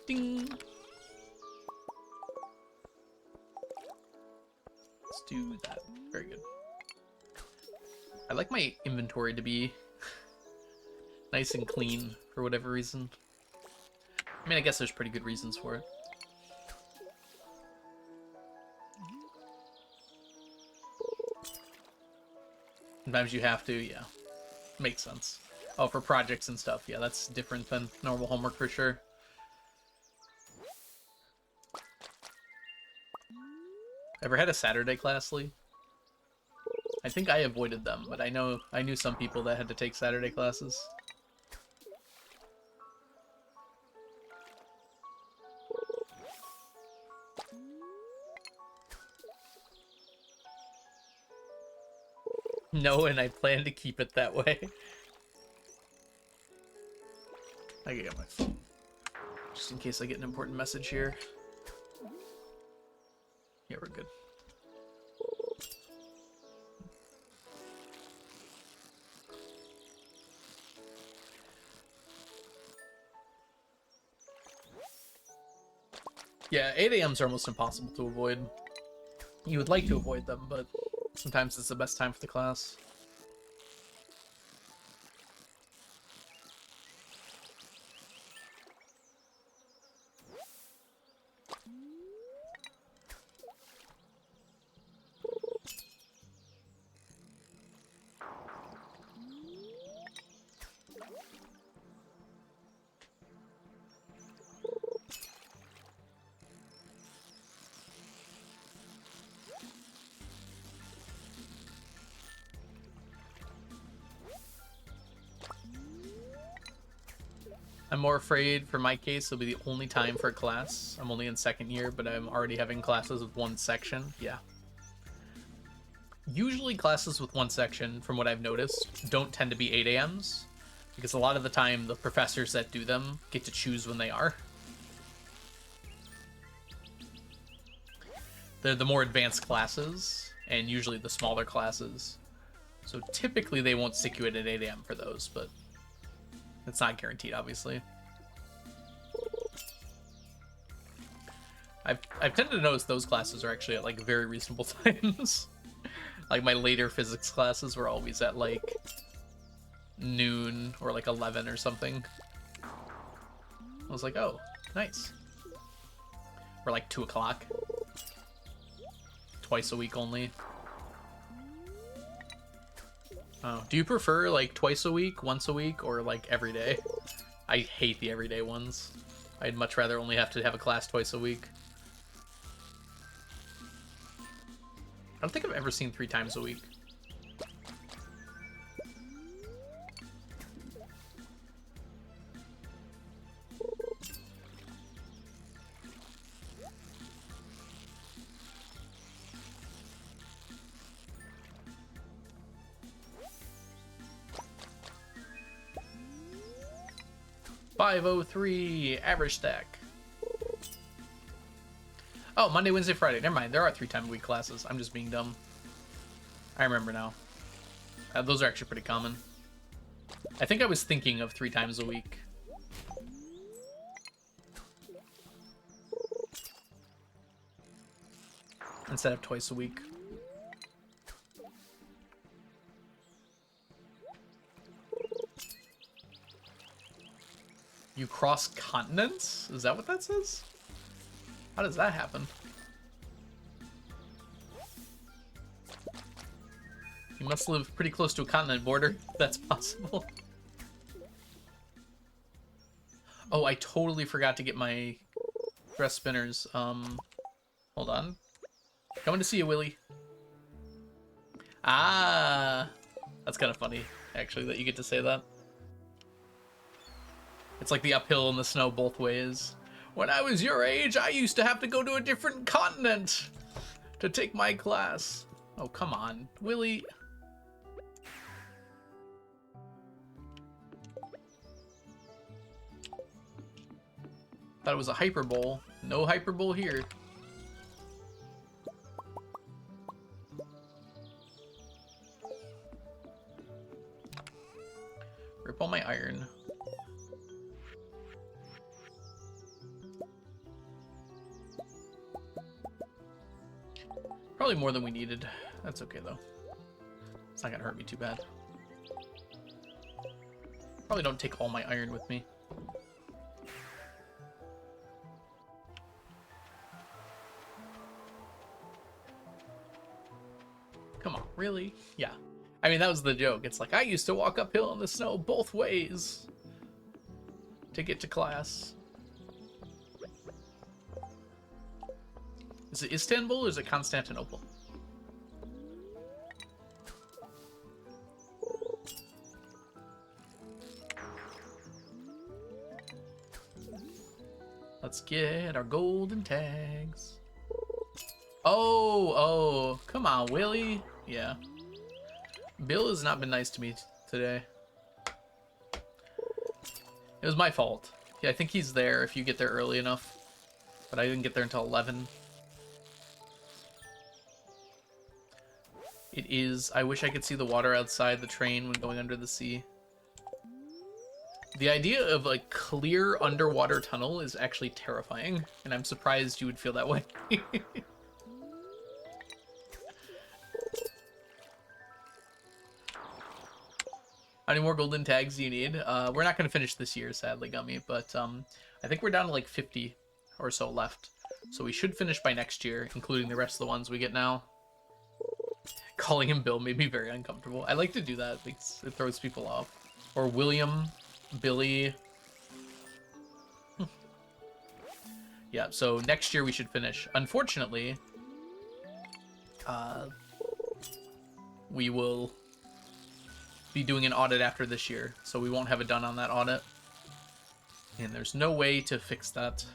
Ding! Let's do that. Very good. I like my inventory to be nice and clean for whatever reason. I mean, I guess there's pretty good reasons for it. Sometimes you have to, yeah. Makes sense. Oh, for projects and stuff, yeah, that's different than normal homework for sure. Ever had a Saturday class, Lee? I think I avoided them, but I knew some people that had to take Saturday classes. No, and I plan to keep it that way. I can get my phone. Just in case I get an important message here. Yeah, we're good. Yeah, 8 a.m.s are almost impossible to avoid. You would like to avoid them, but sometimes it's the best time for the class. I'm more afraid for my case it'll be the only time for a class. I'm only in second year, but I'm already having classes with one section. Yeah. Usually classes with one section, from what I've noticed, don't tend to be 8 a.m.s, because a lot of the time the professors that do them get to choose when they are. They're the more advanced classes, and usually the smaller classes. So typically they won't stick you at 8 a.m. for those, but it's not guaranteed, obviously. I've tended to notice those classes are actually at like very reasonable times. Like my later physics classes were always at like noon or like 11 or something. I was like, oh, nice. Or like 2 o'clock. Twice a week only. Oh, do you prefer like twice a week, once a week, or like every day? I hate the everyday ones. I'd much rather only have to have a class twice a week. I don't think I've ever seen 3 times a week. $503 average stack. Oh, Monday, Wednesday, Friday. Never mind. There are 3-time-a-week classes. I'm just being dumb. I remember now. Those are actually pretty common. I think I was thinking of 3 times a week. Instead of twice a week. You cross continents? Is that what that says? How does that happen? You must live pretty close to a continent border, if that's possible. Oh, I totally forgot to get my breast spinners. Hold on. Coming to see you, Willy. Ah, that's kind of funny, actually, that you get to say that. It's like the uphill and the snow both ways. When I was your age, I used to have to go to a different continent to take my class. Oh, come on, Willy. Thought it was a hyperbole. No hyperbole here. Rip all my iron. Probably more than we needed. That's okay, though. It's not gonna hurt me too bad. Probably don't take all my iron with me. Come on, really? Yeah. I mean, that was the joke. It's like, I used to walk uphill in the snow both ways to get to class. Is it Istanbul or is it Constantinople? Let's get our golden tags. Oh, come on, Willy. Yeah. Bill has not been nice to me today. It was my fault. Yeah, I think he's there if you get there early enough. But I didn't get there until 11. It is... I wish I could see the water outside the train when going under the sea. The idea of a clear underwater tunnel is actually terrifying, and I'm surprised you would feel that way. How many more golden tags do you need? We're not going to finish this year, sadly, Gummy, but I think we're down to like 50 or so left. So we should finish by next year, including the rest of the ones we get now. Calling him Bill made me very uncomfortable. I like to do that because it throws people off. Or William, Billy. Yeah, so next year we should finish. Unfortunately, we will be doing an audit after this year, so we won't have it done on that audit. And there's no way to fix that.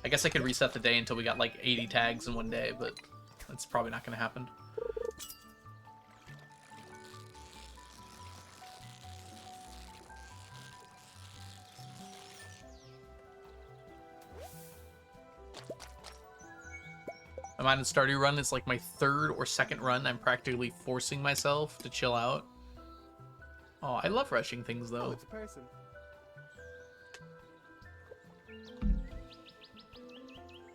I guess I could reset the day until we got like 80 tags in one day, but that's probably not going to happen. I'm on a Stardew run. It's like my third or second run. I'm practically forcing myself to chill out. Oh, I love rushing things, though. Oh, it's a person.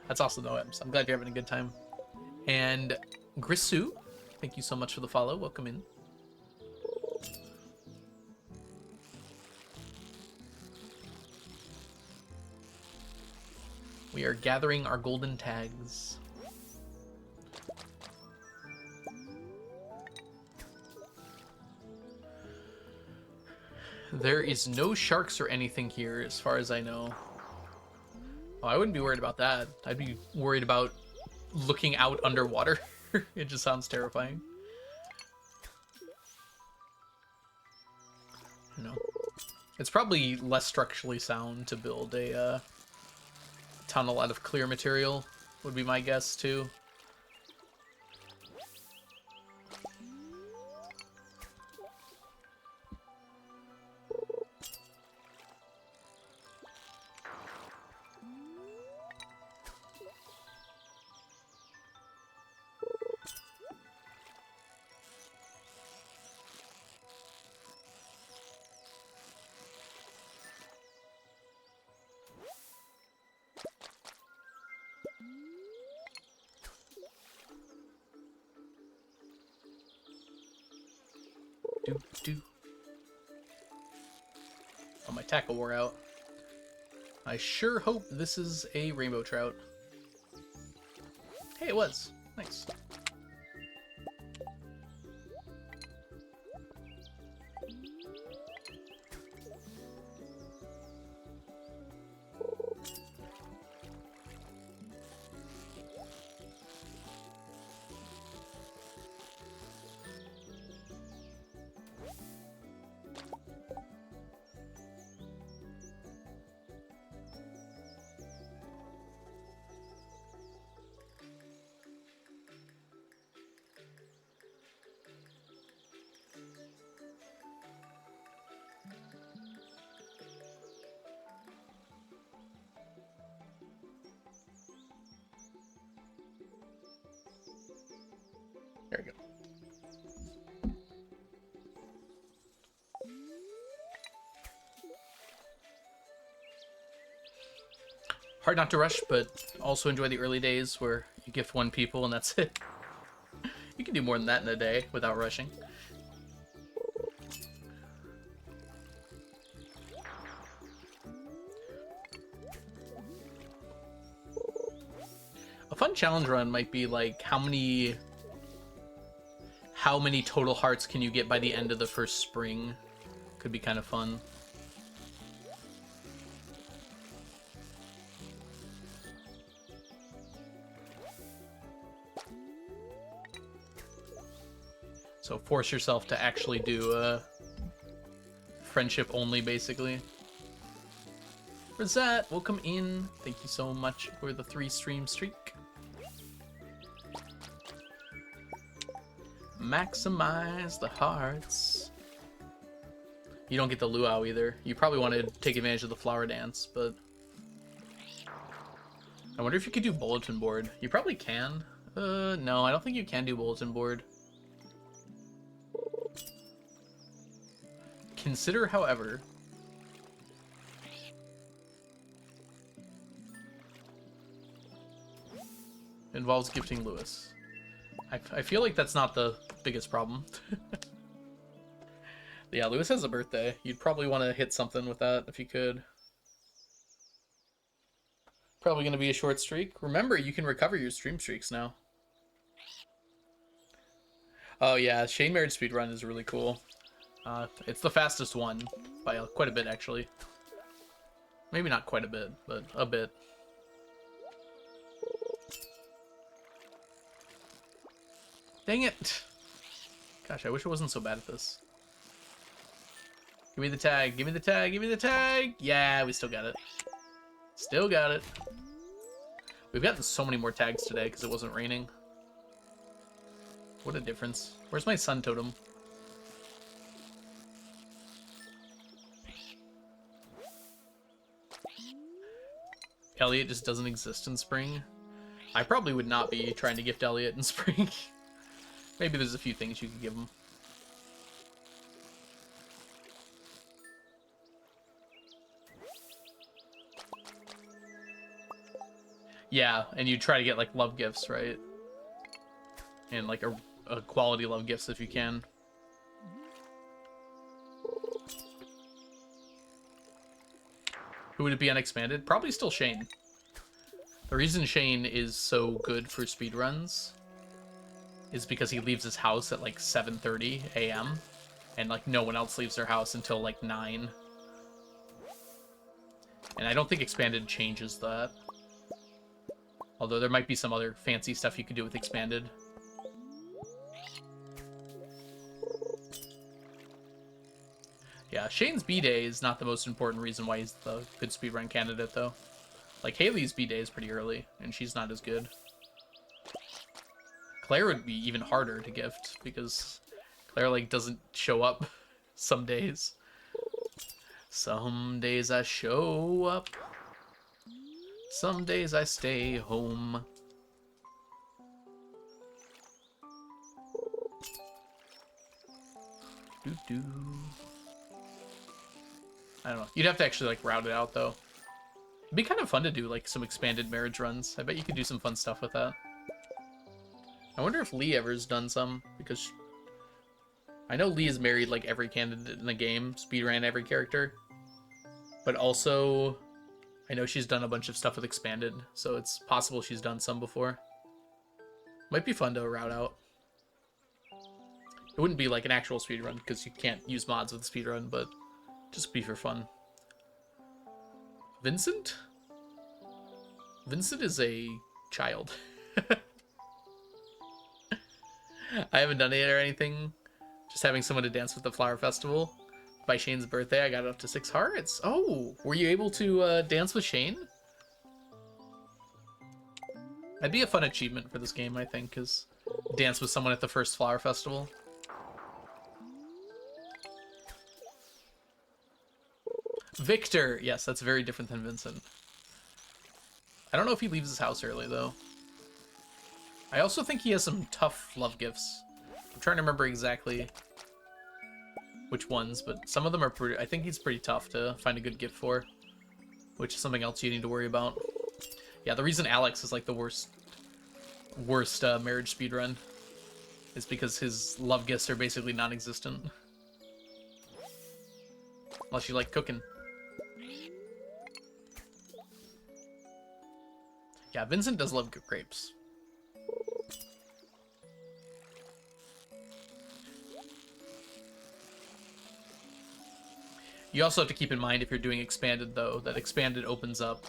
That's awesome, though, Ems. I'm glad you're having a good time. And Grissu, thank you so much for the follow. Welcome in. We are gathering our golden tags. There is no sharks or anything here, as far as I know. Oh, I wouldn't be worried about that. I'd be worried about looking out underwater. It just sounds terrifying. You know, it's probably less structurally sound to build a tunnel out of clear material, would be my guess, too. Do. Oh, my tackle wore out. I sure hope this is a rainbow trout. Hey, it was. Nice. There we go. Hard not to rush, but also enjoy the early days where you gift one people and that's it. You can do more than that in a day without rushing. A fun challenge run might be like how many total hearts can you get by the end of the first spring? Could be kind of fun. So force yourself to actually do friendship only, basically. Rosette, welcome in. Thank you so much for the 3-stream streak. Maximize the hearts. You don't get the luau either. You probably want to take advantage of the flower dance, but I wonder if you could do bulletin board. You probably can. No, I don't think you can do bulletin board. Consider, however, involves gifting Lewis. I feel like that's not the biggest problem. Yeah, Lewis has a birthday. You'd probably want to hit something with that if you could. Probably going to be a short streak. Remember, you can recover your stream streaks now. Oh yeah, Shane Merritt speedrun is really cool. It's the fastest one by quite a bit, actually. Maybe not quite a bit, but a bit. Dang it! Gosh, I wish I wasn't so bad at this. Give me the tag. Give me the tag. Give me the tag. Yeah, we still got it. Still got it. We've gotten so many more tags today because it wasn't raining. What a difference. Where's my sun totem? Elliot just doesn't exist in spring. I probably would not be trying to gift Elliot in spring. Maybe there's a few things you could give him. Yeah, and you try to get like love gifts, right? And like a quality love gifts if you can. Who would it be unexpanded? Probably still Shane. The reason Shane is so good for speedruns is because he leaves his house at like 7:30 a.m. and like no one else leaves their house until like 9. And I don't think expanded changes that. Although there might be some other fancy stuff you could do with expanded. Yeah, Shane's B-Day is not the most important reason why he's the good speedrun candidate, though. Like, Haley's B-Day is pretty early, and she's not as good. Claire would be even harder to gift, because Claire, like, doesn't show up some days. Some days I show up. Some days I stay home. Doo-doo. I don't know. You'd have to actually, like, route it out, though. It'd be kind of fun to do, like, some expanded marriage runs. I bet you could do some fun stuff with that. I wonder if Lee ever's done some, because I know Lee has married, like, every candidate in the game, speedran every character. But also, I know she's done a bunch of stuff with expanded, so it's possible she's done some before. Might be fun to route out. It wouldn't be, like, an actual speedrun, because you can't use mods with speedrun, but just be for fun. Vincent? Vincent is a child. I haven't done it or anything. Just having someone to dance with the flower festival. By Shane's birthday, I got up to 6 hearts. Oh, were you able to dance with Shane? That'd be a fun achievement for this game, I think, because dance with someone at the first flower festival. Victor! Yes, that's very different than Vincent. I don't know if he leaves his house early, though. I also think he has some tough love gifts. I'm trying to remember exactly which ones, but some of them are pretty... I think he's pretty tough to find a good gift for, which is something else you need to worry about. Yeah, the reason Alex is, like, the worst marriage speedrun is because his love gifts are basically non-existent. Unless you like cooking. Yeah, Vincent does love grapes. You also have to keep in mind, if you're doing expanded, though, that expanded opens up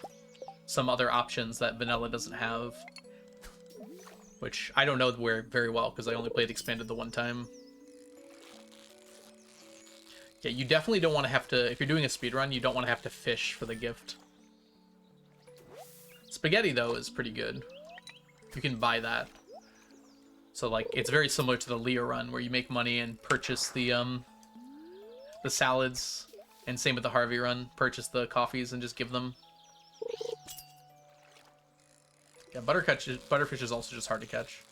some other options that vanilla doesn't have. Which I don't know where very well, because I only played expanded the one time. Yeah, you definitely don't want to have to... If you're doing a speedrun, you don't want to have to fish for the gift. Spaghetti, though, is pretty good. You can buy that. So, like, it's very similar to the Leah run, where you make money and purchase the salads. And same with the Harvey run. Purchase the coffees and just give them. Yeah, butterfish is also just hard to catch.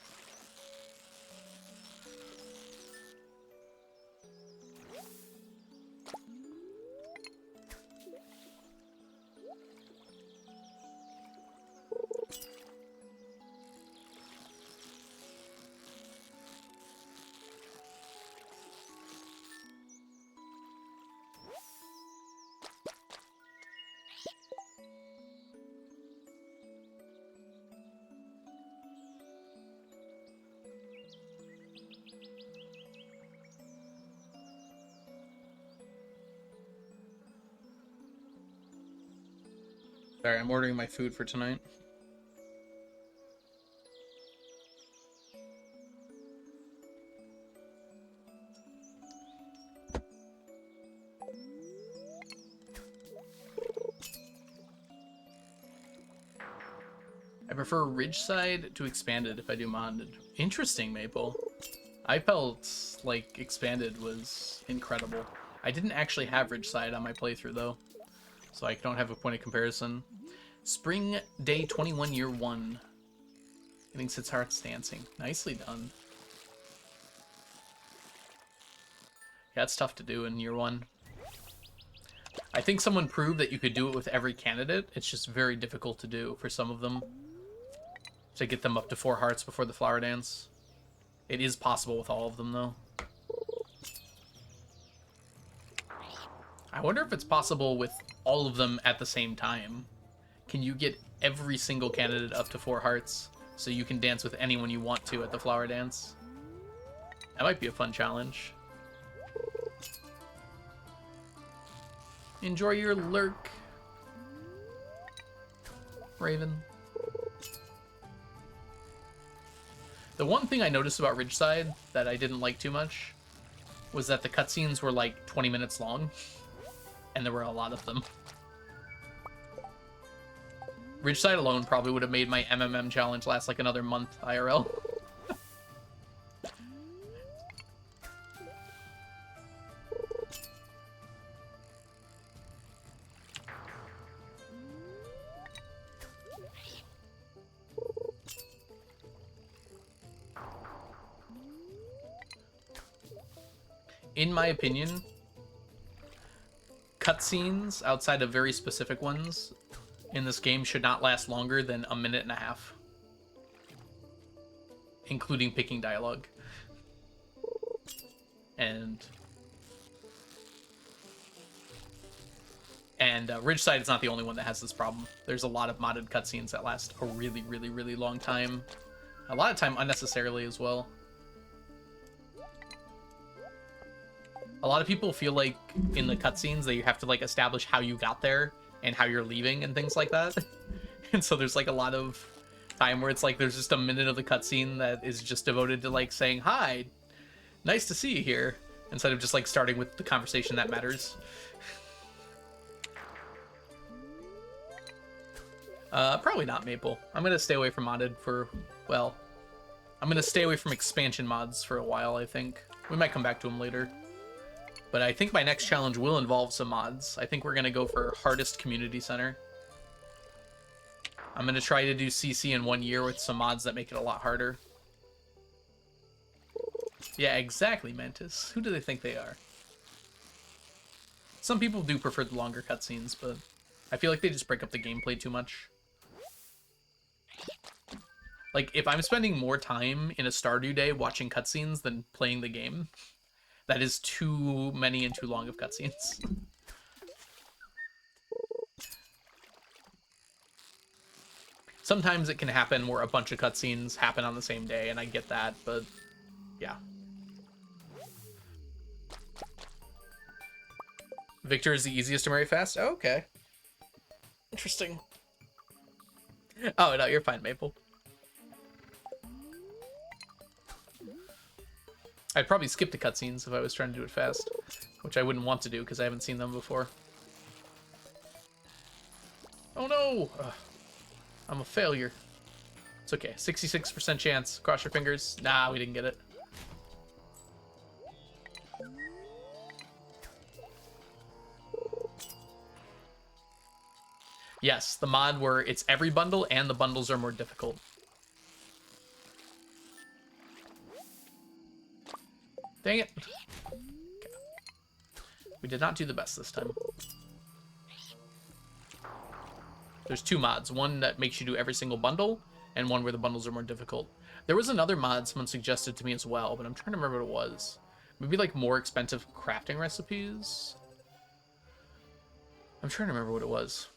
Sorry, I'm ordering my food for tonight. I prefer Ridgeside to Expanded if I do modded. Interesting, Maple. I felt like Expanded was incredible. I didn't actually have Ridgeside on my playthrough, though, so I don't have a point of comparison. Spring Day 21 Year 1. Getting Sits Hearts Dancing. Nicely done. Yeah, it's tough to do in Year 1. I think someone proved that you could do it with every candidate. It's just very difficult to do for some of them. To get them up to 4 hearts before the flower dance. It is possible with all of them, though. I wonder if it's possible with all of them at the same time. Can you get every single candidate up to 4 hearts so you can dance with anyone you want to at the flower dance? That might be a fun challenge. Enjoy your lurk, Raven. The one thing I noticed about Ridgeside that I didn't like too much was that the cutscenes were like 20 minutes long, and there were a lot of them. Ridgeside alone probably would have made my MMM challenge last like another month IRL. In my opinion, cutscenes outside of very specific ones in this game should not last longer than a minute and a half, including picking dialogue. And Ridgeside is not the only one that has this problem. There's a lot of modded cutscenes that last a really, really, really long time. A lot of time unnecessarily as well. A lot of people feel like in the cutscenes that you have to like establish how you got there and how you're leaving and things like that. And so there's like a lot of time where it's like there's just a minute of the cutscene that is just devoted to like saying, "Hi, nice to see you here," instead of just like starting with the conversation that matters. Probably not Maple. I'm gonna stay away from modded for, well, I'm gonna stay away from expansion mods for a while, I think. We might come back to them later. But I think my next challenge will involve some mods. I think we're going to go for Hardest Community Center. I'm going to try to do CC in 1 year with some mods that make it a lot harder. Yeah, exactly, Mantis. Who do they think they are? Some people do prefer the longer cutscenes, but I feel like they just break up the gameplay too much. Like, if I'm spending more time in a Stardew day watching cutscenes than playing the game, that is too many and too long of cutscenes. Sometimes it can happen where a bunch of cutscenes happen on the same day, and I get that, but yeah. Victor is the easiest to marry fast? Oh, okay. Interesting. Oh, no, you're fine, Maple. I'd probably skip the cutscenes if I was trying to do it fast, which I wouldn't want to do because I haven't seen them before. Oh no! Ugh. I'm a failure. It's okay. 66% chance. Cross your fingers. Nah, we didn't get it. Yes, the mod where it's every bundle and the bundles are more difficult. Dang it. Okay. We did not do the best this time. There's 2 mods. One that makes you do every single bundle, and one where the bundles are more difficult. There was another mod someone suggested to me as well, but I'm trying to remember what it was. Maybe like more expensive crafting recipes? I'm trying to remember what it was.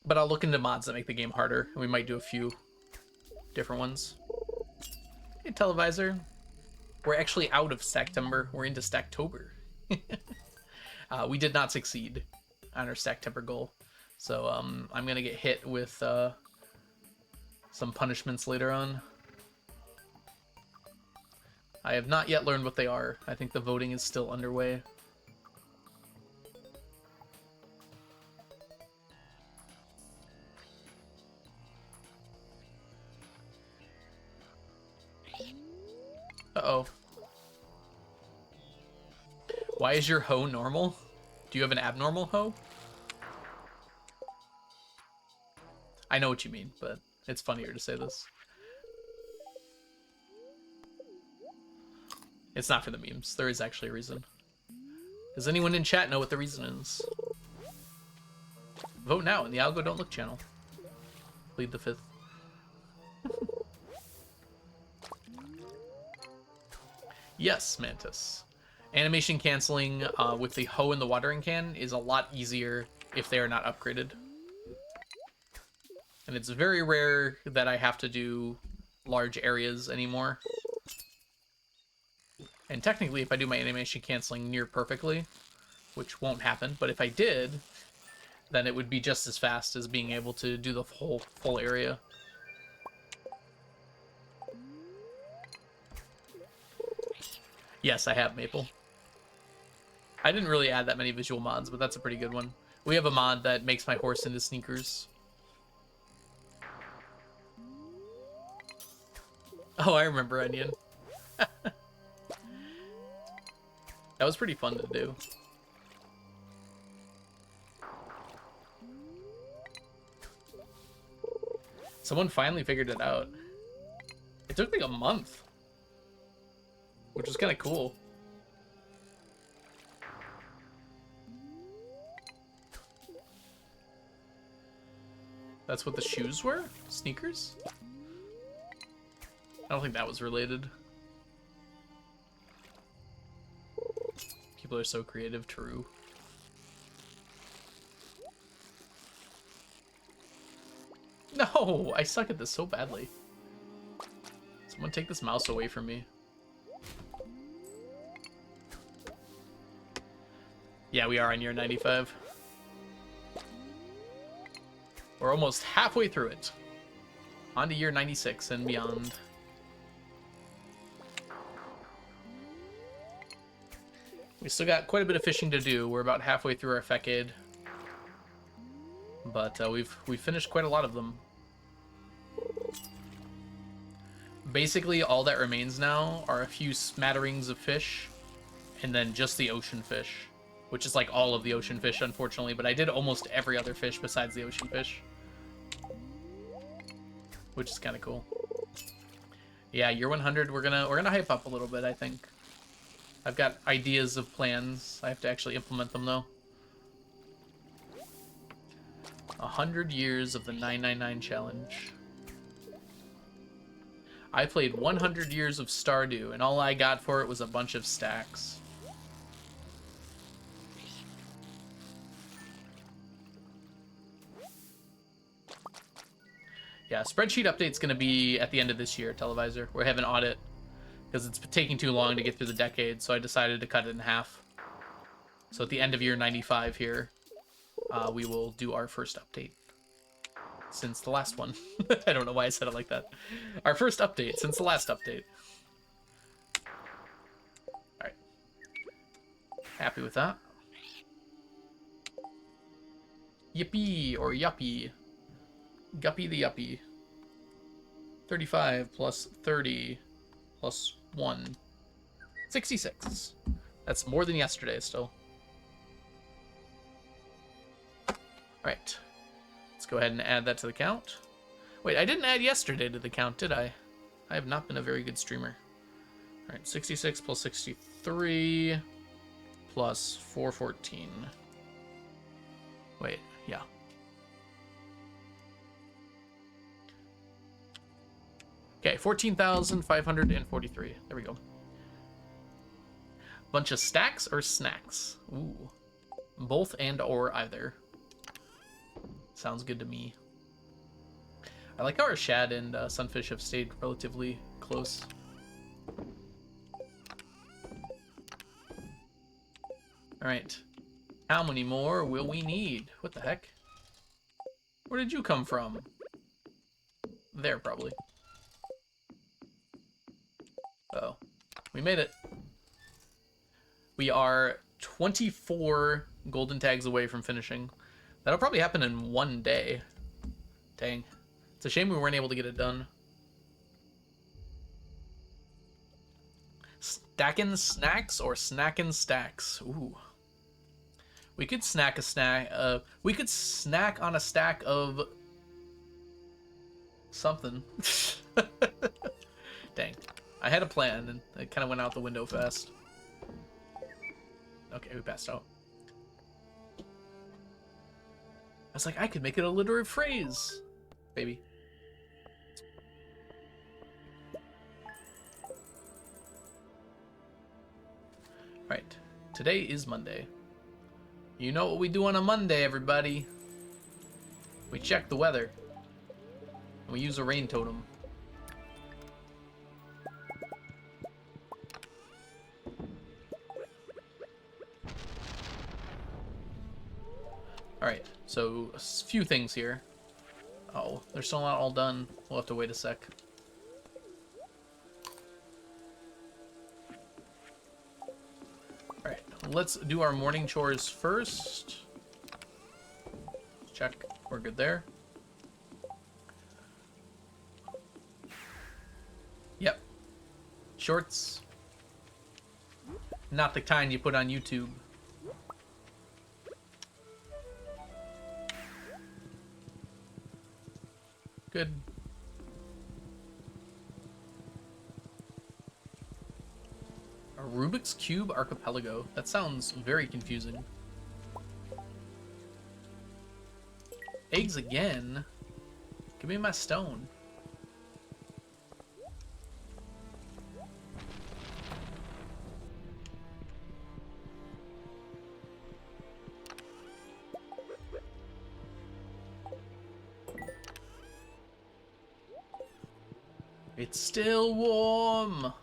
But I'll look into mods that make the game harder, and we might do a few different ones. Hey, Televisor. We're actually out of Stacktember. We're into Stacktober. We did not succeed on our Stacktember goal. So I'm going to get hit with some punishments later on. I have not yet learned what they are. I think the voting is still underway. Uh-oh. Why is your hoe normal? Do you have an abnormal hoe? I know what you mean, but it's funnier to say this. It's not for the memes. There is actually a reason. Does anyone in chat know what the reason is? Vote now in the Algo Don't Look channel. Plead the fifth. Yes, Mantis. Animation canceling with the hoe and the watering can is a lot easier if they are not upgraded. And it's very rare that I have to do large areas anymore. And technically, if I do my animation canceling near perfectly, which won't happen, but if I did, then it would be just as fast as being able to do the whole full area. Yes, I have Maple. I didn't really add that many visual mods, but that's a pretty good one. We have a mod that makes my horse into sneakers. Oh, I remember Onion. That was pretty fun to do. Someone finally figured it out. It took like a month, which was kind of cool. That's what the shoes were? Sneakers? I don't think that was related. People are so creative, true. No, I suck at this so badly. Someone take this mouse away from me. Yeah, we are on year 95. We're almost halfway through it. On to year 96 and beyond. We still got quite a bit of fishing to do. We're about halfway through our fecade. But we've finished quite a lot of them. Basically, all that remains now are a few smatterings of fish, and then just the ocean fish, which is like all of the ocean fish, unfortunately. But I did almost every other fish besides the ocean fish, which is kind of cool. Yeah, year 100, we're gonna hype up a little bit, I think. I've got ideas of plans. I have to actually implement them though. 100 years of the 999 challenge. I played 100 years of Stardew, and all I got for it was a bunch of stacks. Yeah, spreadsheet update's going to be at the end of this year, Televisor. We're having an audit because it's taking too long to get through the decade, so I decided to cut it in half. So at the end of year 95 here, we will do our first update since the last one. I don't know why I said it like that. Our first update since the last update. Alright. Happy with that. Yippee or yuppie. Guppy the yuppie. 35 plus 30 plus 1. 66. That's more than yesterday still. Alright. Let's go ahead and add that to the count. Wait, I didn't add yesterday to the count, did I? I have not been a very good streamer. Alright, 66 plus 63 plus 414. Wait, yeah. Okay, 14,543. There we go. Bunch of stacks or snacks? Ooh. Both and or either. Sounds good to me. I like how our shad and sunfish have stayed relatively close. Alright. How many more will we need? What the heck? Where did you come from? There, probably. Uh-oh. We made it. We are 24 golden tags away from finishing. That'll probably happen in one day. Dang. It's a shame we weren't able to get it done. Stacking snacks or snacking stacks? Ooh. We could snack a snack. We could snack on a stack of something. Dang. I had a plan and it kind of went out the window fast. Okay, we passed out. I was like, I could make it a alliterative phrase, baby. Right. Today is Monday. You know what we do on a Monday, everybody. We check the weather. And we use a rain totem. Alright, so a few things here. Oh, they're still not all done. We'll have to wait a sec. Alright, let's do our morning chores first. Check, we're good there. Yep. Shorts. Not the kind you put on YouTube. Good. A Rubik's Cube Archipelago. That sounds very confusing. Eggs again? Give me my stone. It's still warm.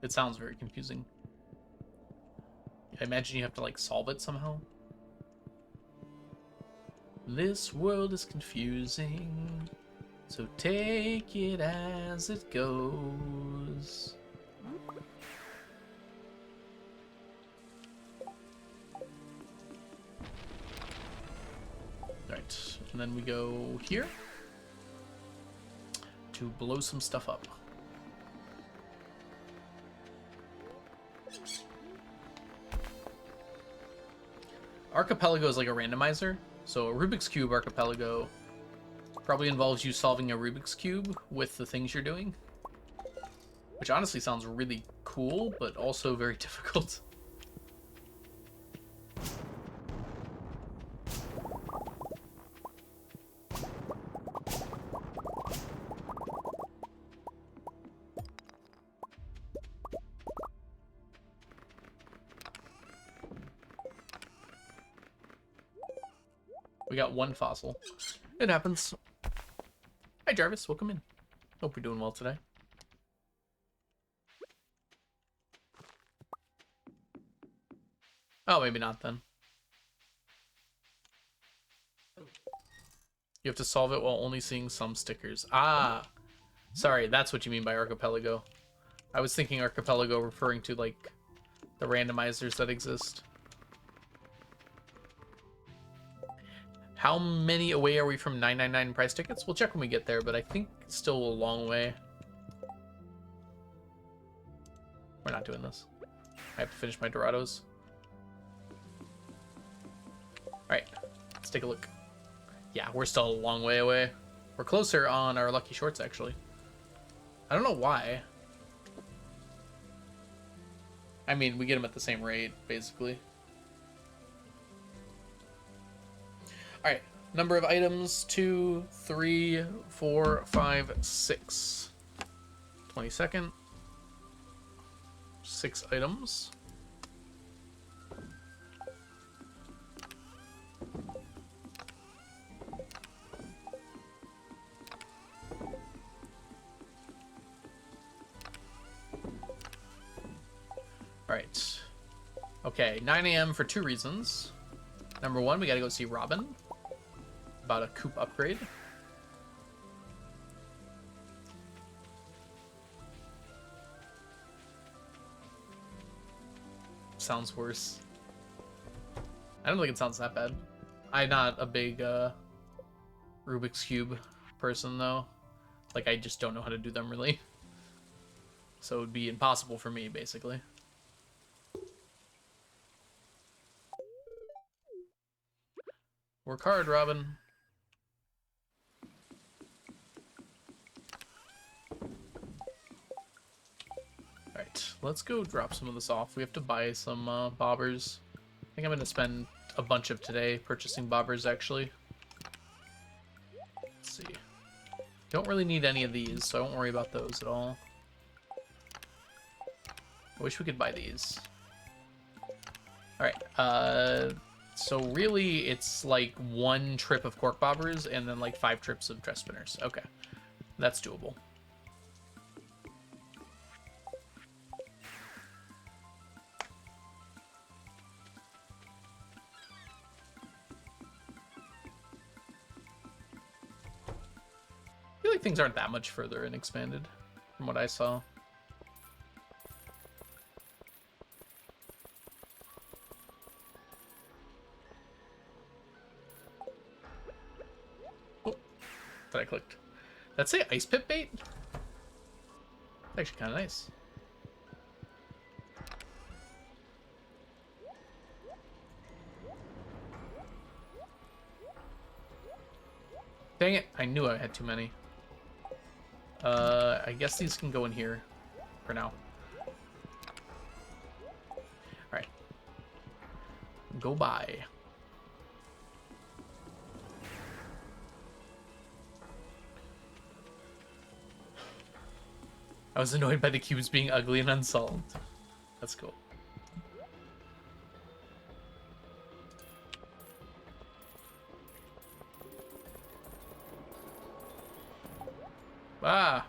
It sounds very confusing. I imagine you have to like solve it somehow. This world is confusing, so take it as it goes. Right, and then we go here to blow some stuff up. Archipelago is like a randomizer, so a Rubik's Cube Archipelago probably involves you solving a Rubik's Cube with the things you're doing. Which honestly sounds really cool, but also very difficult. We got one fossil. It happens. Hi Jarvis, welcome in. Hope you're doing well today. Oh, maybe not then. You have to solve it while only seeing some stickers. Ah! Sorry, that's what you mean by Archipelago. I was thinking Archipelago referring to, like, the randomizers that exist. How many away are we from 999 prize tickets? We'll check when we get there, but I think it's still a long way. We're not doing this. I have to finish my Dorados. Alright, let's take a look. Yeah, we're still a long way away. We're closer on our lucky shorts, actually. I don't know why. I mean, we get them at the same rate, basically. Alright, number of items, 2, 3, 4, 5, 6. 22nd. 6 items. Alright. Okay, 9 a.m. for 2 reasons. Number 1, we gotta go see Robin about a coop upgrade. sounds worse. I don't think it sounds that bad. I'm not a big Rubik's Cube person, though. Like, I just don't know how to do them, really. So it would be impossible for me, basically. Work hard, Robin. Alright, let's go drop some of this off. We have to buy some bobbers. I think I'm going to spend a bunch of today purchasing bobbers, actually. Let's see. Don't really need any of these, so I won't worry about those at all. I wish we could buy these. Alright, so really it's like 1 trip of cork bobbers and then like 5 trips of dress spinners. Okay, that's doable. I feel like things aren't that much further and expanded from what I saw. Oh, that I clicked. That say ice pit bait? Actually kind of nice. Dang it, I knew I had too many. I guess these can go in here for now. Alright. Go by. I was annoyed by the cubes being ugly and unsolved. That's cool. Ah!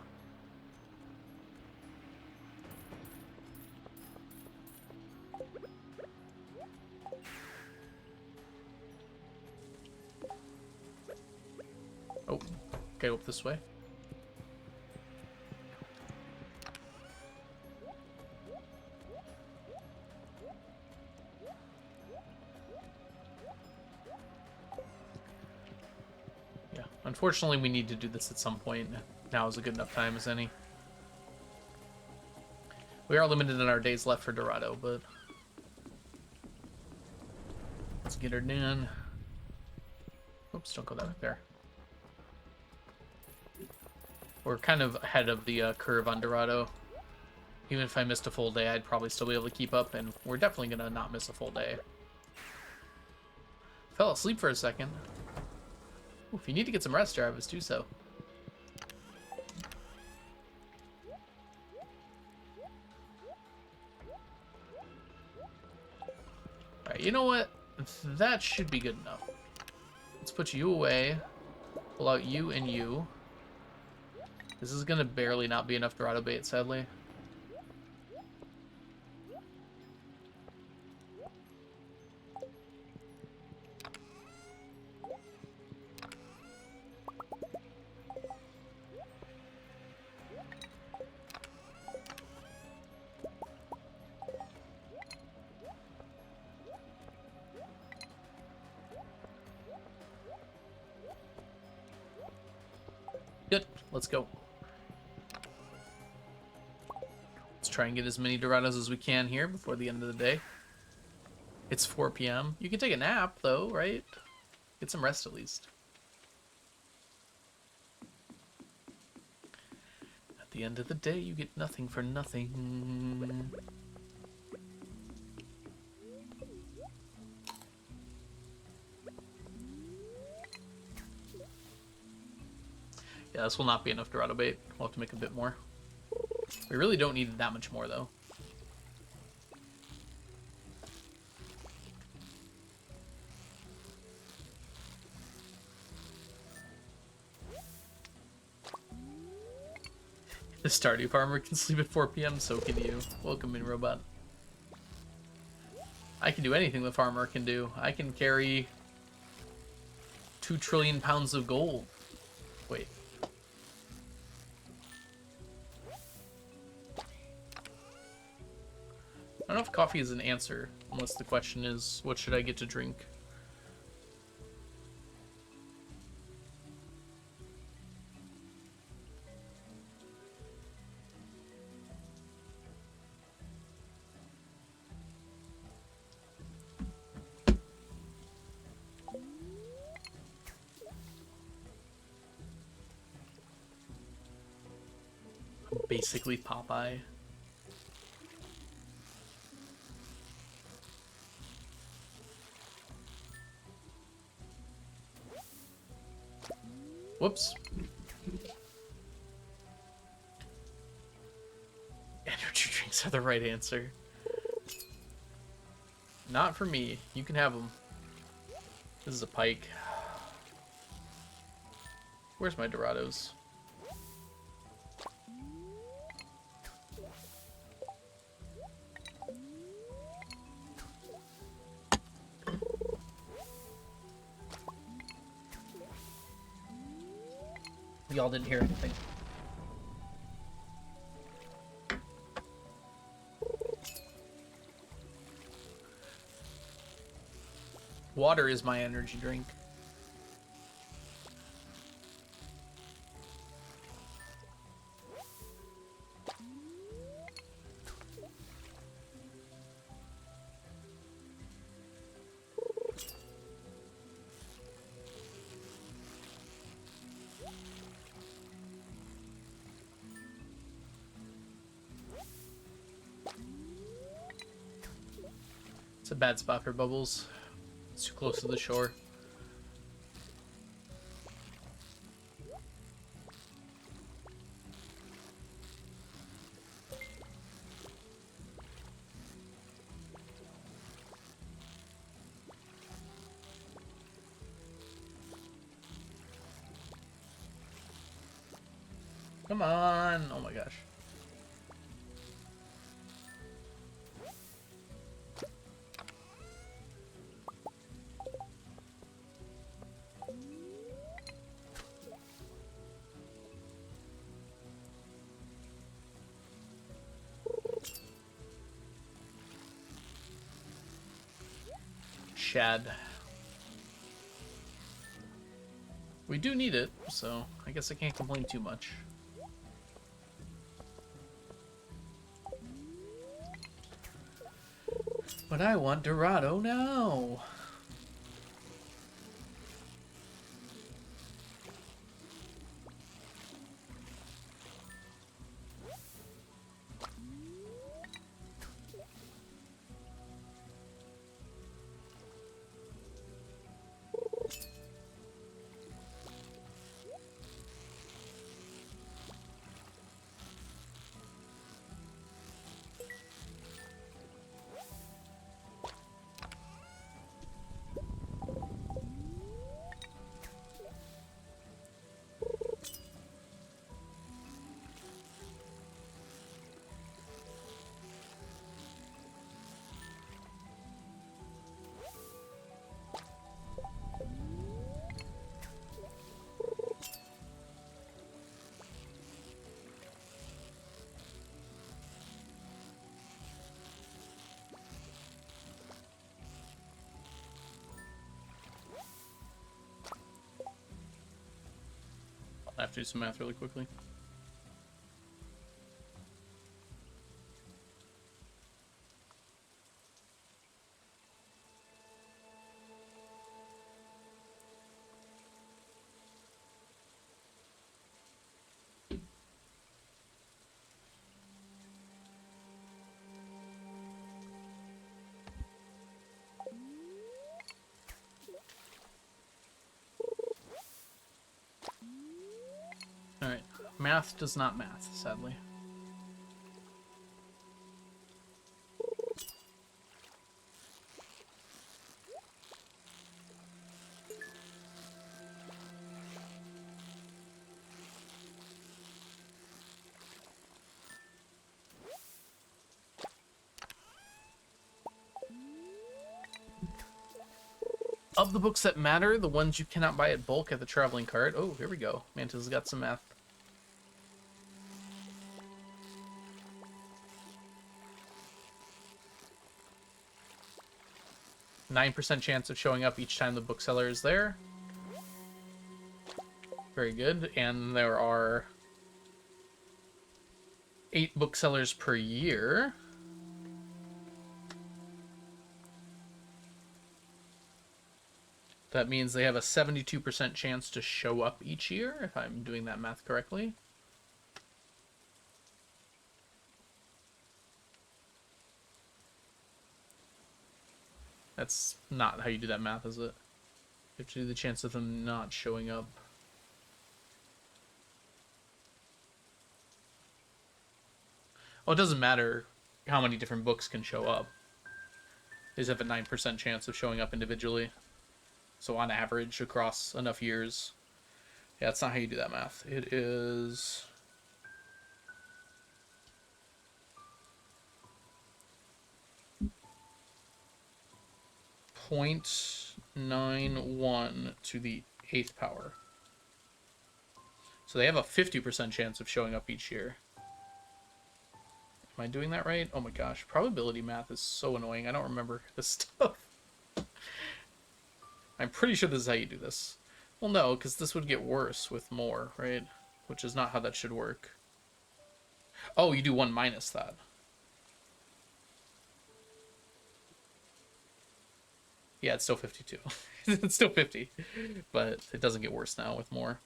Oh, go up this way. Yeah, unfortunately we need to do this at some point. Now is a good enough time as any. We are limited in our days left for Dorado, but let's get her done. Oops, don't go that way there. We're kind of ahead of the curve on Dorado. Even if I missed a full day, I'd probably still be able to keep up, and we're definitely going to not miss a full day. Fell asleep for a second. Ooh, if you need to get some rest, Jarvis, do so. Alright, you know what? That should be good enough. Let's put you away. Pull out you and you. This is going to barely not be enough Dorado bait, sadly. Good. Let's go. Let's try and get as many Dorados as we can here before the end of the day. It's 4 p.m. You can take a nap, though, right? Get some rest, at least. At the end of the day, you get nothing for nothing. Yeah, this will not be enough Dorado bait. We'll have to make a bit more. We really don't need that much more, though. The Stardew farmer can sleep at 4 p.m., so can you. Welcome in, robot. I can do anything the farmer can do. I can carry 2 trillion pounds of gold. Wait. I don't know if coffee is an answer, unless the question is, what should I get to drink? I'm basically Popeye. Whoops. Energy drinks are the right answer. Not for me. You can have them. This is a pike. Where's my Dorados? Y'all didn't hear anything. Water is my energy drink. It's a bad spot for bubbles. It's too close to the shore. Come on! Oh my gosh. Shad. We do need it, so I guess I can't complain too much. But I want Dorado now! I have to do some math really quickly. Alright. Math does not math, sadly. Of the books that matter, the ones you cannot buy at bulk at the traveling cart. Oh, here we go. Manta's got some math. 9% chance of showing up each time the bookseller is there. Very good. And there are 8 booksellers per year. That means they have a 72% chance to show up each year, if I'm doing that math correctly. That's not how you do that math, is it? You have to do the chance of them not showing up. Oh, it doesn't matter how many different books can show up. They just have a 9% chance of showing up individually. So on average, across enough years. Yeah, that's not how you do that math. It is... .91 to the 8th power. So they have a 50% chance of showing up each year. Am I doing that right? Oh my gosh. Probability math is so annoying. I don't remember this stuff. I'm pretty sure this is how you do this. Well, no, because this would get worse with more, right? Which is not how that should work. Oh, you do 1 minus that. Yeah, it's still 52. It's still 50. But it doesn't get worse now with more.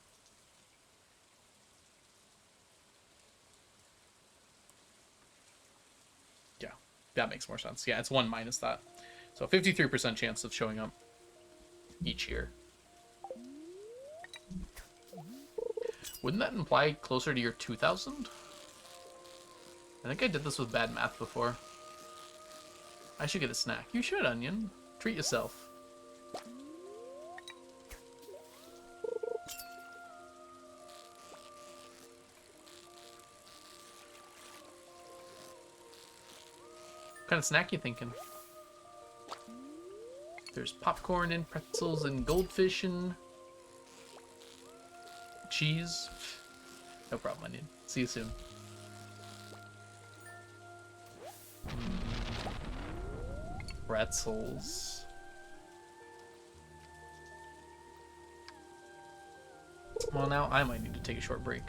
Yeah, that makes more sense. Yeah, it's 1 minus that. So 53% chance of showing up each year. Wouldn't that imply closer to your 2000? I think I did this with bad math before. I should get a snack. You should, Onion. Treat yourself. What kind of snack you thinking? There's popcorn and pretzels and goldfish and cheese. No problem, Onion. See you soon. Pretzels. Well, now I might need to take a short break.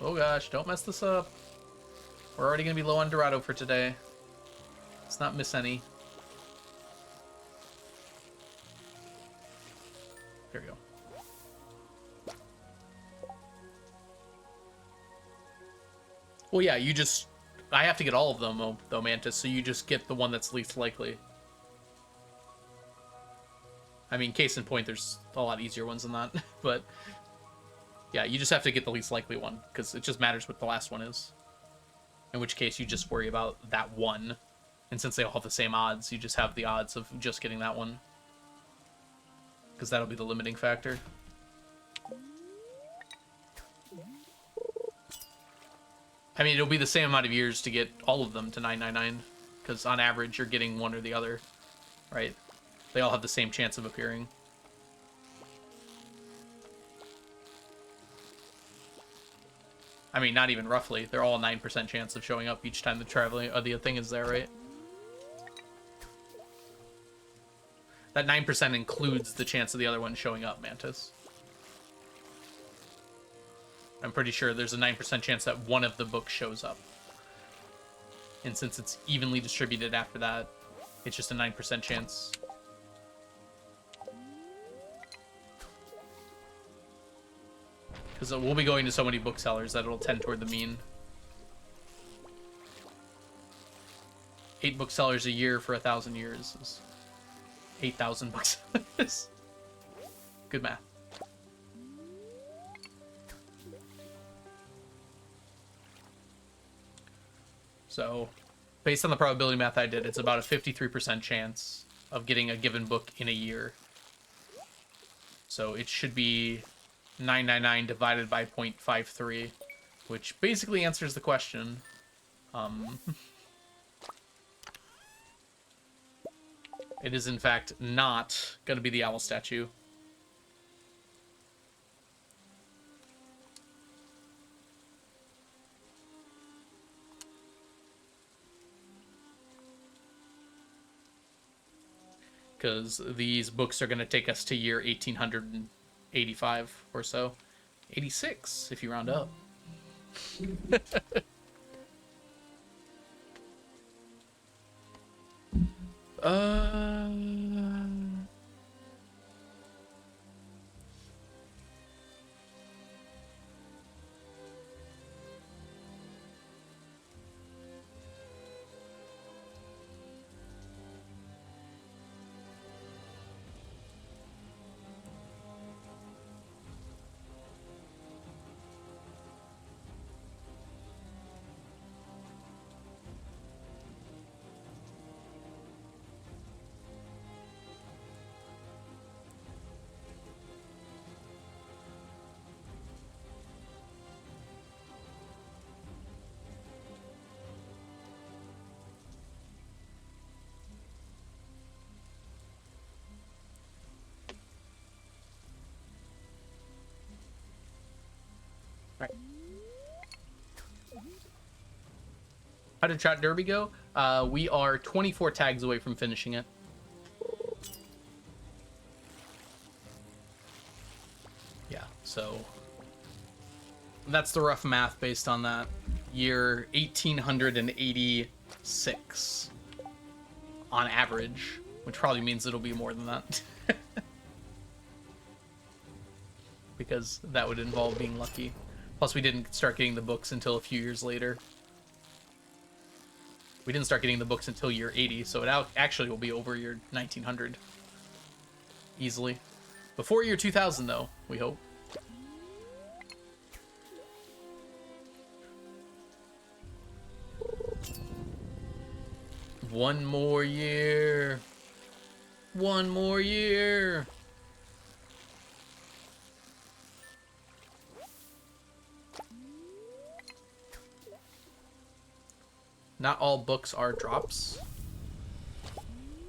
Oh gosh, don't mess this up. We're already going to be low on Dorado for today. Let's not miss any. There we go. Well, yeah, you just... I have to get all of them, though, Mantis, so you just get the one that's least likely. I mean, case in point, there's a lot easier ones than that, but... Yeah, you just have to get the least likely one, because it just matters what the last one is. In which case, you just worry about that one. And since they all have the same odds, you just have the odds of just getting that one. Because that'll be the limiting factor. I mean, it'll be the same amount of years to get all of them to 999. Because on average, you're getting one or the other. Right? They all have the same chance of appearing. I mean, not even roughly. They're all a 9% chance of showing up each time the traveling the thing is there, right? That 9% includes the chance of the other one showing up, Mantis. I'm pretty sure there's a 9% chance that one of the books shows up. And since it's evenly distributed after that, it's just a 9% chance. Because we'll be going to so many booksellers that it'll tend toward the mean. 8 booksellers a year for 1,000 years is 8,000 booksellers. Good math. So, based on the probability math I did, it's about a 53% chance of getting a given book in a year. So it should be 999 divided by 0.53, which basically answers the question. It is, in fact, not going to be the owl statue. because these books are going to take us to year 1885 or so. 86, if you round up. uh... Right. How did Trout Derby go? We are 24 tags away from finishing it. Yeah, so that's the rough math based on that. Year 1886 on average, which probably means it'll be more than that. Because that would involve being lucky. Plus, we didn't start getting the books until a few years later. We didn't start getting the books until year 80, so it actually will be over year 1900. Easily. Before year 2000, though, we hope. One more year. One more year. Not all books are drops.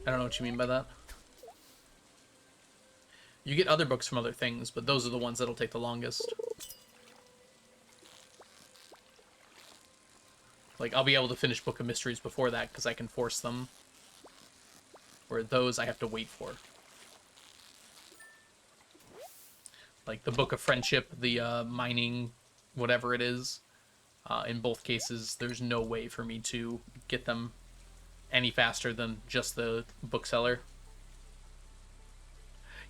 I don't know what you mean by that. You get other books from other things, but those are the ones that'll take the longest. Like, I'll be able to finish Book of Mysteries before that because I can force them. Where those I have to wait for. Like the Book of Friendship, the mining, whatever it is. In both cases, there's no way for me to get them any faster than just the bookseller.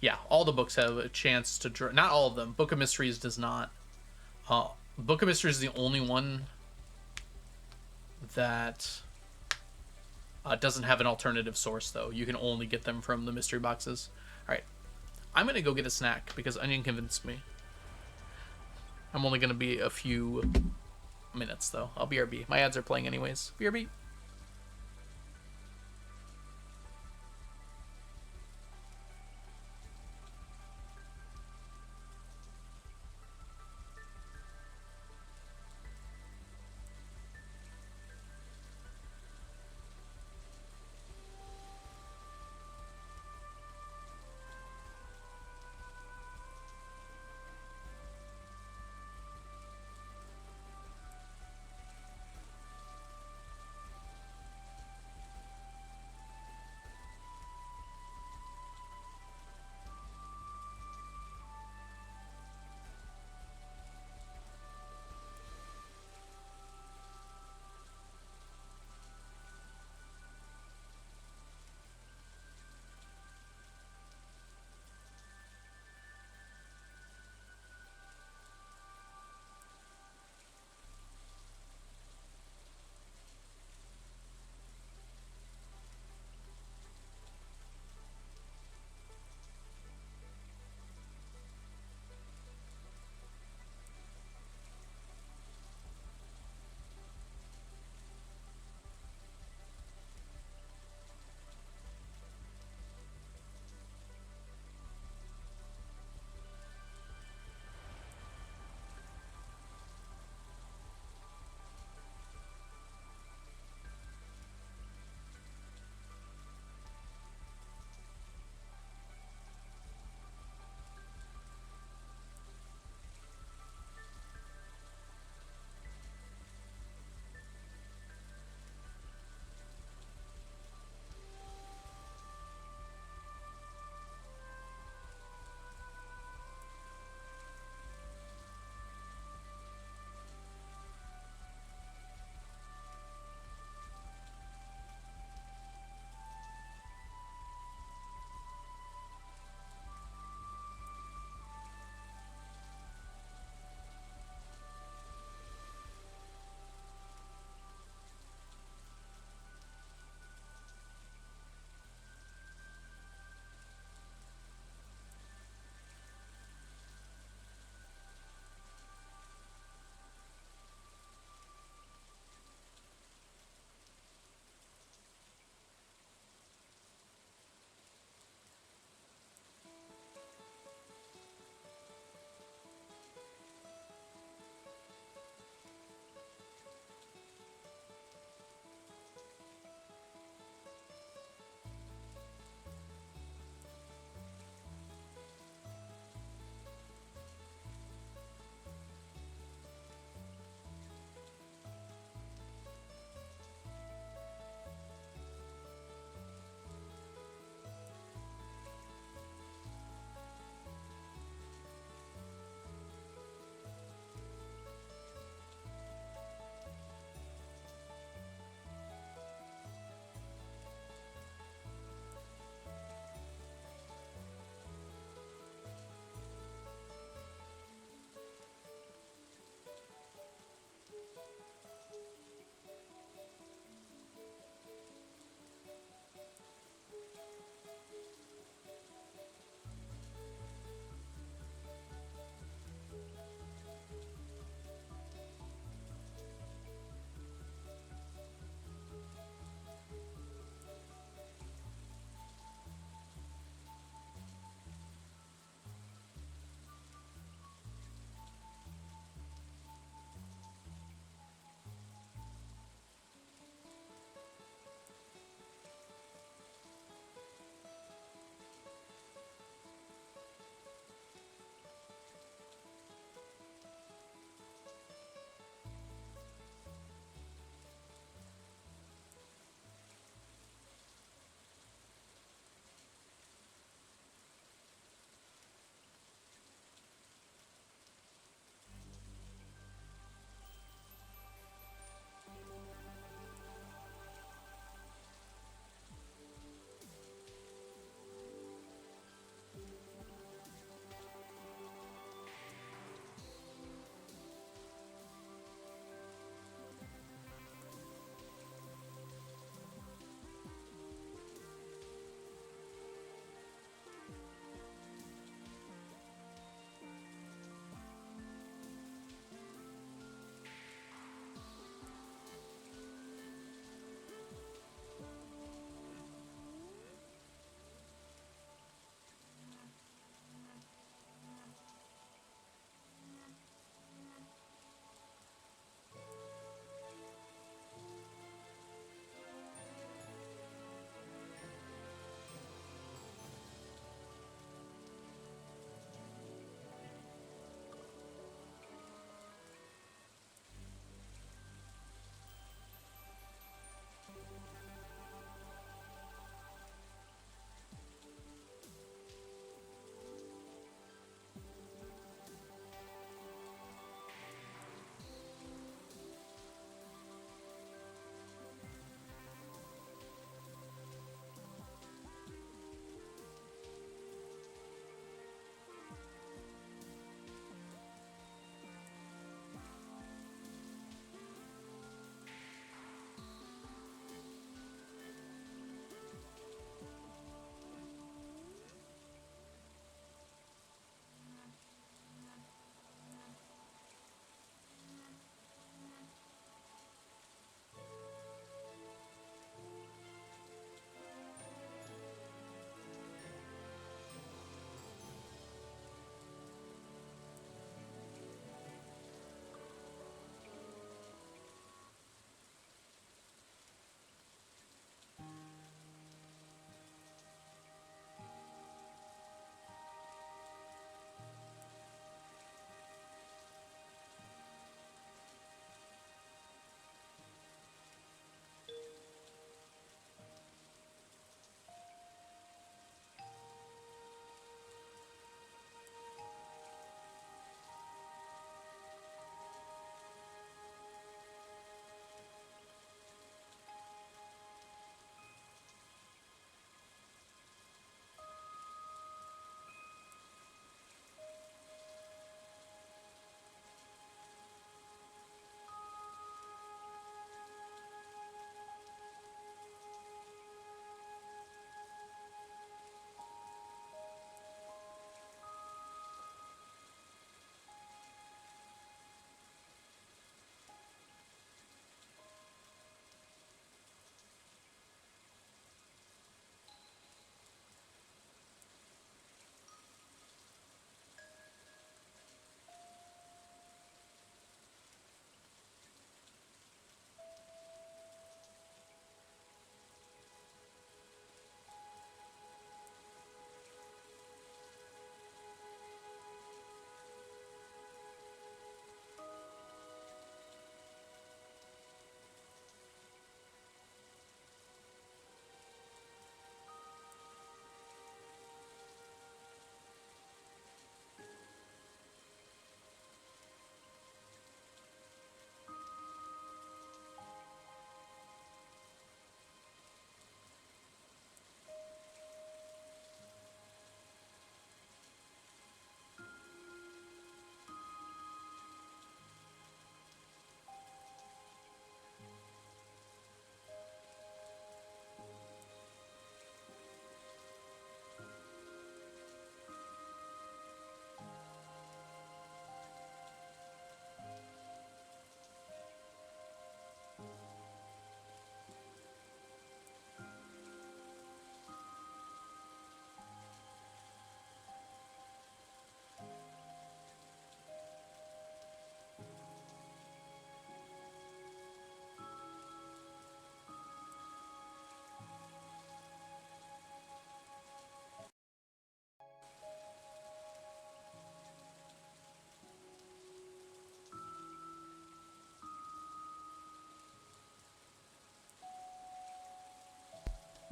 Yeah, all the books have a chance to draw. Not all of them. Book of Mysteries does not. Book of Mysteries is the only one that doesn't have an alternative source, though. You can only get them from the mystery boxes. All right. I'm going to go get a snack because Onion convinced me. I'm only going to be a few minutes, though. I'll BRB. My ads are playing anyways. BRB.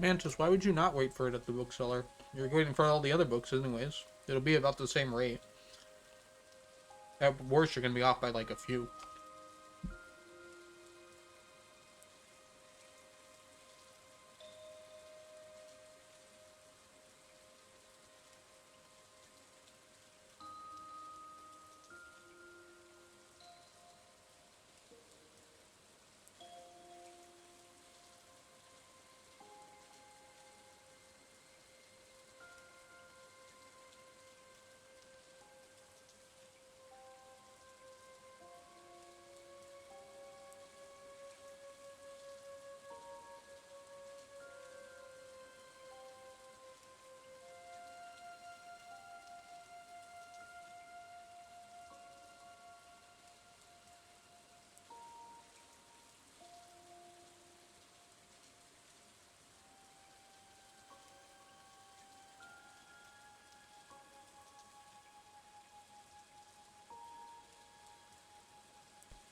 Mantis, why would you not wait for it at the bookseller? You're waiting for all the other books anyways. It'll be about the same rate. At worst, you're gonna be off by like a few.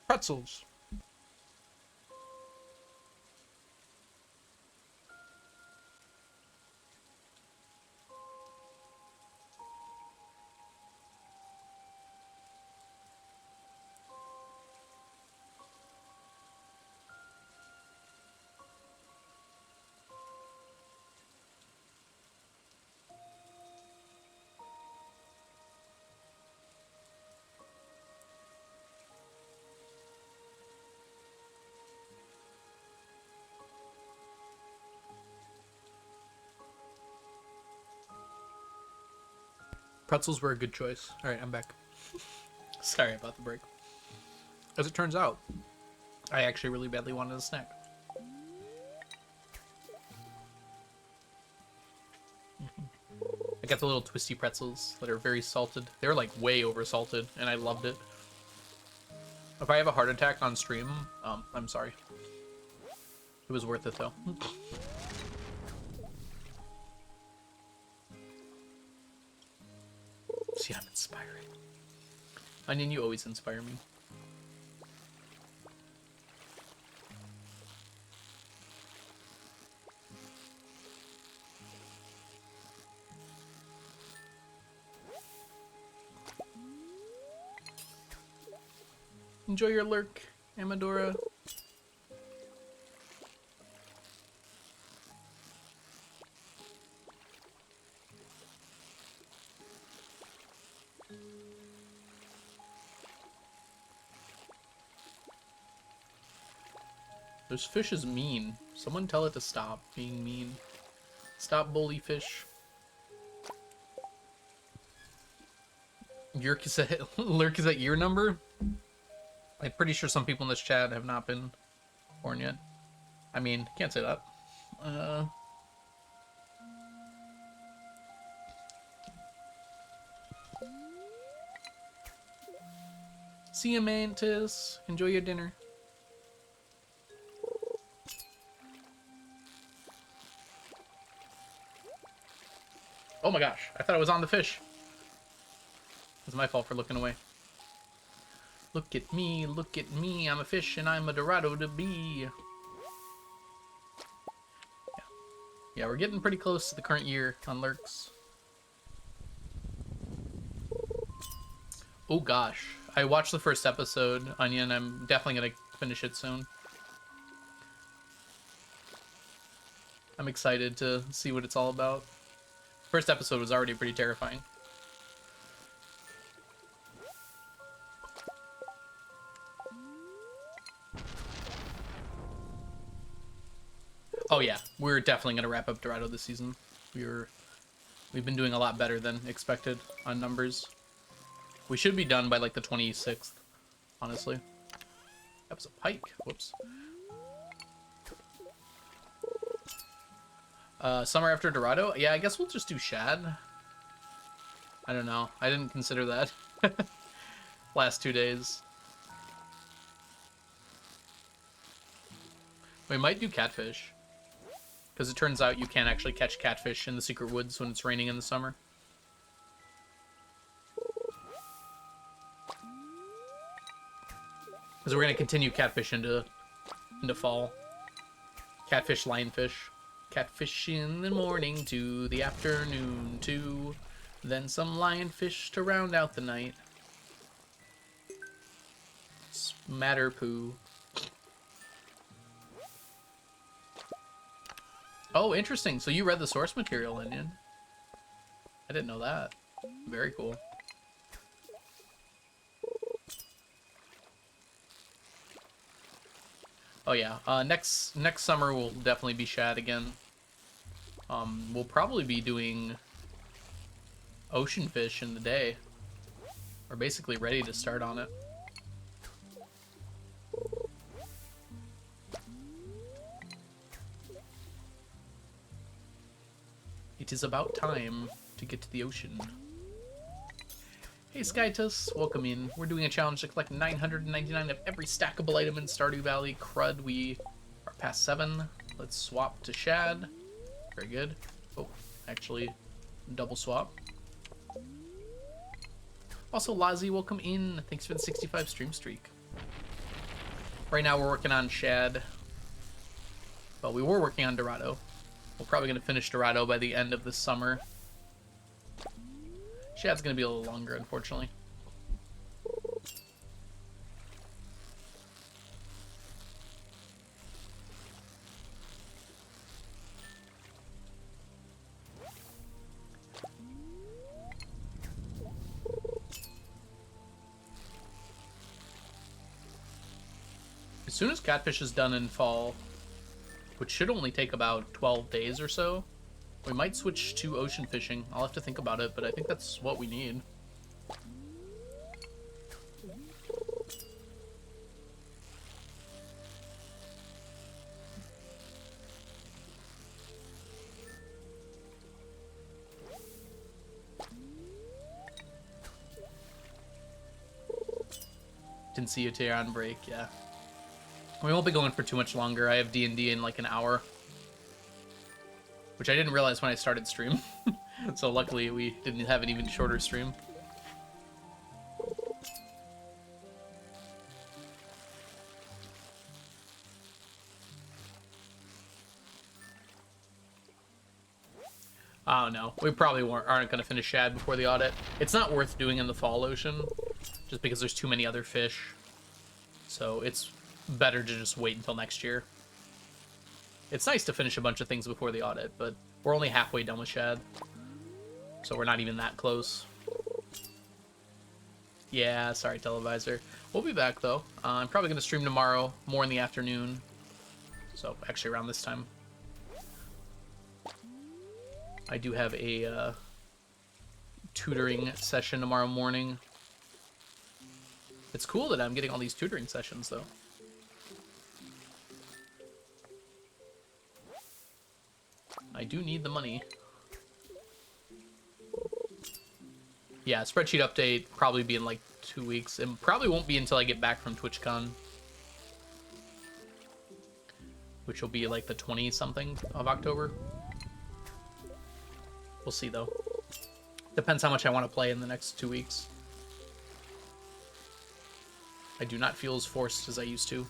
Pretzels. Pretzels were a good choice. Alright, I'm back. Sorry about the break. As it turns out, I actually really badly wanted a snack. I got the little twisty pretzels that are very salted. They're like way over salted, and I loved it. If I have a heart attack on stream, I'm sorry. It was worth it though. See, I'm inspiring. Onion, you always inspire me. Enjoy your lurk, Amadora. This fish is mean. Someone tell it to stop being mean. Stop, bully fish. Lurk is at your number? I'm pretty sure some people in this chat have not been born yet. I mean, can't say that. See you, Mantis. Enjoy your dinner. Oh my gosh, I thought I was on the fish. It's my fault for looking away. Look at me, I'm a fish and I'm a Dorado to be. Yeah, we're getting pretty close to the current year on lurks. Oh gosh, I watched the first episode, Onion. I'm definitely gonna finish it soon. I'm excited to see what it's all about. First episode was already pretty terrifying. Oh yeah, we're definitely gonna wrap up Dorado this season. We've been doing a lot better than expected on numbers. We should be done by like the 26th, honestly. That was a pike. Whoops. Summer after Dorado? Yeah, I guess we'll just do Shad. I don't know. I didn't consider that. Last 2 days. We might do Catfish. Because it turns out you can't actually catch catfish in the secret woods when it's raining in the summer. Because we're going to continue catfish into fall. Catfish, lionfish. Catfish in the morning to the afternoon to, then some lionfish to round out the night. Smatter poo. Oh, interesting. So you read the source material, Inian. I didn't know that. Very cool. Oh yeah. Next summer will definitely be shad again. We'll probably be doing ocean fish in the day. We're basically ready to start on it. It is about time to get to the ocean. Hey Skytus, welcome in. We're doing a challenge to collect 999 of every stackable item in Stardew Valley. Crud, we are past 7. Let's swap to shad. Very good. Oh, actually, double swap. Also, Lazi, welcome in. Thanks for the 65 stream streak. Right now we're working on shad. Well, we were working on Dorado. We're probably going to finish Dorado by the end of the summer. Shad's going to be a little longer, unfortunately. As soon as Catfish is done in fall, which should only take about 12 days or so, we might switch to ocean fishing. I'll have to think about it, but I think that's what we need. Didn't see you till you're on break, yeah. We won't be going for too much longer. I have D&D in like an hour. Which I didn't realize when I started stream. So luckily we didn't have an even shorter stream. Oh no, we probably aren't going to finish shad before the audit. It's not worth doing in the fall ocean, just because there's too many other fish. So it's better to just wait until next year. It's nice to finish a bunch of things before the audit, but we're only halfway done with shad. So we're not even that close. Yeah, sorry, Televisor. We'll be back, though. I'm probably going to stream tomorrow, more in the afternoon. So, actually around this time. I do have a tutoring session tomorrow morning. It's cool that I'm getting all these tutoring sessions, though. I do need the money. Yeah, spreadsheet update probably be in like 2 weeks. And probably won't be until I get back from TwitchCon. Which will be like the 20-something of October. We'll see, though. Depends how much I want to play in the next 2 weeks. I do not feel as forced as I used to.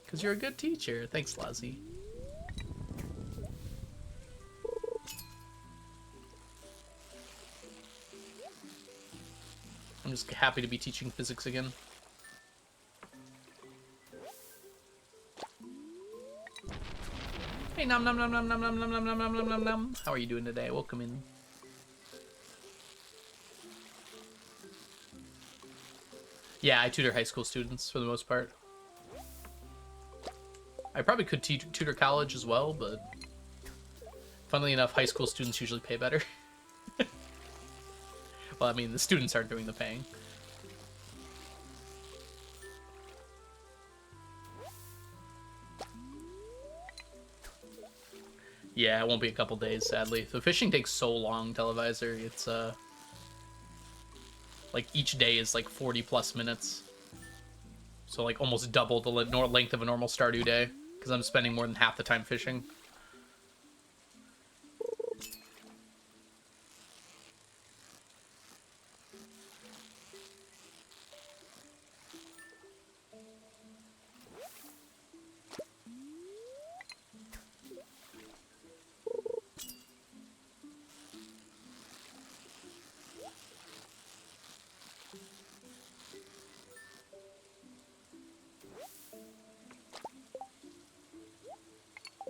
Because you're a good teacher. Thanks, Lazi. I'm just happy to be teaching physics again. Hey, nom nom nom nom nom nom nom nom nom nom nom nom nom. How are you doing today? Welcome in. Yeah, I tutor high school students for the most part. I probably could tutor college as well, but funnily enough, high school students usually pay better. Well, I mean, the students aren't doing the paying. Yeah, it won't be a couple days, sadly. The fishing takes so long, Televisor. It's, like, each day is, like, 40-plus minutes. So, like, almost double the length of a normal Stardew day. Because I'm spending more than half the time fishing.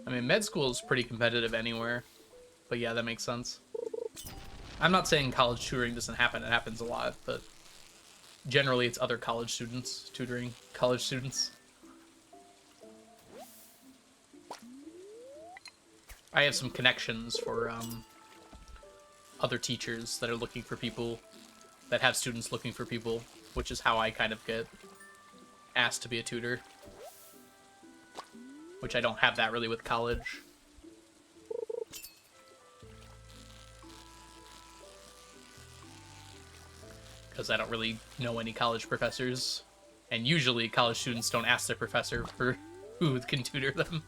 I mean, med school is pretty competitive anywhere, but yeah, that makes sense. I'm not saying college tutoring doesn't happen. It happens a lot, but generally it's other college students tutoring college students. I have some connections for other teachers that are looking for people, that have students looking for people, which is how I kind of get asked to be a tutor. Which I don't have that really with college. Because I don't really know any college professors. And usually college students don't ask their professor for who can tutor them.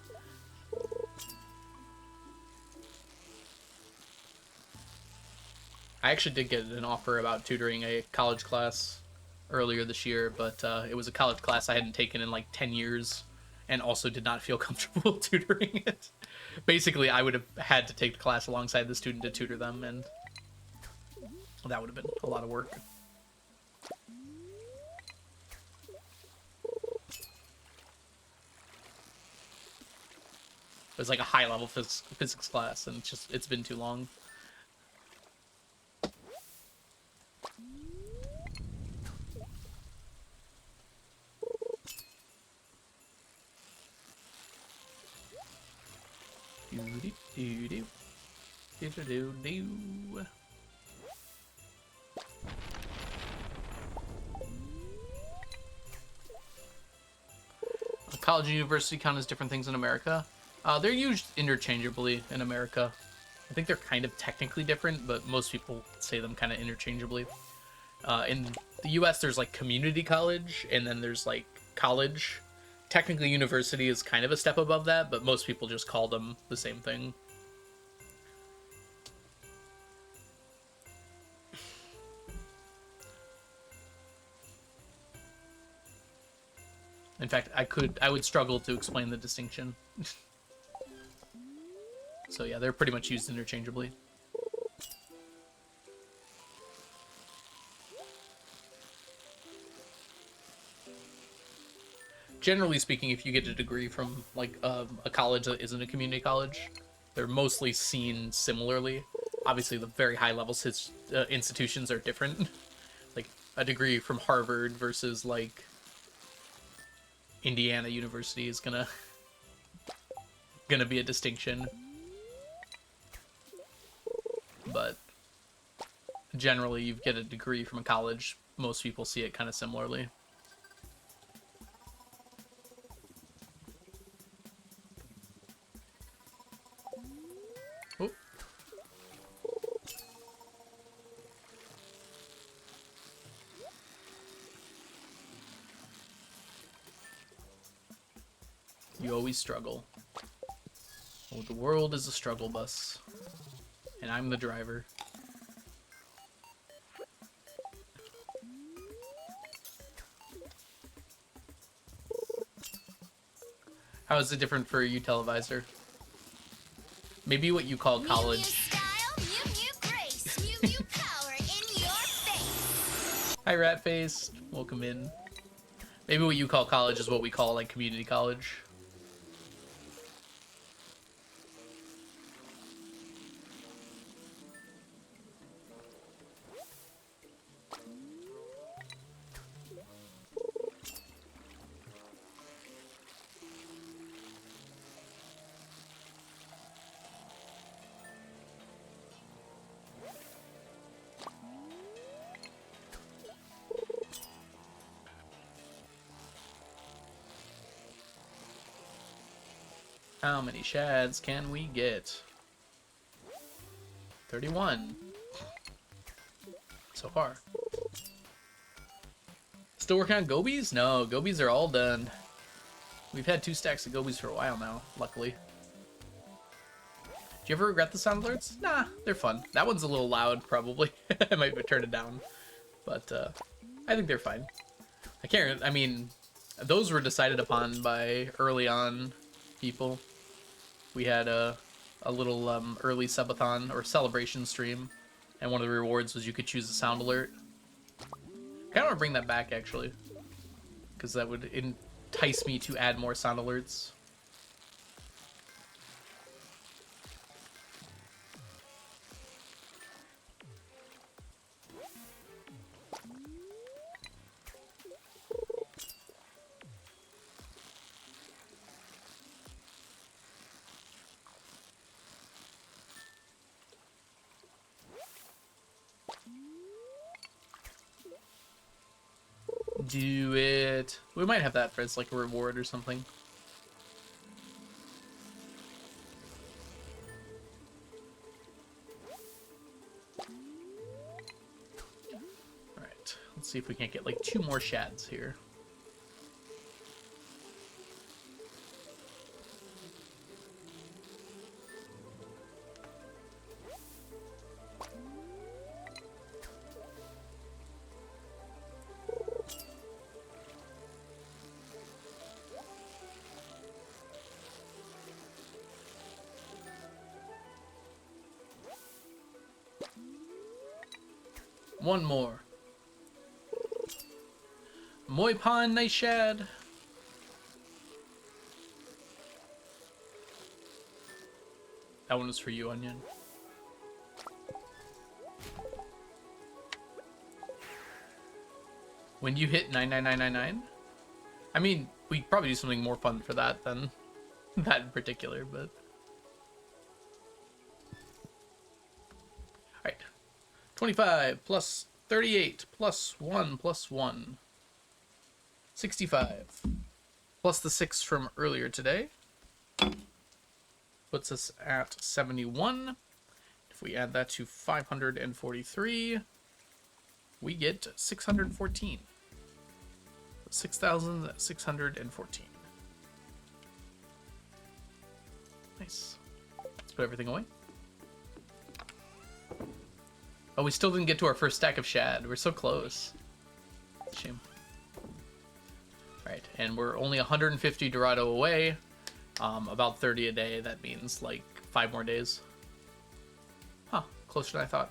I actually did get an offer about tutoring a college class earlier this year, but it was a college class I hadn't taken in like 10 years and also did not feel comfortable tutoring it. Basically, I would have had to take the class alongside the student to tutor them, and that would have been a lot of work. It was like a high-level physics class, and it's been too long. College and university count as different things in America. They're used interchangeably in America. I think they're kind of technically different, but most people say them kind of interchangeably. In the US, there's like community college, and then there's like college. Technically, university is kind of a step above that, but most people just call them the same thing. In fact, I would struggle to explain the distinction. So yeah, they're pretty much used interchangeably. Generally speaking, if you get a degree from like a college that isn't a community college, they're mostly seen similarly. Obviously, the very high level institutions are different. Like a degree from Harvard versus like Indiana University is gonna be a distinction. But generally, you get a degree from a college, most people see it kind of similarly. Oh. You always struggle. Oh, the world is a struggle bus. And I'm the driver. How is it different for you, Televisor? Maybe what you call college. Hi, Ratface. Welcome in. Maybe what you call college is what we call like community college. How many shads can we get? 31. So far. Still working on gobies? No, gobies are all done. We've had 2 stacks of gobies for a while now, luckily. Do you ever regret the sound alerts? Nah, they're fun. That one's a little loud, probably. I might turn it down. But, I think they're fine. I mean, those were decided upon by early on people. We had a little early subathon or celebration stream, and one of the rewards was you could choose a sound alert. Kind of want to bring that back, actually, because that would entice me to add more sound alerts. do it. We might have that as like a reward or something. Alright, let's see if we can't get like 2 more shads here. One more. Moipan, nice shad. That one was for you, Onion. When you hit 99999? I mean, we could probably do something more fun for that than that in particular, but... Alright. 25 plus 38 plus 1 plus 1. 65. Plus the 6 from earlier today. Puts us at 71. If we add that to 543, we get 614. 6,614. Nice. Let's put everything away. Oh, we still didn't get to our first stack of shad. We're so close. Shame. Alright, and we're only 150 Dorado away. About 30 a day. That means like 5 more days. Huh, closer than I thought.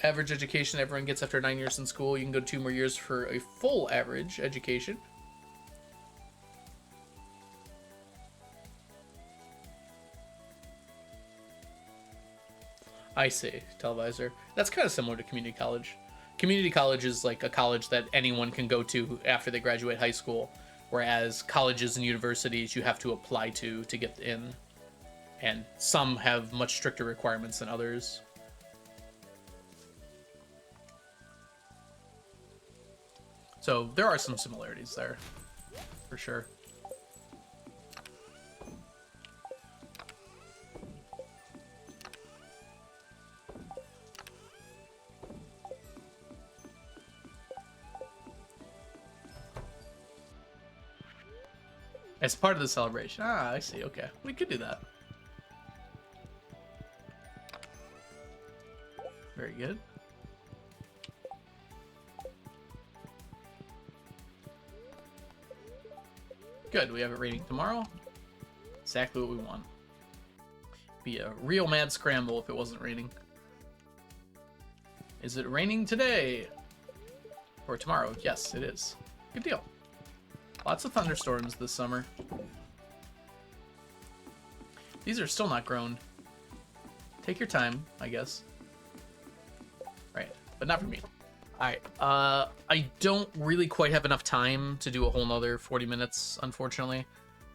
Average education everyone gets after 9 years in school. You can go 2 more years for a full average education. I see, televisor. That's kind of similar to community college. Community college is like a college that anyone can go to after they graduate high school, whereas colleges and universities you have to apply to get in. And some have much stricter requirements than others. So there are some similarities there, for sure. As part of the celebration. Ah, I see. Okay. We could do that. Very good. Good. We have it raining tomorrow. Exactly what we want. Be a real mad scramble if it wasn't raining. Is it raining today? Or tomorrow? Yes, it is. Good deal. Lots of thunderstorms this summer. These are still not grown. Take your time, I guess. Right, but not for me. Alright, I don't really quite have enough time to do a whole nother 40 minutes, unfortunately.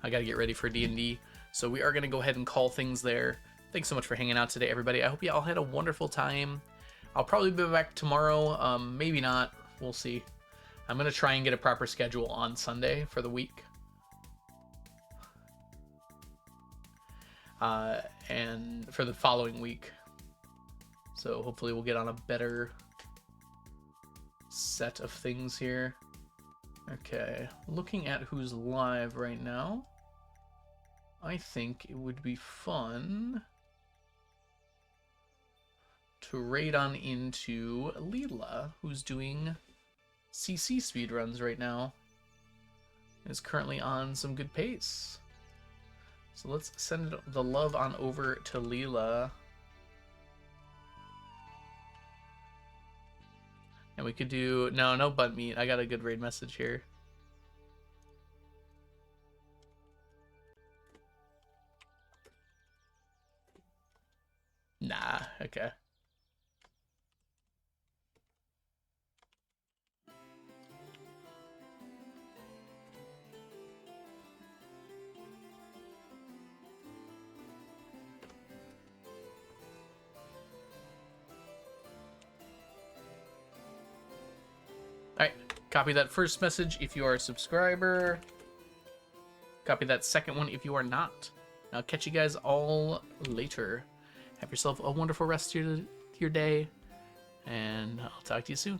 I gotta get ready for D&D. So we are gonna go ahead and call things there. Thanks so much for hanging out today, everybody. I hope you all had a wonderful time. I'll probably be back tomorrow, maybe not. We'll see. I'm going to try and get a proper schedule on Sunday for the week. And for the following week. So hopefully we'll get on a better set of things here. Okay, looking at who's live right now, I think it would be fun to raid on into Leela, who's doing CC speedruns right now. Is currently on some good pace. So let's send the love on over to Leela. And we could do... No butt meat. I got a good raid message here. Nah, okay. Alright, copy that first message if you are a subscriber. Copy that second one if you are not. I'll catch you guys all later. Have yourself a wonderful rest of your day, and I'll talk to you soon.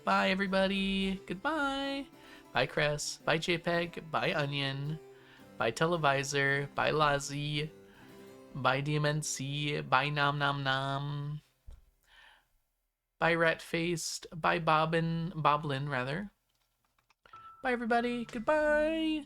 Bye, everybody. Goodbye. Bye, Cress. Bye, JPEG. Bye, Onion. Bye, Televisor. Bye, Lazy. Bye, DMNC. Bye, Nom Nom Nom. Bye, Rat-Faced. Bye, Boblin, rather. Bye, everybody. Goodbye.